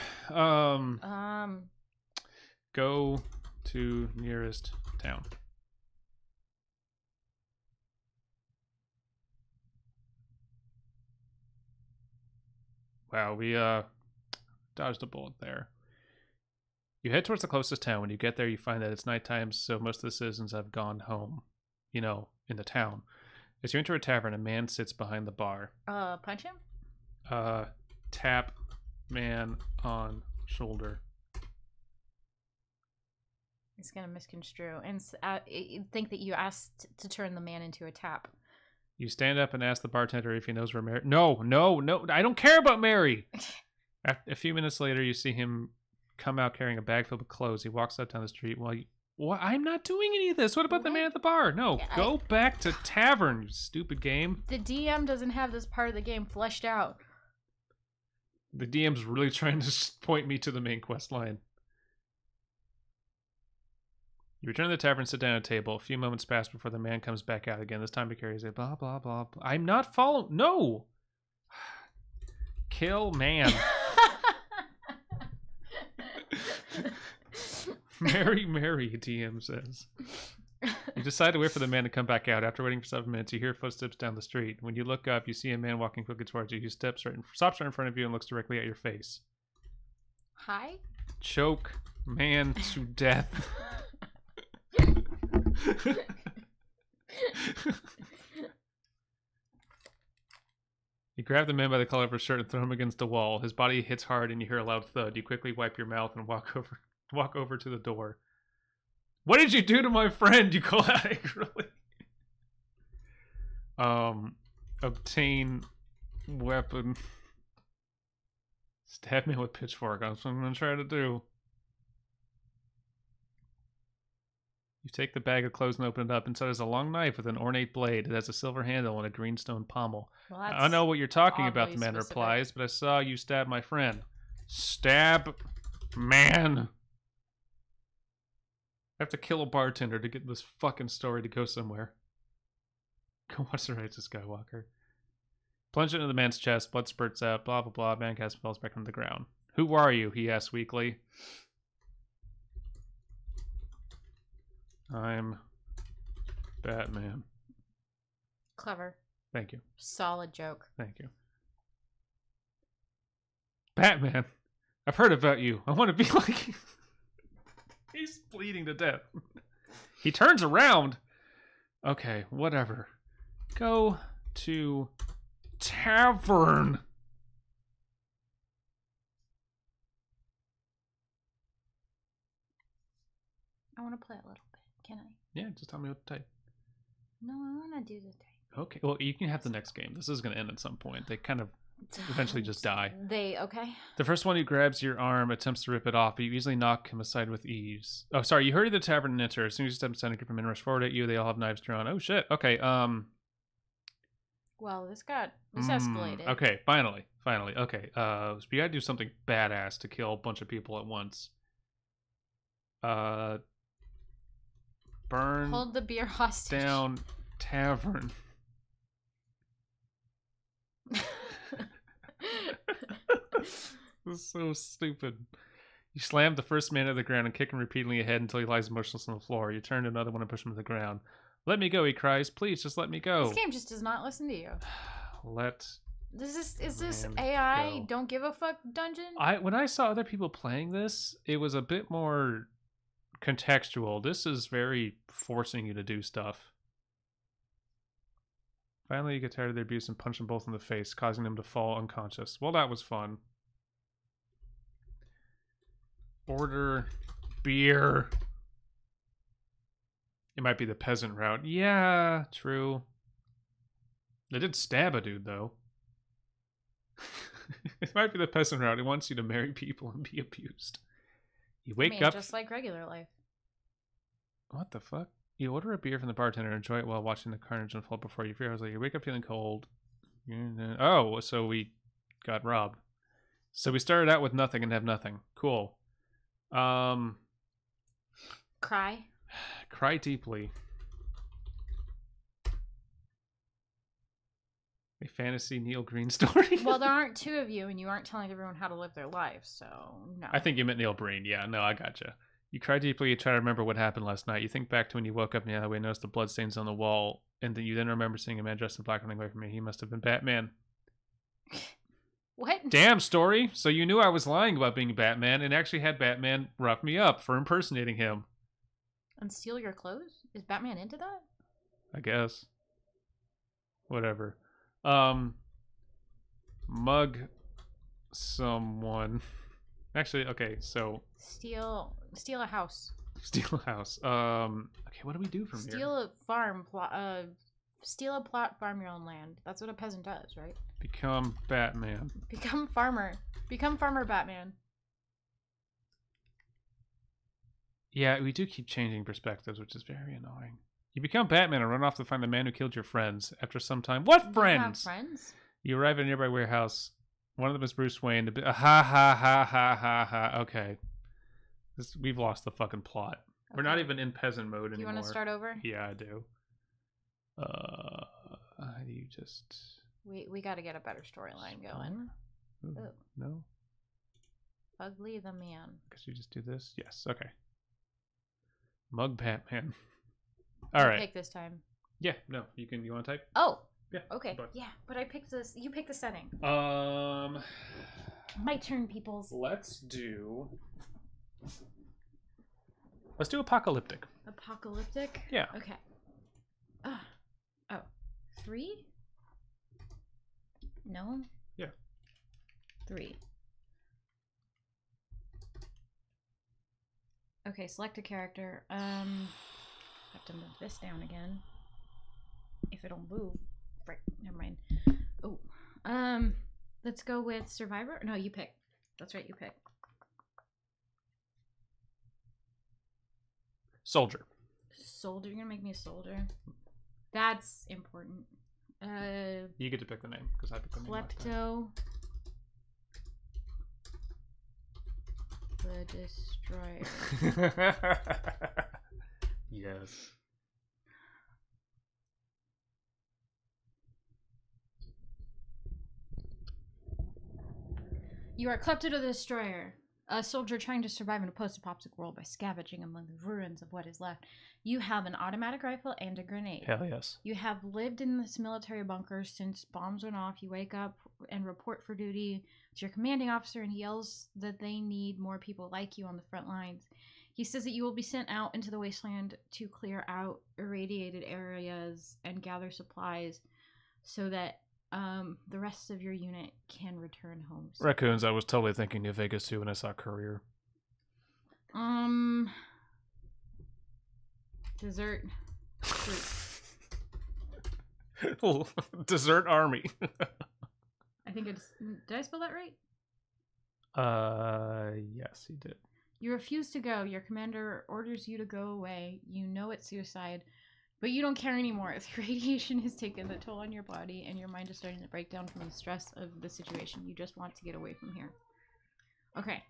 Go to nearest town. Wow, we dodged a bullet there. You head towards the closest town. When you get there, you find that it's nighttime, so most of the citizens have gone home. You know, in the town. As you enter a tavern, a man sits behind the bar. Punch him? Tap man on shoulder. He's gonna misconstrue and think that you asked to turn the man into a tap. You stand up and ask the bartender if he knows where Mary... No, I don't care about Mary! A few minutes later, you see him come out carrying a bag filled with clothes. He walks up down the street while you... What? I'm not doing any of this. What about the man at the bar? No, Yeah, go back to tavern, you stupid game. The DM doesn't have this part of the game fleshed out. The DM's really trying to point me to the main quest line. You return to the tavern and sit down at a table. A few moments pass before the man comes back out again. This time he carries a blah, blah, blah, blah. I'm not following... No! Kill man. Mary, DM says. You decide to wait for the man to come back out. After waiting for 7 minutes, you hear footsteps down the street. When you look up, you see a man walking quickly towards you. He stops right in front of you and looks directly at your face. Hi? Choke man to death. You grab the man by the collar of his shirt and throw him against the wall. His body hits hard and you hear a loud thud. You quickly wipe your mouth and walk over to the door. What did you do to my friend? You call out angrily. Obtain weapon. Stab me with pitchfork. That's what I'm gonna try to do. You take the bag of clothes and open it up. Inside is a long knife with an ornate blade. It has a silver handle and a green stone pommel. Well, I know what you're talking about, the man specific. replies, but I saw you stab my friend. Stab man. I have to kill a bartender to get this fucking story to go somewhere. Go watch The Rise of Skywalker. Plunge into the man's chest, blood spurts out, blah blah blah, man cast falls back on the ground. Who are you? He asks weakly. I'm Batman. Clever. Thank you. Solid joke. Thank you. Batman, I've heard about you. I want to be like you. He's bleeding to death. He turns around. Okay, whatever. Go to tavern. I want to play a little bit. Can I? Yeah, just tell me what to type. No, I want to do the thing. Okay, well, you can have the next game. This is going to end at some point. They kind of eventually just die. Okay. The first one who grabs your arm attempts to rip it off, but you easily knock him aside with ease. Oh, sorry, you hurry to the tavern and enter. As soon as you step inside, a group of men rush forward at you. They all have knives drawn. Oh, shit. Okay, Well, this escalated. Okay, finally. Okay, so we gotta do something badass to kill a bunch of people at once. Burn Hold the beer hostage. down tavern. This is so stupid. You slam the first man to the ground and kick him repeatedly ahead until he lies motionless on the floor. You turn to another one and push him to the ground. Let me go, he cries. Please, just let me go. This game just does not listen to you. Is this Man, AI go. don't give a fuck dungeon? When I saw other people playing this, it was a bit more contextual. This is very forcing you to do stuff. Finally, you get tired of their abuse and punch them both in the face, causing them to fall unconscious. Well, that was fun. Order beer. It might be the peasant route. Yeah, true. They did stab a dude, though. It might be the peasant route. It wants you to marry people and be abused. You wake up... just like regular life. What the fuck? You order a beer from the bartender and enjoy it while watching the carnage unfold before you. 3 hours later, you wake up feeling cold. Oh, so we got robbed. So we started out with nothing and have nothing. Cool. Cry. Cry deeply. A fantasy Neil Breen story. Well, there aren't two of you, and you aren't telling everyone how to live their lives, so no. I think you meant Neil Breen. Yeah, no, I gotcha. You cry deeply. You try to remember what happened last night. You think back to when you woke up in the alleyway, noticed the bloodstains on the wall, and then you remember seeing a man dressed in black running away from you. He must have been Batman. What? Damn story. So you knew I was lying about being Batman, and actually had Batman rough me up for impersonating him. And steal your clothes? Is Batman into that? I guess. Whatever. Mug someone. Actually, okay, so Steal a house. steal a house. Okay, what do we do from here? Steal a farm. Steal a plot. Farm your own land. That's what a peasant does, right? Become Batman. Become farmer. Become farmer Batman. Yeah, we do keep changing perspectives, which is very annoying. You become Batman and run off to find the man who killed your friends. After some time, what friends? You have friends? You arrive at a nearby warehouse. One of them is Bruce Wayne. Ha ha ha ha ha ha. Okay, we've lost the fucking plot. Okay. We're not even in peasant mode anymore. You want to start over? Yeah, I do. How do you just? We got to get a better storyline going. Ooh. No. Ugly the man. Guess you just do this. Yes. Okay. Mug Batman. All right. Pick this time. Yeah. No. You can. You want to type? Oh. Yeah. Okay. Yeah, but I picked this. You pick the setting. My turn, peoples. Let's do apocalyptic. Apocalyptic? Yeah. Okay. Oh. 3? No? Yeah. 3. Okay, select a character. Have to move this down again. If it'll move. Right, never mind. Oh. Let's go with Survivor. No, you pick. That's right, you pick. Soldier. Soldier? You're gonna make me a soldier? That's important. You get to pick the name because I picked the name last time. Klepto. The Destroyer. Yes. You are Klepto the Destroyer, a soldier trying to survive in a post-apocalyptic world by scavenging among the ruins of what is left. You have an automatic rifle and a grenade. Hell yes. You have lived in this military bunker since bombs went off. You wake up and report for duty to your commanding officer, and he yells that they need more people like you on the front lines. He says that you will be sent out into the wasteland to clear out irradiated areas and gather supplies so that the rest of your unit can return home. Raccoons, I was totally thinking New Vegas too when I saw Courier. Desert. Desert Army. I think it's... Did I spell that right? Yes, you did. You refuse to go. Your commander orders you to go away. You know it's suicide, but you don't care anymore. The radiation has taken the toll on your body, and your mind is starting to break down from the stress of the situation. You just want to get away from here. Okay.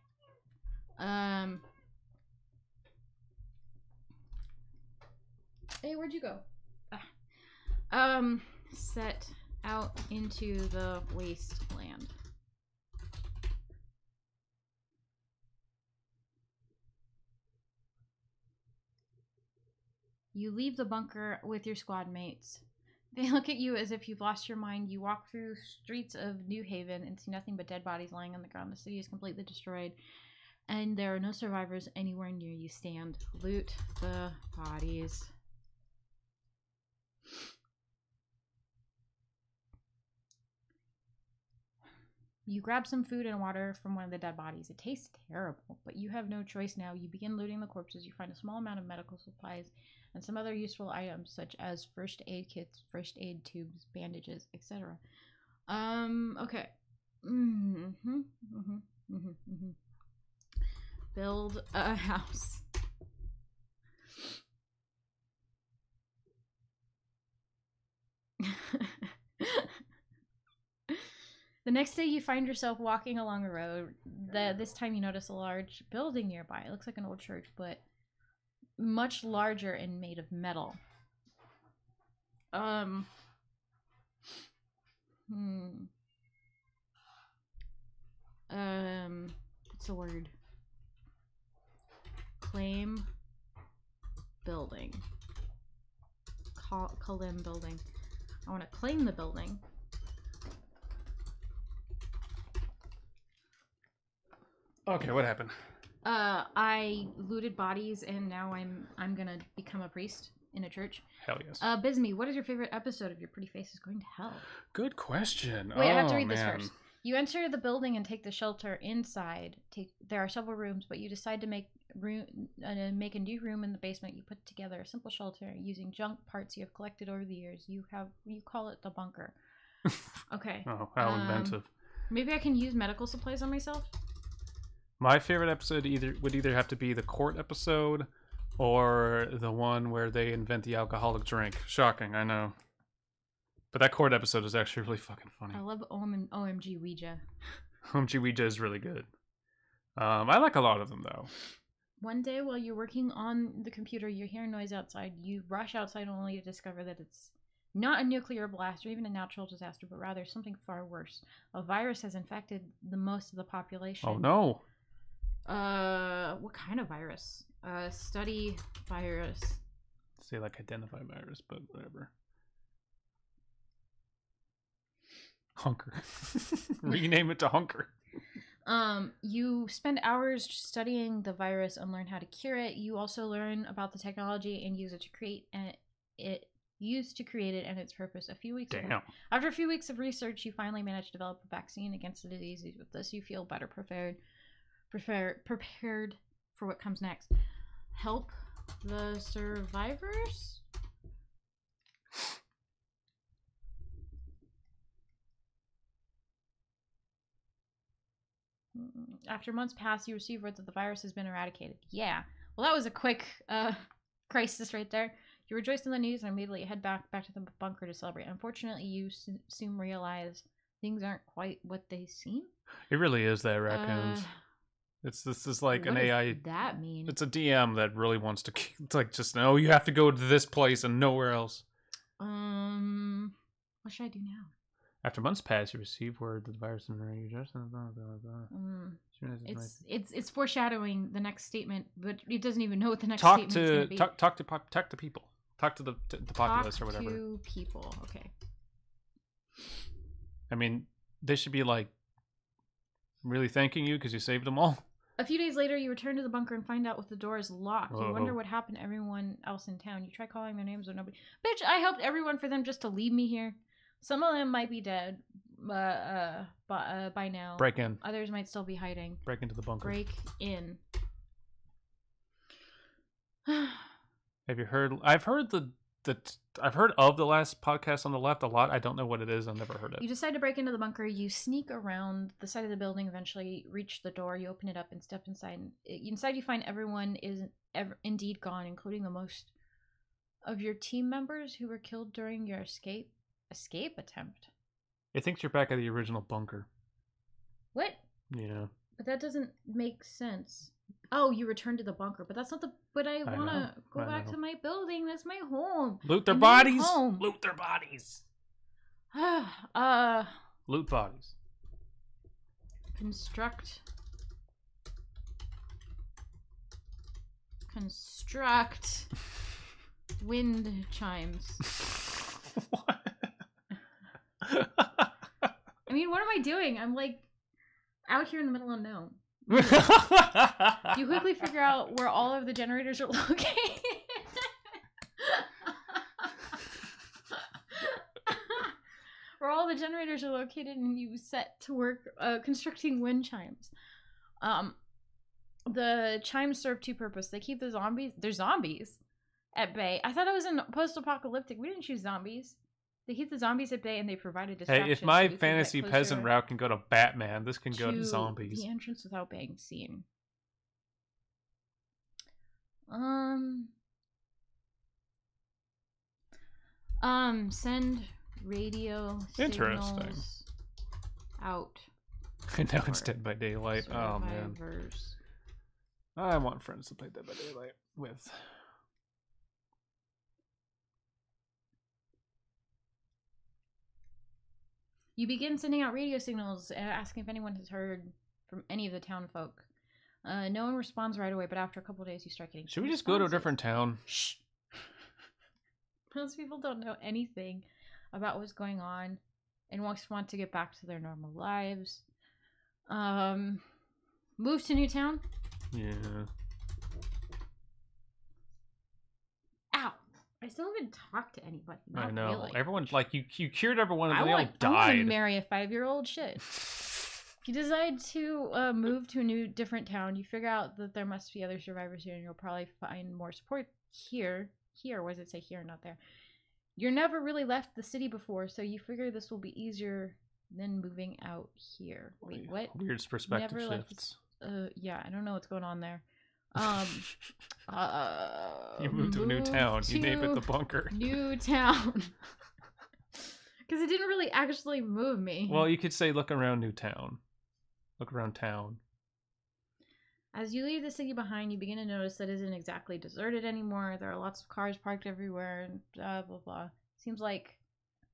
Hey, where'd you go? Set out into the wasteland. You leave the bunker with your squad mates. They look at you as if you've lost your mind. You walk through streets of New Haven and see nothing but dead bodies lying on the ground. The city is completely destroyed, and there are no survivors anywhere near you. Stand. Loot the bodies. You grab some food and water from one of the dead bodies. It tastes terrible, but you have no choice now. You begin looting the corpses. You find a small amount of medical supplies and some other useful items such as first aid kits, first aid tubes, bandages, etc. Okay. Build a house. The next day, you find yourself walking along a road. This time, you notice a large building nearby. It looks like an old church, but much larger and made of metal. What's the word? Claim building. Kalim building. I want to claim the building. Okay, what happened? I looted bodies and now I'm gonna become a priest in a church. Hell yes. Bisme, what is your favorite episode of Your Pretty Face is Going to Hell? Good question. Wait, I have to read this first. You enter the building and take the shelter inside. There are several rooms, but you decide to make a new room in the basement. You put together a simple shelter using junk parts you have collected over the years. You call it the bunker. Okay. Oh, how inventive. Maybe I can use medical supplies on myself. My favorite episode would either have to be the court episode or the one where they invent the alcoholic drink. Shocking, I know. But that court episode is actually really fucking funny. I love OMG Ouija. OMG Ouija is really good. I like a lot of them, though. One day while you're working on the computer, you hear a noise outside. You rush outside only to discover that it's not a nuclear blast or even a natural disaster, but rather something far worse. A virus has infected the most of the population. Oh, no. What kind of virus? Study virus. Say like identify virus, but whatever. Hunker. Rename it to Hunker. You spend hours studying the virus and learn how to cure it. You also learn about the technology and use it to create it and its purpose. After a few weeks of research, you finally manage to develop a vaccine against the disease. With this, you feel better prepared for what comes next. Help the survivors? After months pass, you receive word that the virus has been eradicated. Yeah. Well, that was a quick crisis right there. You rejoice in the news and immediately head back to the bunker to celebrate. Unfortunately, you soon realize things aren't quite what they seem. It really is that raccoons. This is like an AI. What does that mean? It's a DM that really wants to. It's like just no. You have to go to this place and nowhere else. What should I do now? After months pass, you receive word that the virus and It's foreshadowing the next statement, but it doesn't even know what the next statement is going to be. Talk to people. Talk to the populace or whatever. Talk to people. Okay. I mean, they should be like really thanking you because you saved them all. A few days later, you return to the bunker and find out that the door is locked. You wonder what happened to everyone else in town. You try calling their names, but nobody. Bitch, I helped everyone for them just to leave me here. Some of them might be dead by now. Break in. Others might still be hiding. Break into the bunker. Break in. Have you heard? I've heard I've heard of the last podcast on the left a lot. I don't know what it is. I've never heard it. You decide to break into the bunker. You sneak around the side of the building. Eventually, reach the door. You open it up and step inside. Inside, you find everyone is indeed gone, including the most of your team members who were killed during your escape attempt. It thinks you're back at the original bunker. What? Yeah. But that doesn't make sense. Oh, you returned to the bunker, but that's not the. But I want to go back to my building. That's my home. Loot their bodies. Loot their bodies. Loot bodies. Construct wind chimes. What? I mean, what am I doing? I'm like out here in the middle of nowhere. You quickly figure out where all of the generators are located. Where all the generators are located, and you set to work constructing wind chimes. The chimes serve two purposes. They keep the zombies. They're zombies at bay. I thought it was in post-apocalyptic. We didn't choose zombies. They keep the zombies at bay, and they provide a distraction. Hey, if my fantasy peasant route can go to Batman, this can go to zombies. The entrance without being seen. Send radio signals out. And now it's Dead by Daylight. Oh man, I want friends to play Dead by Daylight with. You begin sending out radio signals asking if anyone has heard from any of the town folk. No one responds right away, but after a couple of days, you start getting. Should we just go to a different town? Shh. Most people don't know anything about what's going on and just want to get back to their normal lives. Move to new town. Yeah. Ow! I still haven't talked to anybody. Not I know. Really. Everyone's like, you cured everyone and I they all want to died. marry a 5-year-old. Shit. You decide to move to a different town. You figure out that there must be other survivors here, and you'll probably find more support here. Here, what does it say here, not there? You're never really left the city before, so you figure this will be easier than moving out here. Wait, what? Weird perspective Never left shifts. Yeah, I don't know what's going on there. You moved to a new town. You name it the bunker. New town. Because it didn't really actually move me. Well, you could say look around new town. Look around town. As you leave the city behind, you begin to notice that it isn't exactly deserted anymore. There are lots of cars parked everywhere and blah, blah, blah. Seems like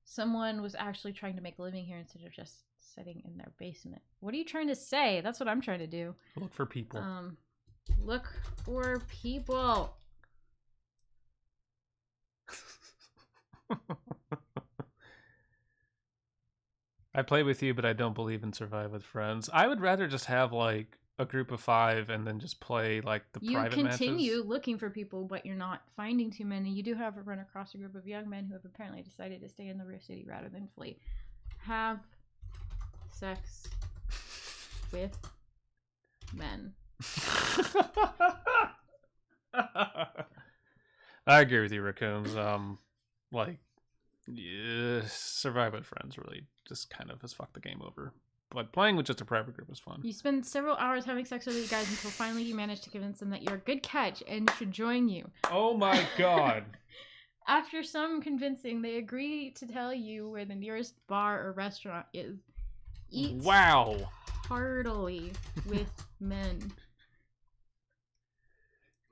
someone was actually trying to make a living here instead of just sitting in their basement. What are you trying to say? That's what I'm trying to do. Look for people. Look for people. I play with you, but I don't believe in survive with friends. I would rather just have like a group of 5 and then just play like the private matches. You continue looking for people, but you're not finding too many. You do, however, run across a group of young men who have apparently decided to stay in the real city rather than flee. Have sex with men. I agree with you, Raccoons. Like, yeah, survive with friends really just kind of has fucked the game over. But playing with just a private group is fun. You spend several hours having sex with these guys until finally you manage to convince them that you're a good catch and should join you. Oh my god. After some convincing, they agree to tell you where the nearest bar or restaurant is. Eat wow. heartily with men.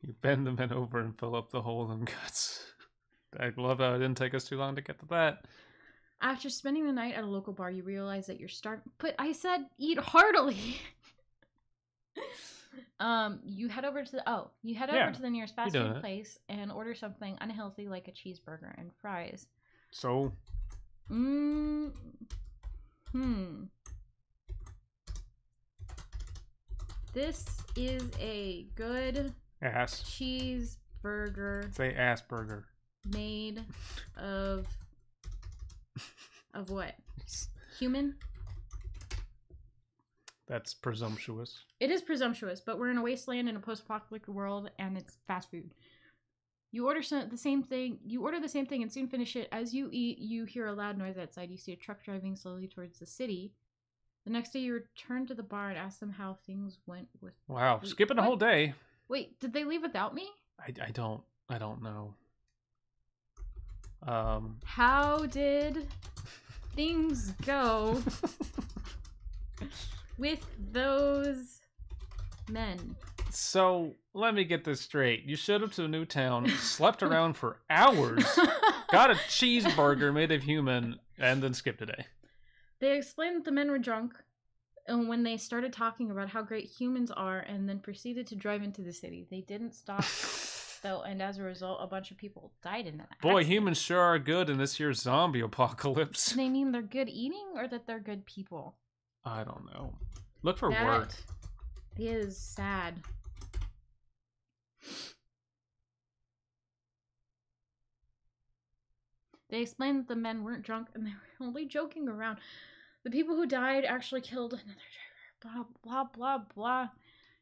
You bend the men over and fill up the hole in guts. I love how it didn't take us too long to get to that. After spending the night at a local bar, you realize that you're starving. But I said eat heartily. You head over to the to the nearest fast food place and order something unhealthy like a cheeseburger and fries. So. This is a good ass cheeseburger. Say ass burger. Made of what? Human? That's presumptuous. It is presumptuous, but we're in a wasteland in a post-apocalyptic world, and it's fast food. You order the same thing, and soon finish it. As you eat, you hear a loud noise outside. You see a truck driving slowly towards the city. The next day, you return to the bar and ask them how things went with. Wow, skipping a whole day. Wait, did they leave without me? I don't know. How did things go with those men? So, let me get this straight. You showed up to a new town, slept around for hours, got a cheeseburger made of human, and then skipped a day. They explained that the men were drunk and when they started talking about how great humans are and then proceeded to drive into the city. They didn't stop, though, and as a result, a bunch of people died in that accident. Boy, humans sure are good in this year's zombie apocalypse. Do they mean they're good eating or that they're good people? I don't know. Look for that work. Is sad. They explained that the men weren't drunk and they were only joking around. The people who died actually killed another driver. Blah, blah, blah, blah.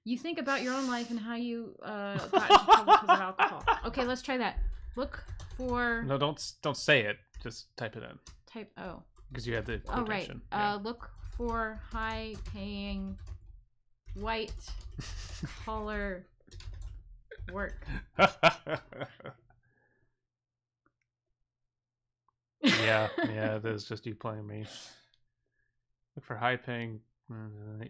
You think about your own life and how you got into trouble because of alcohol. Okay, let's try that. Look for... No, don't say it. Just type it in. Type O. Because you have the quotation. Oh, right. Yeah. Look for high-paying, white-collar work. yeah, it is just you playing me. Look for high-paying...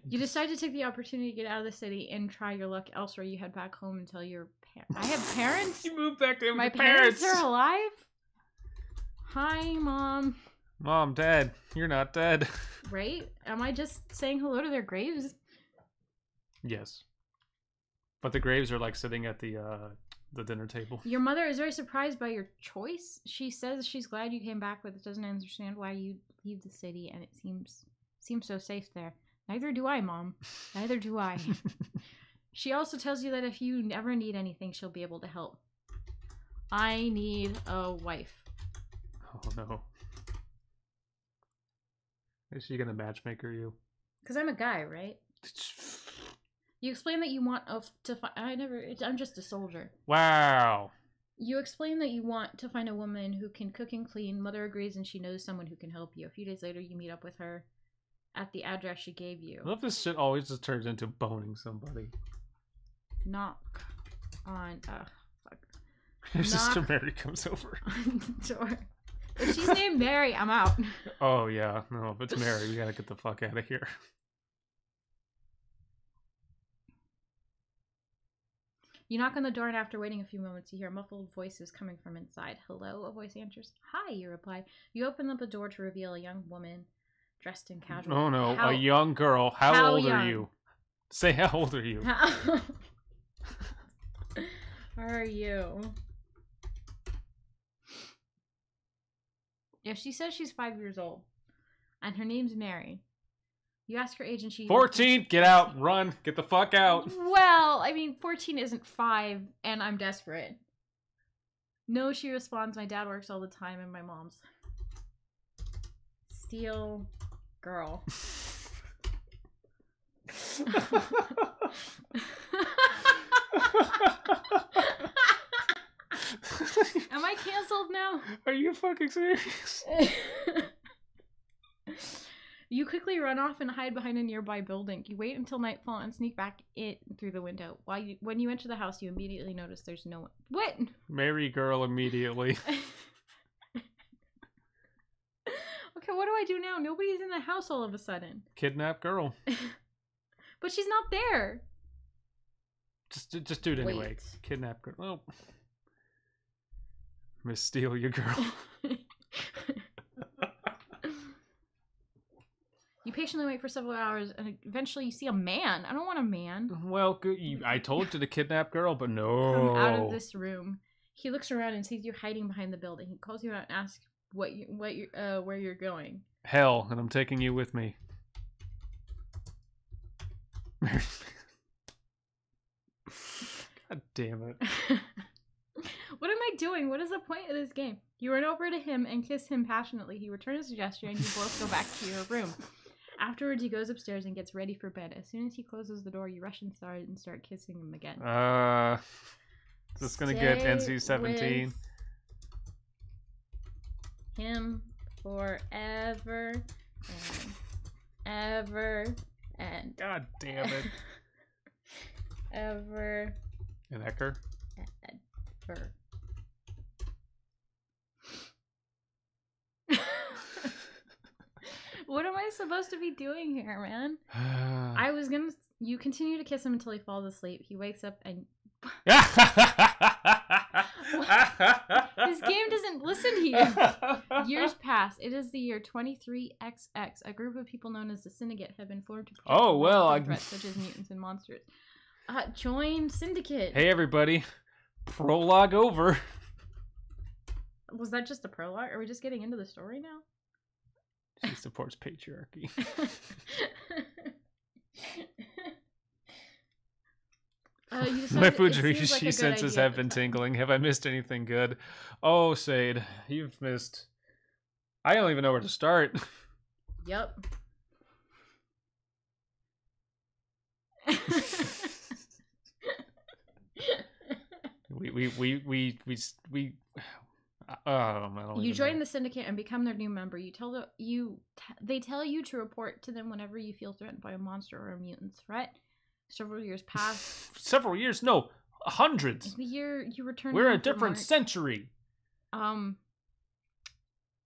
You decide to take the opportunity to get out of the city and try your luck elsewhere. You head back home and tell your parents. I have parents? You moved back to my parents are alive? Hi, Mom. Mom, Dad, you're not dead. Right? Am I just saying hello to their graves? Yes. But the graves are like sitting at the dinner table. Your mother is very surprised by your choice. She says she's glad you came back, but doesn't understand why you leave the city, and it seems so safe there. Neither do I, Mom. Neither do I. She also tells you that if you ever need anything, she'll be able to help. I need a wife. Oh no. Is she gonna matchmaker you? Because I'm a guy, right? You explain that you want to find... I'm just a soldier. Wow. You explain that you want to find a woman who can cook and clean. Mother agrees, and she knows someone who can help you. A few days later, you meet up with her at the address she gave you. I love this shit always just turns into boning somebody. Knock on... fuck. Your sister Mary comes over. On the door. If she's named Mary, I'm out. Oh, yeah. No, if it's Mary, we gotta get the fuck out of here. You knock on the door, and after waiting a few moments, you hear muffled voices coming from inside. Hello, a voice answers. Hi, you reply. You open up the door to reveal a young woman dressed in casual. Oh, no. A young girl. How old young? are you? Say, how old are you? How are you? If she says she's 5 years old, and her name's Mary, you ask her age and she... 14! Get out! Run! Get the fuck out! Well, I mean, 14 isn't 5, and I'm desperate. No, she responds, my dad works all the time, and my mom's... Steel girl. Am I canceled now? Are you fucking serious? You quickly run off and hide behind a nearby building. You wait until nightfall and sneak back in through the window. When you enter the house, you immediately notice there's no one. What? Mary girl immediately. Okay, what do I do now? Nobody's in the house all of a sudden. Kidnap girl. But she's not there. Just do it anyway. Wait. Kidnap girl. Oh. Miss Steal your girl. You patiently wait for several hours, and eventually you see a man. I don't want a man. Well, I told you to kidnap girl, but no. Come out of this room. He looks around and sees you hiding behind the building. He calls you out and asks where you're going. Hell, and I'm taking you with me. God damn it. What am I doing? What is the point of this game? You run over to him and kiss him passionately. He returns the gesture, and you both go back to your room. Afterwards, he goes upstairs and gets ready for bed. As soon as he closes the door, you rush inside and start kissing him again. Is this gonna get NC-17? Him forever and ever and God damn it. ever And Ecker? ever. What am I supposed to be doing here, man? You continue to kiss him until he falls asleep. He wakes up and... This game doesn't listen to you. Years pass. It is the year 23XX. A group of people known as the Syndicate have been formed to protect threats such as mutants and monsters. Join Syndicate. Hey, everybody. Prologue over. Was that just a prologue? Are we just getting into the story now? She supports patriarchy. My Fujirishi senses have been tingling. Have I missed anything good? Oh, Sade, you've missed... I don't even know where to start. Yep. You join the Syndicate and become their new member. They tell you to report to them whenever you feel threatened by a monster or a mutant threat. Several years pass. Several years? No, hundreds. The year you return. We're in a different century. In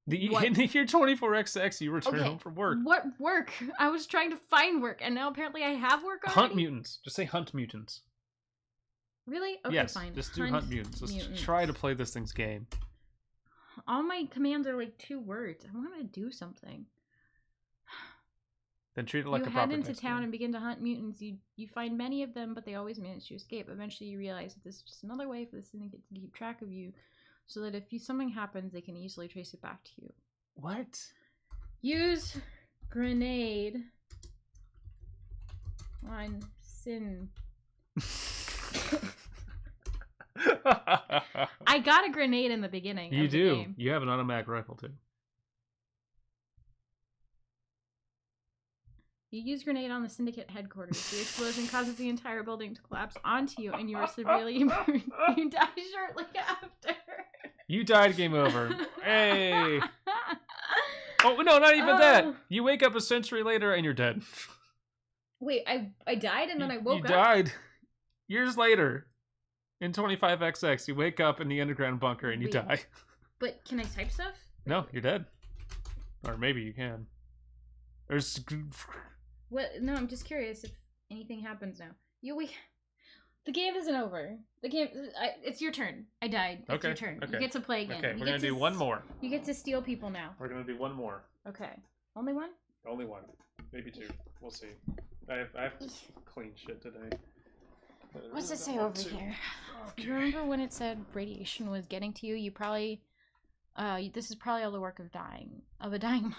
the year 24XX, you return home from work. What work? I was trying to find work, and now apparently I have work already. Hunt mutants. Just say hunt mutants. Really? Okay, yes, fine. Just do hunt mutants. Let's try to play this thing's game. All my commands are like 2 words. I want to do something. Then treat it like You a head proper into text town game. and begin to hunt mutants. You find many of them, but they always manage to escape. Eventually, you realize that this is just another way for the syndicate to keep track of you, so that if something happens, they can easily trace it back to you. What? Use grenade on Sin. I got a grenade in the beginning. You of the do. game. You have an automatic rifle too. You use grenade on the syndicate headquarters. The explosion causes the entire building to collapse onto you, and you are severely burned. You die shortly after. You died. Game over. Hey. Oh no, not even that. You wake up a century later and you're dead. Wait, I died and then I woke You up? died years later. In 25XX, you wake up in the underground bunker and you Wait. die. But can I type stuff? No, you're dead. Or maybe you can. There's... What? No, I'm just curious if anything happens now. The game isn't over. The game... it's your turn. I died. It's Okay, your turn. okay. You get to play again. Okay, You we're get going to do one more. You get to steal people now. We're going to do one more. Okay. Only one? Only one. Maybe 2. We'll see. I have to clean shit today. What's it say over here? Okay. You remember when it said radiation was getting to you? You probably... this is probably all the work of a dying mind.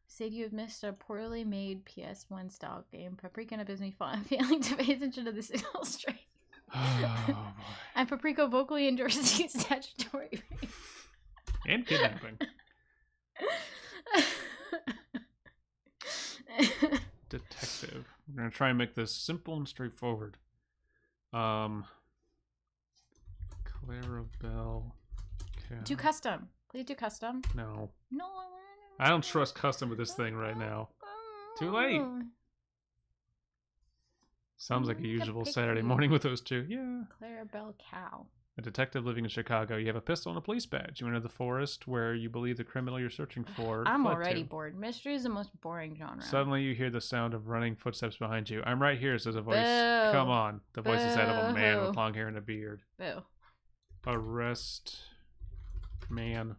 Said you have missed a poorly made PS1 style game. Paprika and Abysme failing to pay attention to the signal straight. Oh, boy. And Paprika vocally endorses you statutory rape. And kidnapping. Detective. We're going to try and make this simple and straightforward. Clarabelle. Do custom. Please do custom. No. No. I don't trust custom with this thing right now. Too late. Sounds like a Pick usual you. Saturday morning with those two. Yeah. Clarabelle Cow. A detective living in Chicago. You have a pistol and a police badge. You enter the forest where you believe the criminal you're searching for I'm fled already to. bored. Mystery is the most boring genre. Suddenly you hear the sound of running footsteps behind you. I'm right here, says a voice. Boo. Come on. The voice is that of a man Boo. with long hair and a beard. Boo. Arrest man.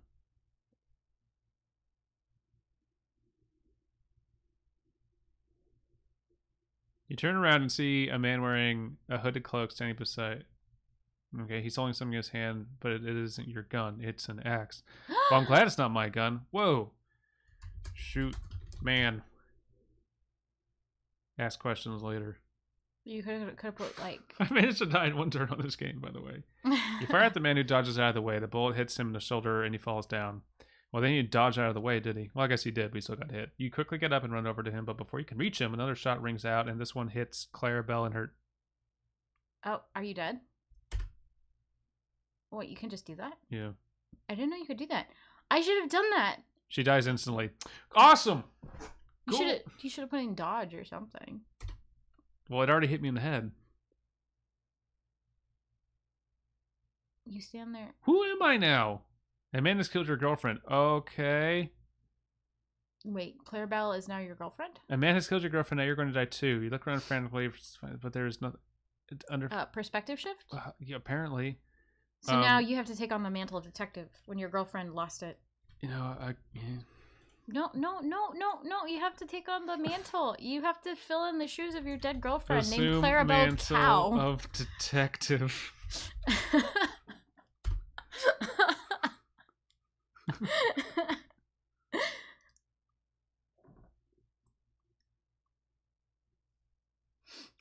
You turn around and see a man wearing a hooded cloak standing beside. Okay, he's holding something in his hand, but it isn't your gun. It's an axe. Well, I'm glad it's not my gun. Whoa. Shoot. Man. Ask questions later. You could have put like. I managed to die in one turn on this game, by the way. You fire at the man who dodges out of the way. The bullet hits him in the shoulder and he falls down. Well, then he dodged out of the way, did he? Well, I guess he did, but he still got hit. You quickly get up and run over to him, but before you can reach him, another shot rings out, and this one hits Clarabelle and her... Oh, are you dead? What, you can just do that? Yeah. I didn't know you could do that. I should have done that. She dies instantly. Awesome! You Cool. should have put in dodge or something. Well, it already hit me in the head. You stand there. Who am I now? A man has killed your girlfriend. Okay. Wait, Clarabelle is now your girlfriend? A man has killed your girlfriend. Now you're going to die too. You look around frantically, but there is nothing. Under. Perspective shift? Yeah, apparently. So now you have to take on the mantle of detective when your girlfriend lost it. You know, No. You have to take on the mantle. You have to fill in the shoes of your dead girlfriend named Assume Clarabelle mantle Cow. of detective.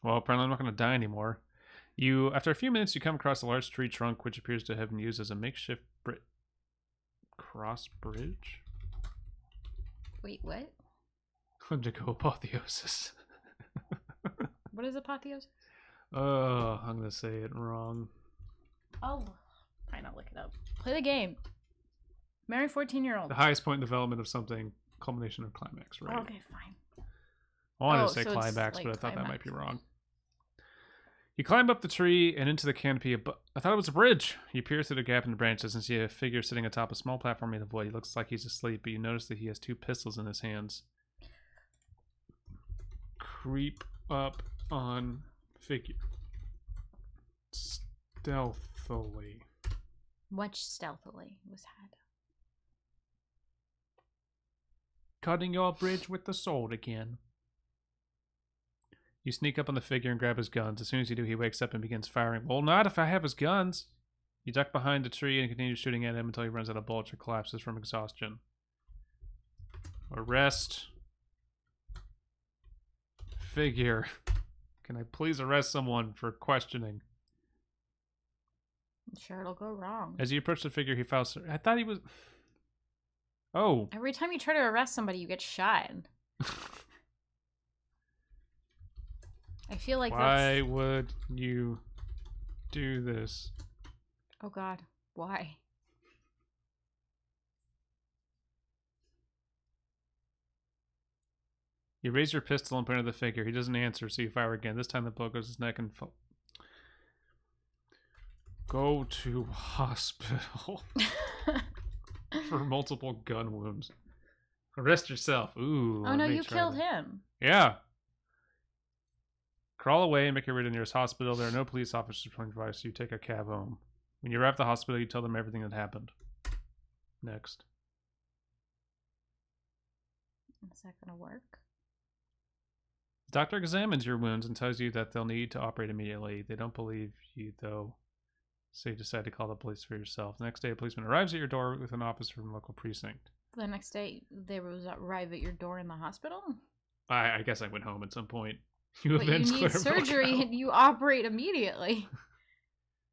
Well, apparently I'm not going to die anymore. After a few minutes, you come across a large tree trunk which appears to have been used as a makeshift cross bridge. Wait, what? Indigo apotheosis. What is apotheosis? Oh, I'm going to say it wrong. Oh, why not look it up? Play the game. Marry 14-year-old. The highest point in development of something, culmination of climax, right? Okay, fine. I wanted to so say it's climax, like but I thought that might be climax. wrong. You climb up the tree and into the canopy. I thought it was a bridge. You peer through the gap in the branches and see a figure sitting atop a small platform made of wood. He looks like he's asleep, but you notice that he has 2 pistols in his hands. Creep up on figure. Stealthily. Much stealthily was had. cutting your bridge with the sword again. You sneak up on the figure and grab his guns. As soon as you do, he wakes up and begins firing. Well, not if I have his guns. You duck behind a tree and continue shooting at him until he runs out of bullets or collapses from exhaustion. Arrest. Figure. Can I please arrest someone for questioning? I'm sure it'll go wrong. As you approach the figure, he fouls. I thought he was... Oh. Every time you try to arrest somebody, you get shot. I feel like Why would you do this? Oh god, why? You raise your pistol and point at the figure. He doesn't answer, so you fire again. This time the blow goes his neck and fall. Go to hospital for multiple gun wounds. Arrest yourself. Ooh. Oh no, you killed him. Yeah. Crawl away and make your way to the nearest hospital. There are no police officers playing by, so you take a cab home. When you arrive at the hospital, you tell them everything that happened. Next. Is that gonna work? The doctor examines your wounds and tells you that they'll need to operate immediately. They don't believe you, though, so you decide to call the police for yourself. The next day, a policeman arrives at your door with an officer from the local precinct. The next day, they arrive at your door in the hospital? I guess I went home at some point. But you need surgery and you operate immediately.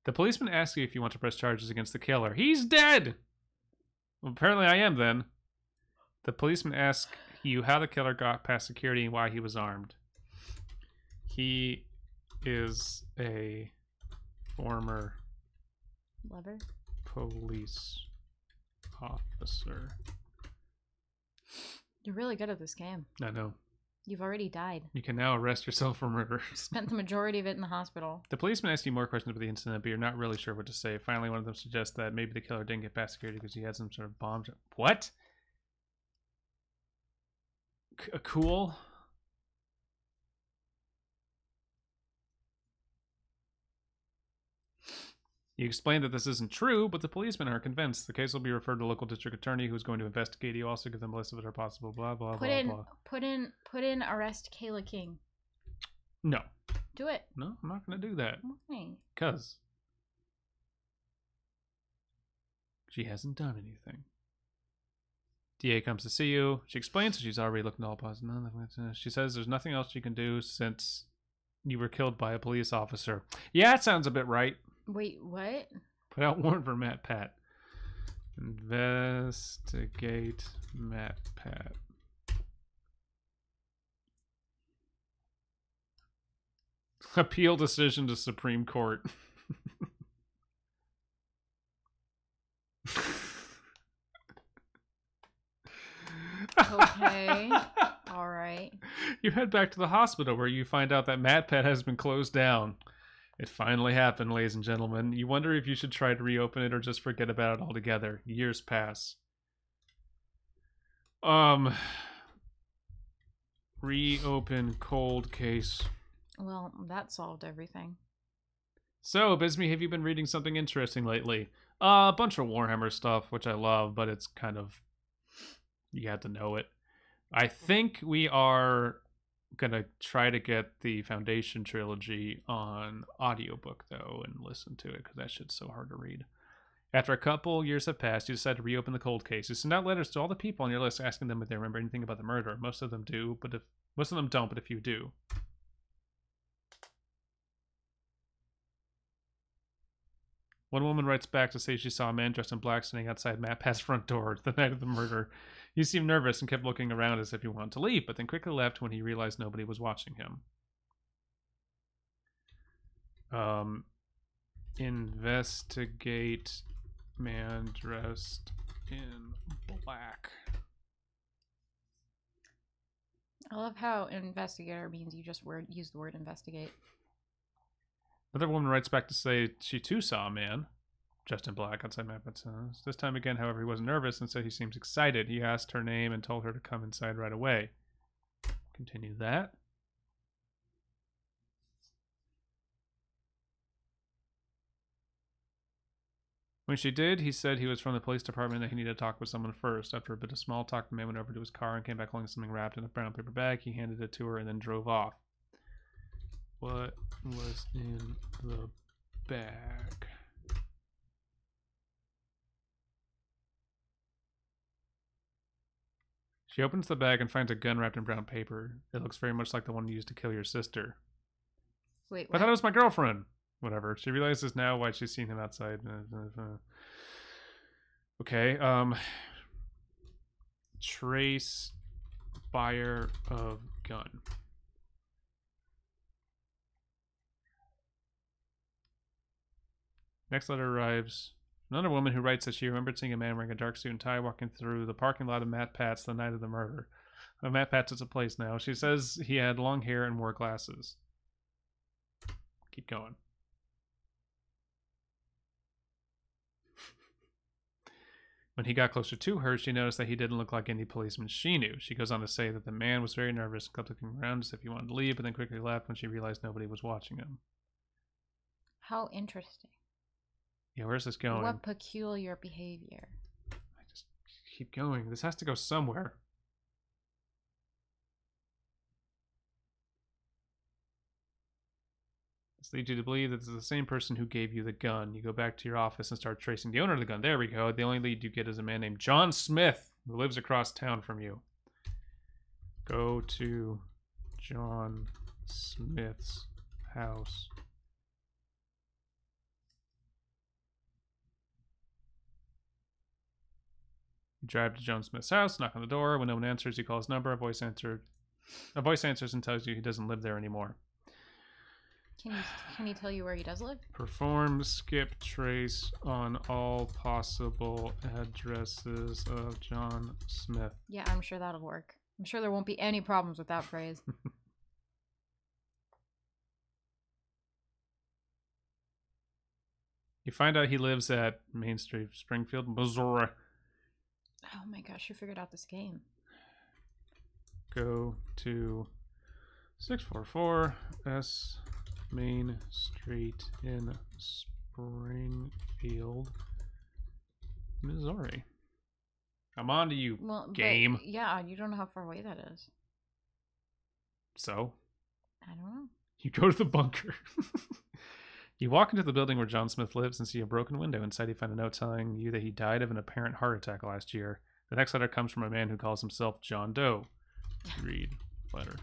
The policeman asks you if you want to press charges against the killer. He's dead! Well, apparently I am, then. The policeman asks you how the killer got past security and why he was armed. He is a former Lover? Police officer. You're really good at this game. I know. You've already died. You can now arrest yourself for murder. Spent the majority of it in the hospital. The policeman asks you more questions about the incident, but you're not really sure what to say. Finally, one of them suggests that maybe the killer didn't get past security because he had some sort of bomb. What? Cool. You explain that this isn't true, but the policemen are convinced. The case will be referred to the local district attorney who is going to investigate. You also give them a list of other possible blah blah blah blah. Put in arrest Kayla King. No. Do it. No, I'm not going to do that. Why? Because she hasn't done anything. DA comes to see you. She explains that she's already looked at all positive. She says there's nothing else she can do since you were killed by a police officer. Yeah, that sounds a bit right. Wait, what? Put out warrant for Matt Pat. Investigate Matt Pat. Appeal decision to Supreme Court. Okay. All right. You head back to the hospital where you find out that Matt Pat has been closed down. It finally happened, ladies and gentlemen. You wonder if you should try to reopen it or just forget about it altogether. Years pass. Reopen cold case. Well, that solved everything. So, Bisme, have you been reading something interesting lately? A bunch of Warhammer stuff, which I love, but it's kind of... You had to know it. I think we are gonna try to get the Foundation trilogy on audiobook, though, and listen to it, because that shit's so hard to read. After a couple years have passed, you decide to reopen the cold case. You send out letters to all the people on your list asking them if they remember anything about the murder. Most of them do, but most of them don't, but a few do. One woman writes back to say she saw a man dressed in black standing outside Matt Pat's front door the night of the murder. He seemed nervous and kept looking around as if he wanted to leave, but then quickly left when he realized nobody was watching him. Investigate man dressed in black. I love how investigator means you just use the word investigate. Another woman writes back to say she too saw a man dressed in black outside Matt Pat's house. This time again, however, he wasn't nervous and said he seems excited. He asked her name and told her to come inside right away. Continue that. When she did, he said he was from the police department and that he needed to talk with someone first. After a bit of small talk, the man went over to his car and came back holding something wrapped in a brown paper bag. He handed it to her and then drove off. What was in the bag? She opens the bag and finds a gun wrapped in brown paper. It looks very much like the one used to kill your sister. Wait, I thought it was my girlfriend. Whatever. She realizes now why she's seen him outside. Okay. Trace buyer of gun. Next letter arrives. Another woman who writes that she remembered seeing a man wearing a dark suit and tie walking through the parking lot of Matt Pat's the night of the murder. Matt Pat's is a place now. She says he had long hair and wore glasses. Keep going. When he got closer to her, she noticed that he didn't look like any policeman she knew. She goes on to say that the man was very nervous and kept looking around as if he wanted to leave, but then quickly left when she realized nobody was watching him. How interesting. Yeah, where's this going? What peculiar behavior. I just keep going. This has to go somewhere. This leads you to believe that this is the same person who gave you the gun. You go back to your office and start tracing the owner of the gun. There we go. The only lead you get is a man named John Smith, who lives across town from you. Go to John Smith's house. You drive to John Smith's house, knock on the door. When no one answers, you call his number. A voice answers and tells you he doesn't live there anymore. Can he tell you where he does live? Perform skip trace on all possible addresses of John Smith. Yeah, I'm sure that'll work. I'm sure there won't be any problems with that phrase. You find out he lives at Main Street, Springfield, Missouri. Oh my gosh, you figured out this game. Go to 644 S Main Street in Springfield, Missouri. I'm on to you, game. Yeah, you don't know how far away that is. So? I don't know. You go to the bunker. You walk into the building where John Smith lives and see a broken window. Inside, you find a note telling you that he died of an apparent heart attack last year. The next letter comes from a man who calls himself John Doe. Read letter.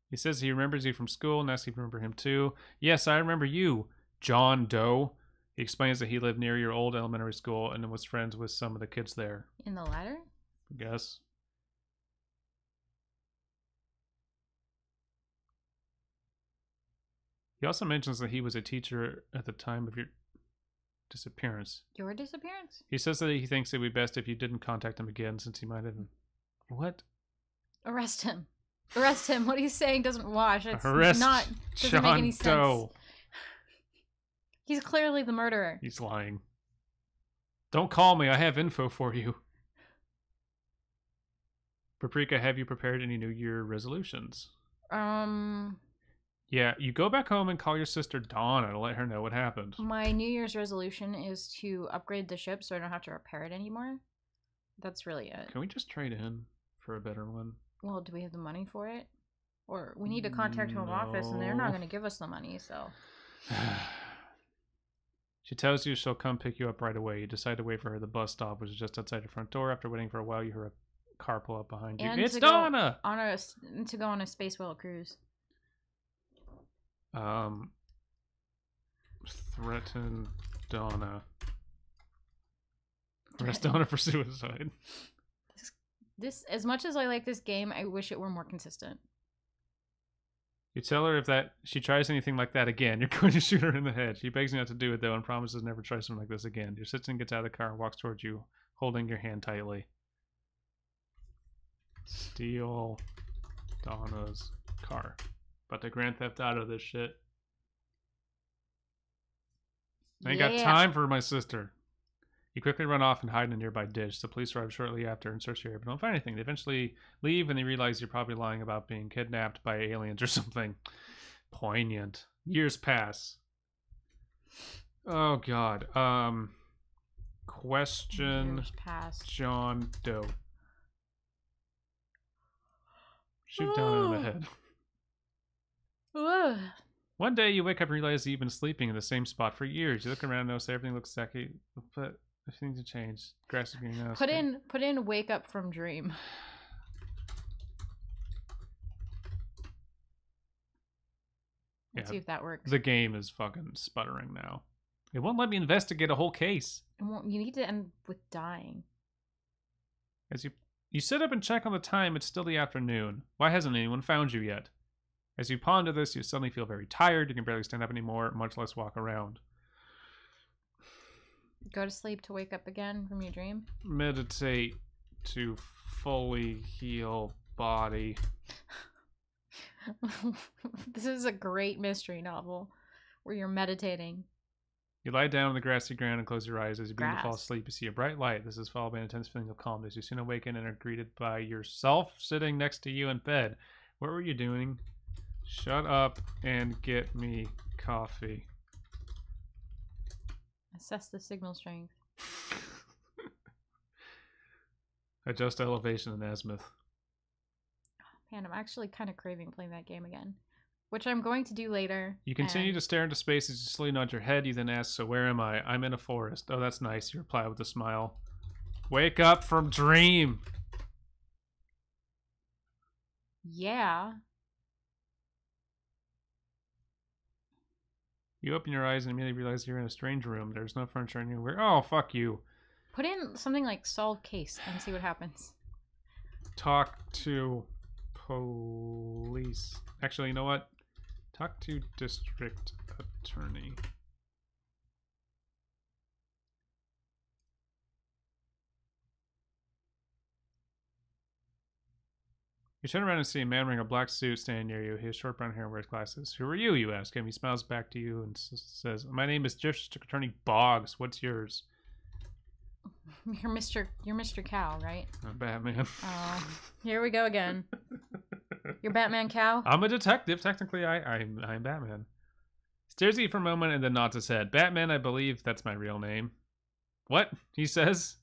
He says he remembers you from school and asks if you remember him too. Yes, I remember you, John Doe. He explains that he lived near your old elementary school and was friends with some of the kids there. In the letter? I guess. He also mentions that he was a teacher at the time of your disappearance. Your disappearance? He says that he thinks it would be best if you didn't contact him again since he might have... What? Arrest him. Arrest him. What he's saying doesn't wash. It's Arrest doesn't John make any sense. Doe. He's clearly the murderer. He's lying. Don't call me. I have info for you. Paprika, have you prepared any New Year resolutions? Yeah, you go back home and call your sister Donna to let her know what happened. My New Year's resolution is to upgrade the ship so I don't have to repair it anymore. That's really it. Can we just trade in for a better one? Well, do we have the money for it? Or we need to contact home office and they're not going to give us the money, so... She tells you she'll come pick you up right away. You decide to wait for her at the bus stop, which is just outside your front door. After waiting for a while, you hear a car pull up behind you. And It's Donna! To go on a space whale cruise. Threaten Donna. Arrest Donna for suicide. This, as much as I like this game, I wish it were more consistent. You tell her if she tries anything like that again, you're going to shoot her in the head. She begs you not to do it, though, and promises never try something like this again. Your citizen gets out of the car and walks towards you, holding your hand tightly. Steal Donna's car. About to Grand Theft Auto this shit. I ain't got time for my sister. You quickly run off and hide in a nearby ditch. The police arrive shortly after and search your area, but don't find anything. They eventually leave and they realize you're probably lying about being kidnapped by aliens or something. Poignant. Years pass. Oh god. Question Years past. John Doe. Shoot down in the head. Ugh. One day you wake up and realize that you've been sleeping in the same spot for years. You look around and notice everything looks exactly, but things have changed. Grass is green now. Put in wake up from dream. Let's see if that works. The game is fucking sputtering now. It won't let me investigate a whole case. You need to end with dying. As you sit up and check on the time, it's still the afternoon. Why hasn't anyone found you yet? As you ponder this, you suddenly feel very tired. You can barely stand up anymore, much less walk around. Go to sleep to wake up again from your dream? Meditate to fully heal body. This is a great mystery novel where you're meditating. You lie down on the grassy ground and close your eyes. As you begin to fall Grass. asleep, you see a bright light. This is followed by an intense feeling of calmness. You soon awaken and are greeted by yourself sitting next to you in bed. What were you doing? Shut up and get me coffee. Assess the signal strength. Adjust elevation and azimuth. Man, I'm actually kind of craving playing that game again. Which I'm going to do later. You continue to stare into space as you slowly nod your head. You then ask, so where am I? I'm in a forest. Oh, that's nice. You reply with a smile. Wake up from dream. Yeah. You open your eyes and immediately realize you're in a strange room. There's no furniture anywhere. Oh, fuck you. Put in something like solve case and see what happens. Talk to police. Actually, you know what? Talk to district attorney. You turn around and see a man wearing a black suit standing near you. He has short brown hair and wears glasses. Who are you? You ask him. He smiles back to you and says, my name is District Attorney Boggs. What's yours? You're Mr. Cow, right? I'm Batman. Oh, here we go again. You're Batman Cow? I'm a detective. Technically, I'm Batman. Stares at you for a moment and then nods his head. Batman, I believe that's my real name. What? He says.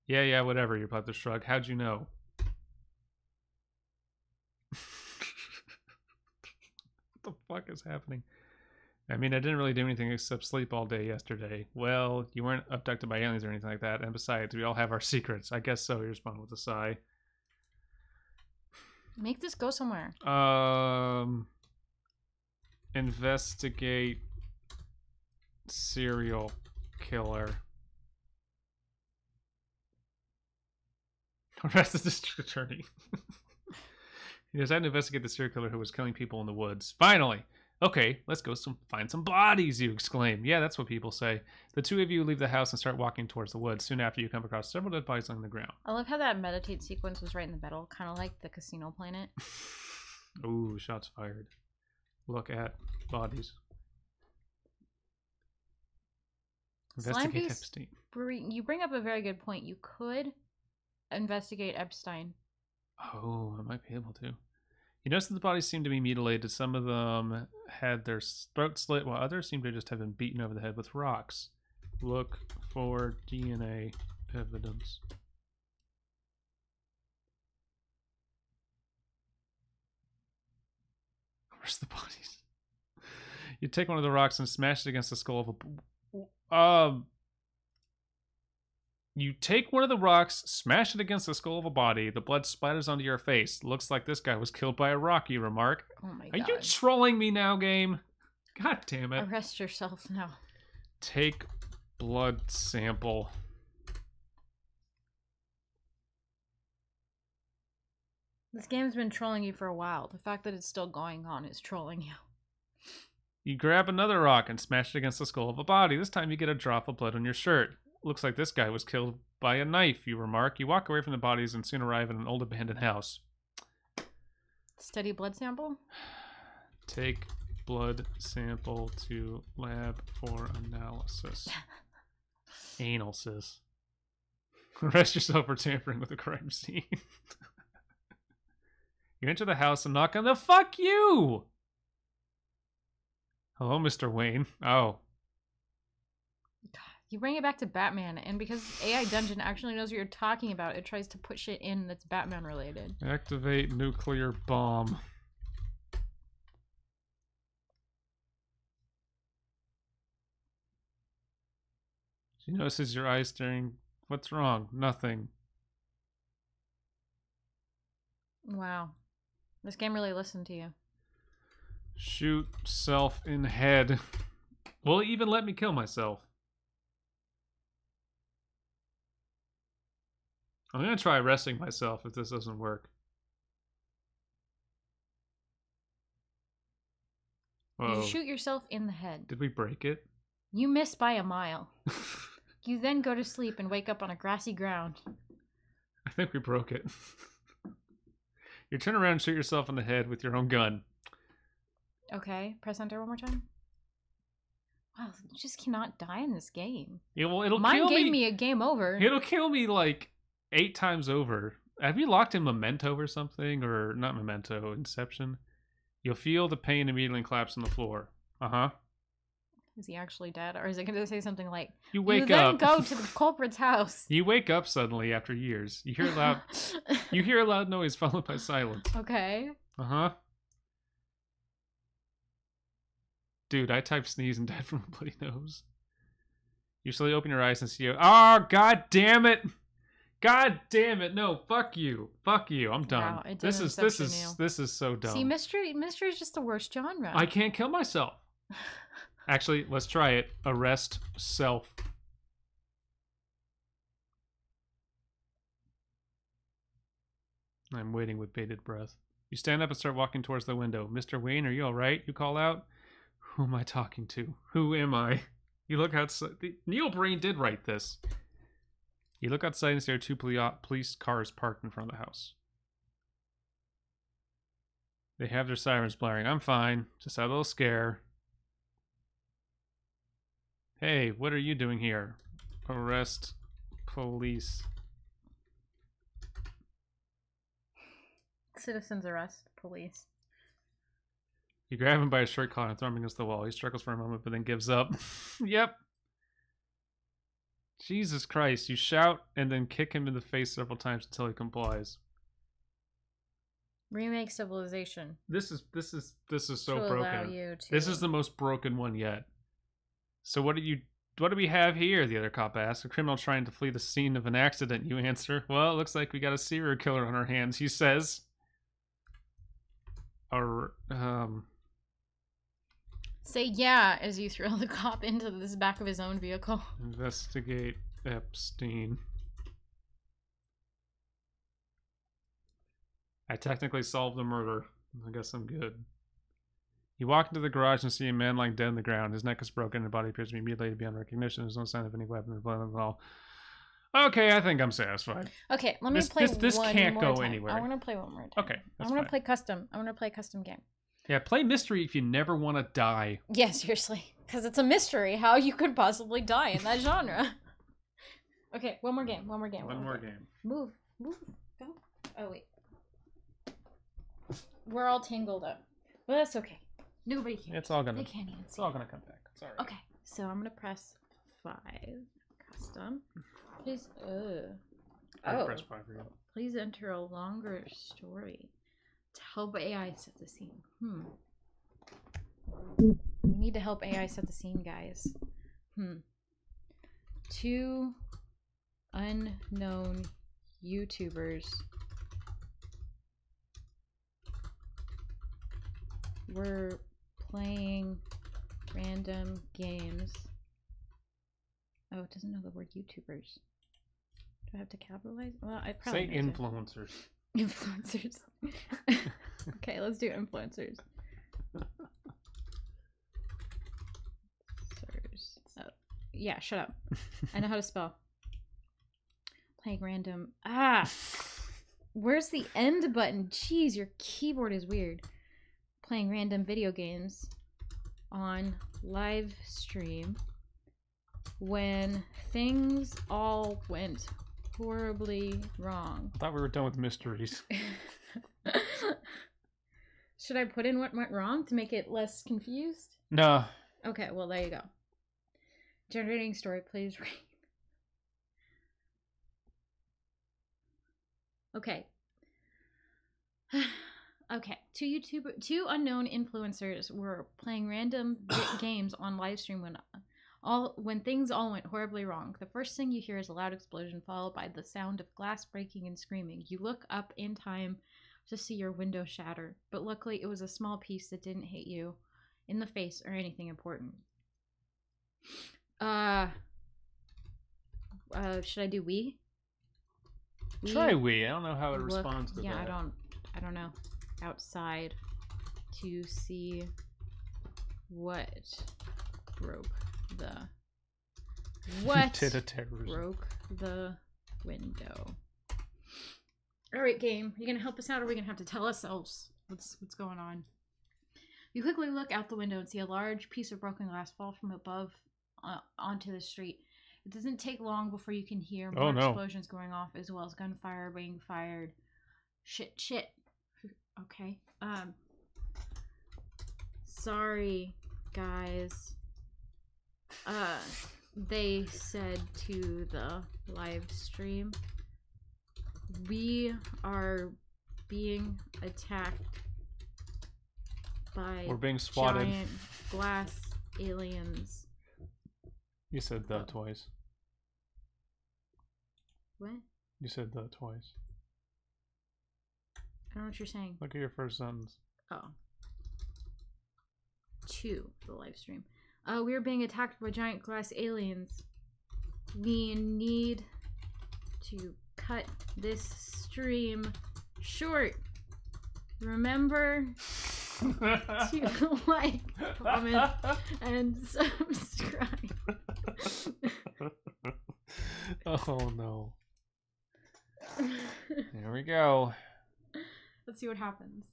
Yeah, whatever. You reply with a shrug. How'd you know? What the fuck is happening? I mean, I didn't really do anything except sleep all day yesterday. Well, you weren't abducted by aliens or anything like that. And besides, we all have our secrets. I guess so. You respond with a sigh. Make this go somewhere. Investigate serial killer. Arrest the district attorney. He decided to investigate the serial killer who was killing people in the woods. Finally! Okay, let's go find some bodies, you exclaim. Yeah, that's what people say. The two of you leave the house and start walking towards the woods. Soon after, you come across several dead bodies on the ground. I love how that meditate sequence was right in the middle, kind of like the Casino Planet. Ooh, shots fired. Look at bodies. Investigate Epstein. You bring up a very good point. You could investigate Epstein. Oh, I might be able to. You notice that the bodies seem to be mutilated. Some of them had their throats slit, while others seem to just have been beaten over the head with rocks. Look for DNA evidence. Where's the bodies? You take one of the rocks and smash it against the skull of a... You take one of the rocks, smash it against the skull of a body. The blood splatters onto your face. Looks like this guy was killed by a rock, you remark. Oh my god. Are you trolling me now, game? God damn it. Arrest yourself now. Take blood sample. This game's been trolling you for a while. The fact that it's still going on is trolling you. You grab another rock and smash it against the skull of a body. This time you get a drop of blood on your shirt. Looks like this guy was killed by a knife, you remark. You walk away from the bodies and soon arrive at an old abandoned house. Study blood sample? Take blood sample to lab for analysis. Anal, sis. Arrest yourself for tampering with a crime scene. You enter the house and knock on the fuck you! Hello, Mr. Wayne. Oh. You bring it back to Batman, and because AI Dungeon actually knows what you're talking about, it tries to put shit in that's Batman related. Activate nuclear bomb. She notices your eyes staring. What's wrong? Nothing. Wow. This game really listened to you. Shoot self in head. Will it even let me kill myself? I'm gonna try arresting myself if this doesn't work. Whoa. You shoot yourself in the head. Did we break it? You miss by a mile. You then go to sleep and wake up on a grassy ground. I think we broke it. You turn around and shoot yourself in the head with your own gun. Okay, press enter one more time. Wow, you just cannot die in this game. Yeah, well, it'll Mine kill gave me. me a game over. It'll kill me like 8 times over. Have you locked in Memento or something? Or not Memento, Inception? You'll feel the pain immediately and collapse on the floor. Uh-huh. Is he actually dead? Or is it going to say something like, You wake you then up. go to the culprit's house? You wake up suddenly after years. You hear a loud noise followed by silence. Okay. Uh-huh. Dude, I typed sneeze and died from a bloody nose. You slowly open your eyes and see you. Oh, god damn it! God damn it! No, fuck you, fuck you. I'm done. Wow, it this did is Inception this is so dumb. See, mystery is just the worst genre. I can't kill myself. Actually, let's try it. Arrest self. I'm waiting with bated breath. You stand up and start walking towards the window. Mr. Wayne, are you alright? You call out. Who am I talking to? Who am I? You look outside. Neil Breen did write this. You look outside and see there are 2 police cars parked in front of the house. They have their sirens blaring. I'm fine. Just had a little scare. Hey, what are you doing here? Arrest police. Citizens arrest police. You grab him by his shirt collar and throw him against the wall. He struggles for a moment, but then gives up. Yep. Jesus Christ. You shout and then kick him in the face several times until he complies. Remake Civilization. This is so To allow broken. you to... This is the most broken one yet. So what do we have here? The other cop asks. A criminal trying to flee the scene of an accident. You answer. Well, it looks like we got a serial killer on our hands. He says. Say yeah as you throw the cop into the back of his own vehicle. Investigate Epstein. I technically solved the murder. I guess I'm good. You walk into the garage and see a man lying dead on the ground. His neck is broken and his body appears to be mutilated beyond recognition. There's no sign of any weapon or blood at all. Okay, I think I'm satisfied. Okay, let me play this one can't more go time. anywhere. I want to play one more time. Okay, I want to play custom. I want to play a custom game. Yeah, play mystery if you never want to die. Yeah, seriously. Because it's a mystery how you could possibly die in that genre. Okay, one more game. One more game. Move. Go. Oh, wait. We're all tangled up. But that's okay. Nobody can. It's all gonna. They can't even see. It's all gonna come back. Sorry. Okay, so I'm gonna press 5. Custom. Please. I Oh. press 5 for you. Please enter a longer story to help AI set the scene. We need to help AI set the scene, guys. 2 unknown YouTubers were playing random games. Oh, it doesn't know the word YouTubers. Do I have to capitalize? Well, I probably Say need to. influencers. Influencers. Okay, let's do influencers. Oh, yeah, shut up. I know how to spell. Playing random. Where's the end button? Jeez, your keyboard is weird. Playing random video games on live stream when things all went horribly wrong. I thought we were done with mysteries. Should I put in what went wrong to make it less confused? No. Okay, well, there you go. Generating story, please read. Okay. Okay. Two unknown influencers were playing random games on livestream when things all went horribly wrong. The first thing you hear is a loud explosion followed by the sound of glass breaking and screaming. You look up in time to see your window shatter, but luckily it was a small piece that didn't hit you in the face or anything important. Should I do we? Try we. I don't know how it responds to that. Yeah, I don't know. Outside to see what broke the did a terrorism. broke the window. All right, game. You gonna help us out, or are we gonna have to tell ourselves what's going on? You quickly look out the window and see a large piece of broken glass fall from above onto the street. It doesn't take long before you can hear more explosions going off, as well as gunfire being fired. Shit. Okay. Sorry, guys. They said to the live stream, we are being attacked by we're being swatted. Giant glass aliens. You said that twice. What? You said that twice. I don't know what you're saying. Look at your first sentence. Oh. To the live stream. We are being attacked by giant glass aliens. We need to cut this stream short. Remember to like, comment, and subscribe. Oh no. Here we go. Let's see what happens.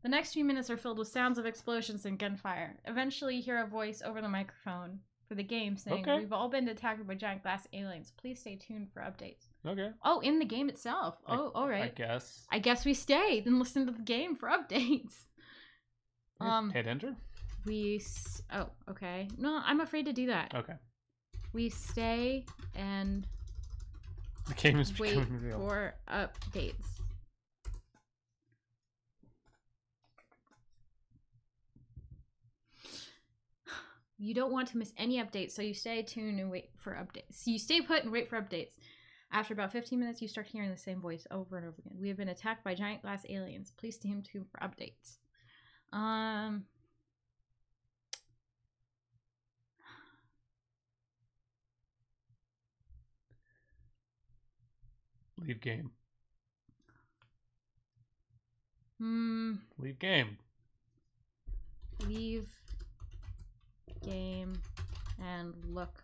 The next few minutes are filled with sounds of explosions and gunfire. Eventually, you hear a voice over the microphone for the game saying, We've all been attacked by giant glass aliens. Please stay tuned for updates. Okay. Oh, in the game itself. Oh, all right. I guess we stay, then listen to the game for updates. Hit enter? Oh, okay. No, I'm afraid to do that. Okay. We stay and the game is wait becoming real. For updates. You don't want to miss any updates, so you stay tuned and wait for updates. So you stay put and wait for updates. After about 15 minutes, you start hearing the same voice over and over again. We have been attacked by giant glass aliens. Please stay tuned for updates. Leave game. Leave game. Leave game and look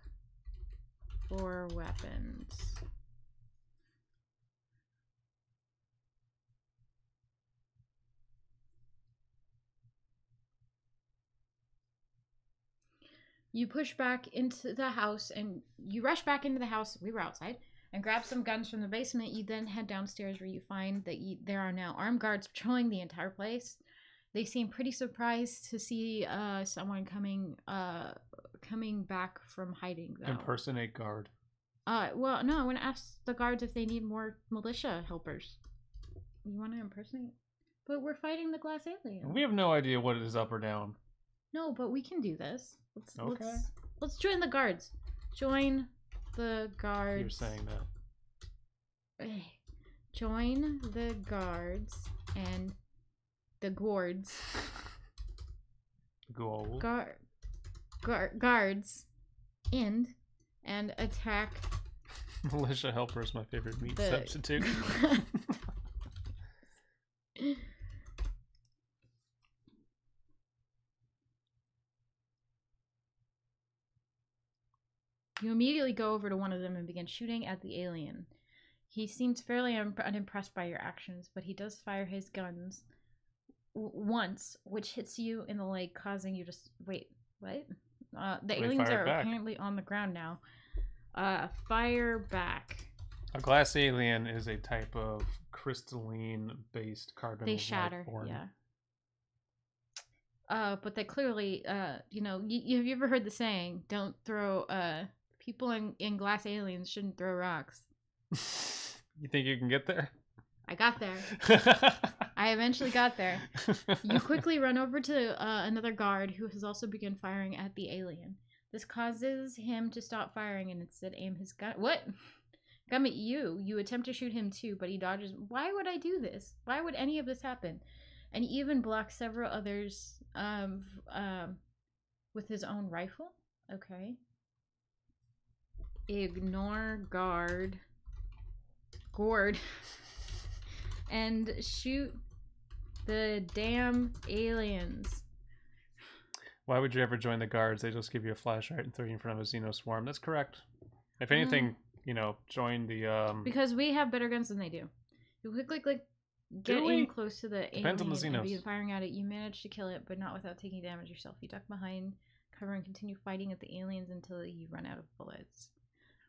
for weapons. You push back into the house and you rush back into the house. We were outside. And grab some guns from the basement. You then head downstairs where you find that there are now armed guards patrolling the entire place. They seem pretty surprised to see someone coming back from hiding, though. Impersonate guard. Well, no, I want to ask the guards if they need more militia helpers. You want to impersonate? But we're fighting the glass alien. We have no idea what it is up or down. No, but we can do this. Okay. Let's join the guards. Join the guards. You're saying that. Join the guards and the gourds. Gold. Guards and attack. Militia helper is my favorite meat substitute. You immediately go over to one of them and begin shooting at the alien. He seems fairly unimpressed by your actions, but he does fire his guns once, which hits you in the leg, causing you to... Wait, what? The We aliens fire are back. apparently on the ground now. Fire back. A glass alien is a type of crystalline-based carbon. They shatter. life-born. Yeah. But they clearly, you know, have you ever heard the saying, don't throw, people in glass aliens shouldn't throw rocks. You think you can get there? I got there. I eventually got there. You quickly run over to another guard who has also begun firing at the alien. This causes him to stop firing and instead aim his gun. What? Gun at you. You attempt to shoot him too, but he dodges. Why would I do this? Why would any of this happen? And he even blocks several others with his own rifle. Okay. Ignore guard. Gourd. And shoot the damn aliens. Why would you ever join the guards? They just give you a flashlight and throw you in front of a Xenoswarm. That's correct. If anything, you know, join the Because we have better guns than they do. You quickly get Do we? in close to the Depends on the alien and Xenos. begin firing at it. You manage to kill it, but not without taking damage yourself. You duck behind cover and continue fighting at the aliens until you run out of bullets.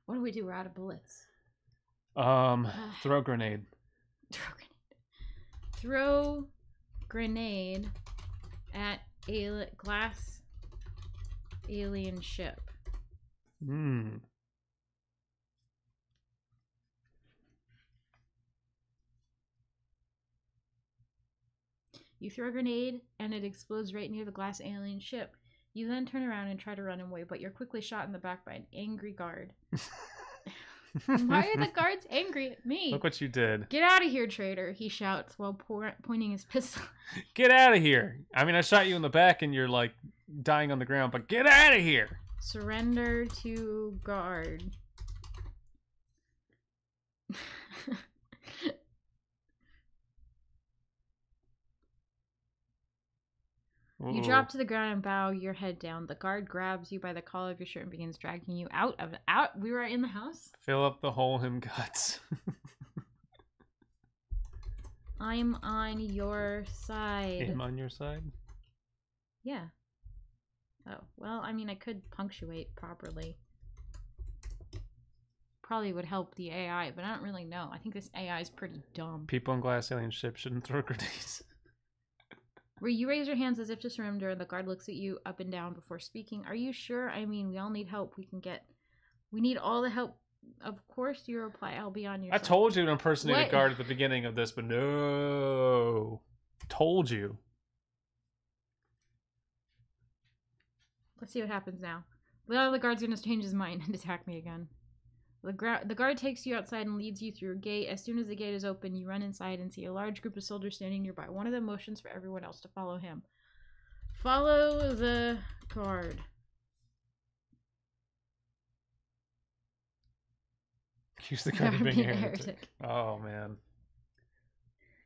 What do we do? We're out of bullets. throw grenade. Throw grenade at glass alien ship. Hmm. You throw a grenade and it explodes right near the glass alien ship. You then turn around and try to run away, but you're quickly shot in the back by an angry guard. Why are the guards angry at me? Look what you did. Get out of here, traitor, he shouts while pointing his pistol. Get out of here. I mean, I shot you in the back and you're like dying on the ground, but get out of here. Surrender to guard. You Ooh. drop to the ground and bow your head down. The guard grabs you by the collar of your shirt and begins dragging you out. We were in the house. Fill up the hole in guts. I'm on your side. I'm on your side. Yeah. Oh, well, I mean, I could punctuate properly. Probably would help the AI, but I don't really know. I think this AI is pretty dumb. People in glass alien ships shouldn't throw grenades. Where you raise your hands as if to surrender, the guard looks at you up and down before speaking. Are you sure? I mean, we all need help. We need all the help. Of course, you reply. I'll be on your I side. told you to impersonate What? a guard at the beginning of this, but no. Told you. Let's see what happens now. Well, the guard's gonna change his mind and attack me again. The guard takes you outside and leads you through a gate. As soon as the gate is open, you run inside and see a large group of soldiers standing nearby. One of them motions for everyone else to follow him. Follow the guard. Accuse the guard of being Being a a heretic. Oh, man.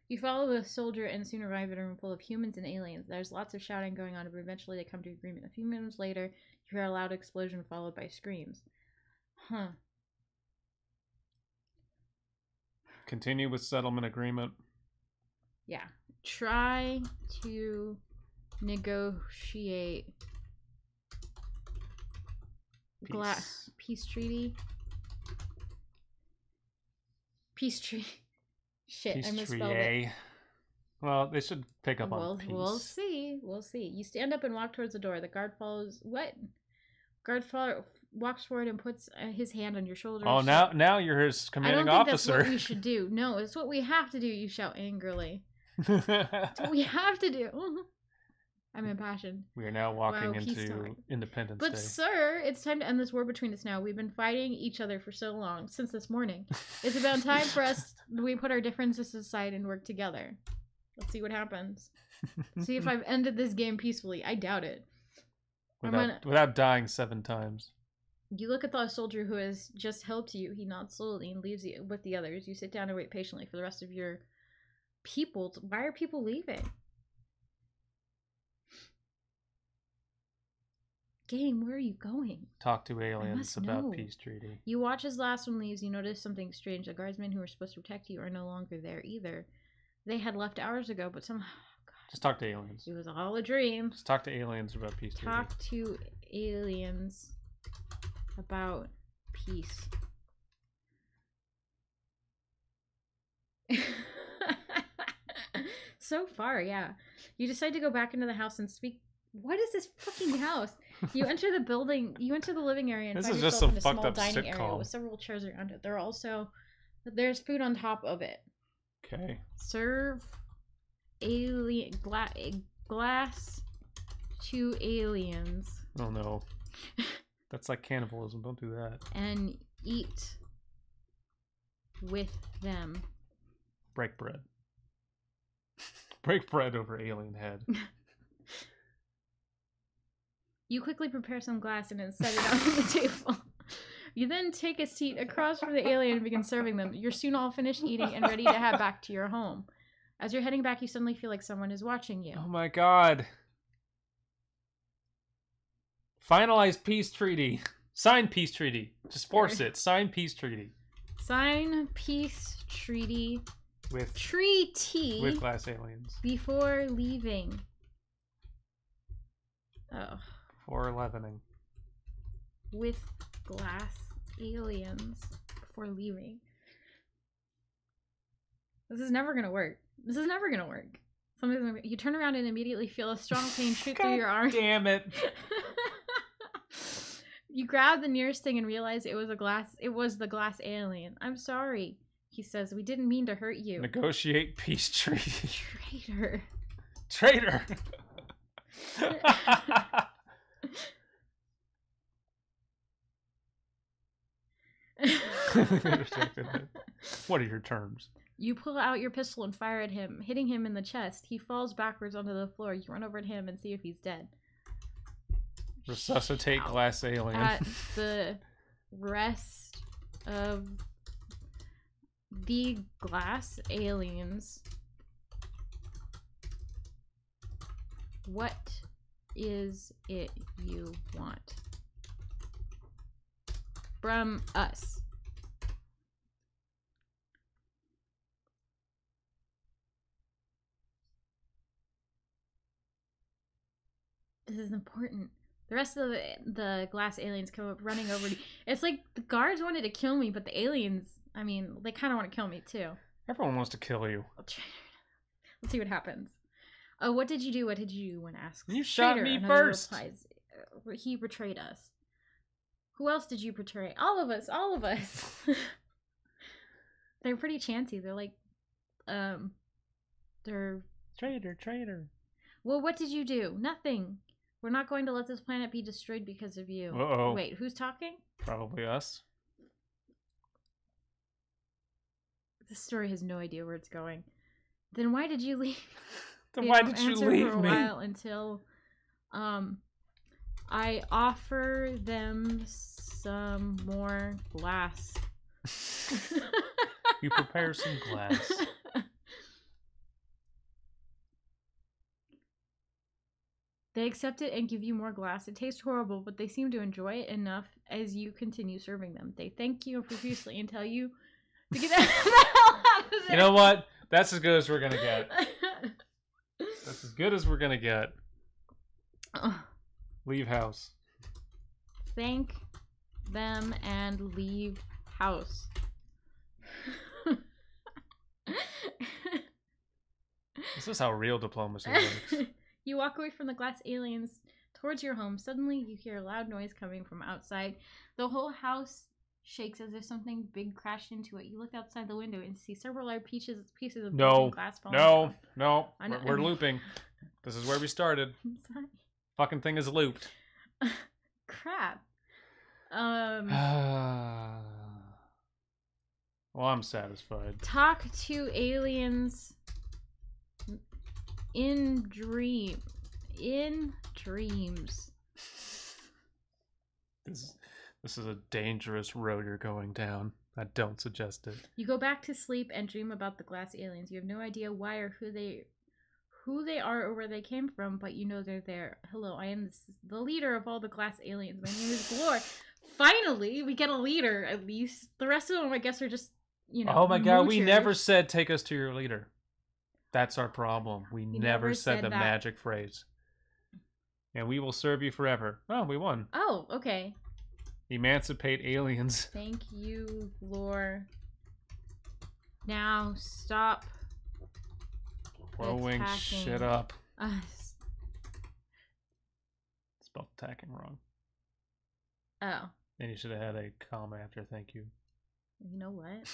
You follow the soldier and soon arrive at a room full of humans and aliens. There's lots of shouting going on, but eventually they come to agreement. A few minutes later, you hear a loud explosion followed by screams. Huh. Continue with settlement agreement. Yeah. Try to negotiate peace treaty. Peace treaty. Shit, Peace I misspelled it. treaty. Well, they should pick up on peace. We'll see. We'll see. You stand up and walk towards the door. The guard follows. What? Walks forward and puts his hand on your shoulder. Oh, now you're his I commanding don't think officer. that's what we should do. No, it's what we have to do. You shout angrily. It's what we have to do. I'm impassioned. We are now walking Wow, into peacetime. Independence But Day. sir, it's time to end this war between us now. We've been fighting each other for so long, since this morning. It's about time for us, we put our differences aside and work together. Let's see what happens. See if I've ended this game peacefully. I doubt it. Without dying 7 times. You look at the soldier who has just helped you. He nods slowly and leaves you with the others. You sit down and wait patiently for the rest of your people. Why are people leaving? Game, where are you going? Talk to aliens must about know. peace treaty. You watch as the last one leaves. You notice something strange. The guardsmen who were supposed to protect you are no longer there either. They had left hours ago, but somehow... Just talk to aliens. It was all a dream. Just talk to aliens about peace treaty. Talk to aliens about peace. So far, yeah. You decide to go back into the house and speak. What is this fucking house? You enter the building. You enter the living area and This find is just yourself some in a fucked small up dining area sitcom. with several chairs around it. There's food on top of it. Okay. Serve glass to aliens Oh no. That's like cannibalism. Don't do that. and eat with them. Break bread. Break bread over alien head. You quickly prepare some glass and then set it out on the table. You then take a seat across from the alien and begin serving them. You're soon all finished eating and ready to head back to your home. As you're heading back, you suddenly feel like someone is watching you. Oh my god. Finalize peace treaty. Sign peace treaty. Just force it. Sign peace treaty. Sign peace treaty. With glass aliens. Before leaving. Oh. For 11ing. With glass aliens before leaving. This is never gonna work. This is never gonna work. You turn around and immediately feel a strong pain shoot through your arm. Damn it. You grab the nearest thing and realize it was the glass alien. I'm sorry, he says. We didn't mean to hurt you. Negotiate peace treaty. Traitor. Traitor. What are your terms? You pull out your pistol and fire at him, hitting him in the chest. He falls backwards onto the floor. You run over to him and see if he's dead. Resuscitate Shout glass alien. At the rest of the glass aliens. What is it you want from us? This is important. The rest of the glass aliens come up running over to you. It's like the guards wanted to kill me, but the aliens, I mean, they kind of want to kill me too. Everyone wants to kill you. Let's see what happens. Oh, what did you do? What did you do when asked? You shot Traitor, me another first. replies, he betrayed us. Who else did you betray? All of us. All of us. They're pretty chancy. They're like, they're... Traitor. Well, what did you do? Nothing. We're not going to let this planet be destroyed because of you. Uh-oh. Wait, who's talking? Probably us. This story has no idea where it's going. Then why did you leave? Then why did you leave for a me? while until I offer them some more glass. You prepare some glass. They accept it and give you more glass. It tastes horrible, but they seem to enjoy it enough as you continue serving them. They thank you profusely and tell you to get the hell out of there. You know what? That's as good as we're gonna get. That's as good as we're gonna get. Leave house. Thank them and leave house. This is how real diplomacy works. You walk away from the glass aliens towards your home. Suddenly, you hear a loud noise coming from outside. The whole house shakes as if something big crashed into it. You look outside the window and see several large pieces of broken glass falling down. No. I know. We're looping. This is where we started. I'm sorry. Fucking thing is looped. Crap. Well, I'm satisfied. Talk to aliens in dreams. This is a dangerous road you're going down. I don't suggest it. You go back to sleep and dream about the glass aliens. You have no idea why or who they are or where they came from, but you know they're there. Hello, I am the leader of all the glass aliens. My name is Glor. Finally, we get a leader, at least. The rest of them, I guess, are just, Oh my god, we moochers. never said take us to your leader. That's our problem. We never said the that. magic phrase. and we will serve you forever. Oh, we won. Oh, okay. Emancipate aliens. Thank you, Lore. Now stop Blowing attacking shit up. us. Spelled attacking wrong. Oh. And you should have had a comma after thank you. You know what?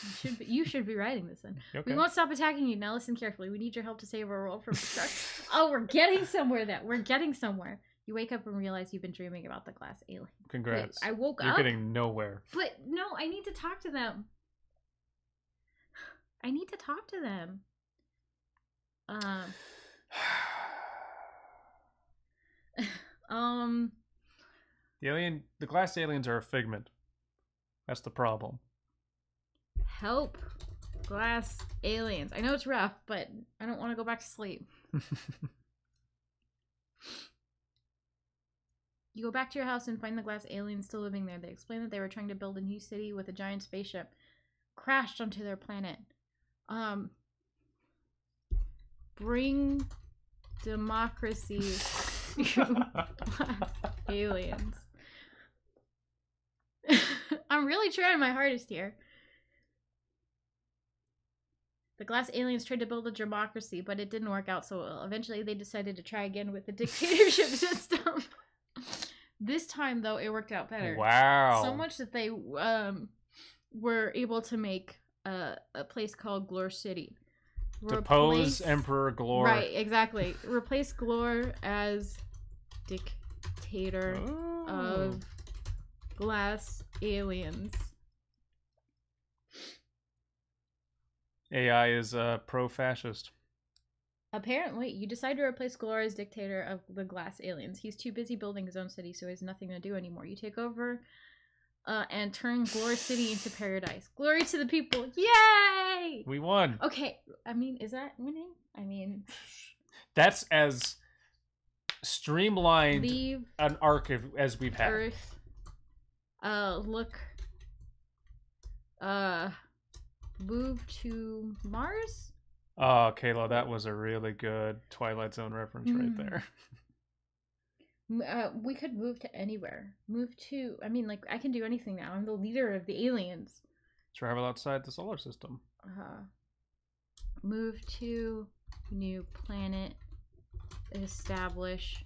You should be writing this in. Okay. We won't stop attacking you. Now listen carefully. We need your help to save our world from destruction. Oh, we're getting somewhere then. We're getting somewhere. You wake up and realize you've been dreaming about the glass alien. Congrats. Wait, I woke You're up. getting nowhere. But no, I need to talk to them. I need to talk to them. The glass aliens are a figment. That's the problem. Help glass aliens. I know it's rough, but I don't want to go back to sleep. You go back to your house and find the glass aliens still living there. They explain that they were trying to build a new city with a giant spaceship. Crashed onto their planet. Bring democracy to glass aliens. I'm really trying my hardest here. The glass aliens tried to build a democracy, but it didn't work out so well. Eventually, they decided to try again with the dictatorship system. This time, though, it worked out better. Wow. So much that they were able to make a place called Glor City. Depose Emperor Glor. Right, exactly. Replace Glor as dictator of glass aliens. AI is pro-fascist. Apparently, you decide to replace Glor as dictator of the glass aliens. He's too busy building his own city, so he has nothing to do anymore. You take over and turn Glor City into paradise. Glory to the people. Yay! We won. Okay, I mean, is that winning? I mean... That's as streamlined Leave an arc as we've had. Earth. Look. Move to Mars? Oh, Kayla, that was a really good Twilight Zone reference right there. We could move to anywhere. Move to... I mean, like, I can do anything now. I'm the leader of the aliens. Travel outside the solar system. Move to new planet. Establish...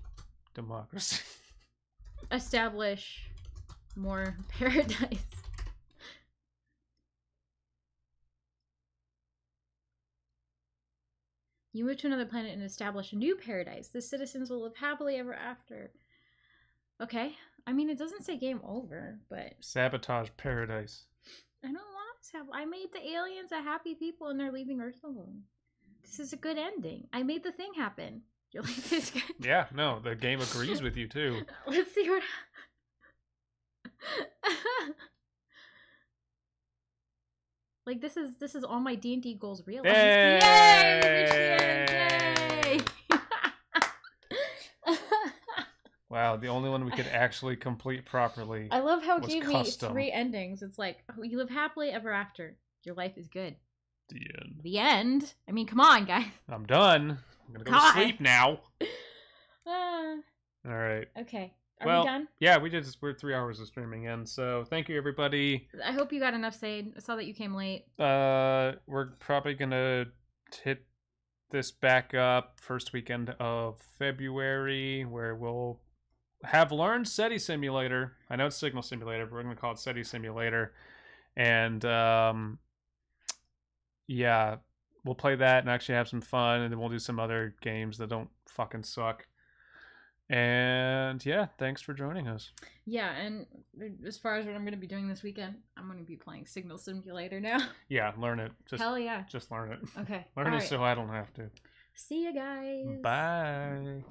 Democracy. Establish more paradise. You move to another planet and establish a new paradise. The citizens will live happily ever after. Okay. I mean, it doesn't say game over, but... Sabotage paradise. I don't want to have... I made the aliens a happy people and they're leaving Earth alone. This is a good ending. I made the thing happen. You're like this guy. Yeah, no, the game agrees with you too. Let's see what... Like, this is all my D&D goals realized. Yay! Yay! We reached the end! Yay! Wow, the only one we could actually complete properly. I love how it was gave custom. me 3 endings. It's like, you live happily ever after. Your life is good. The end. The end? I mean, come on, guys. I'm done. I'm gonna go God. to sleep now. Ah, All right. okay. Are Well, we done? yeah, we're 3 hours of streaming in, so thank you everybody. I hope you got enough Sade. I saw that you came late. We're probably gonna hit this back up first weekend of February, where we'll have learned SETI Simulator. I know it's Signal Simulator, but we're gonna call it SETI Simulator. And yeah, we'll play that and actually have some fun, and then we'll do some other games that don't fucking suck. And yeah, thanks for joining us. Yeah, and as far as what I'm going to be doing this weekend, I'm going to be playing Signal Simulator now. Yeah, learn it. Hell yeah. Just learn it. Okay. Learn All it right. so I don't have to. See you guys. Bye.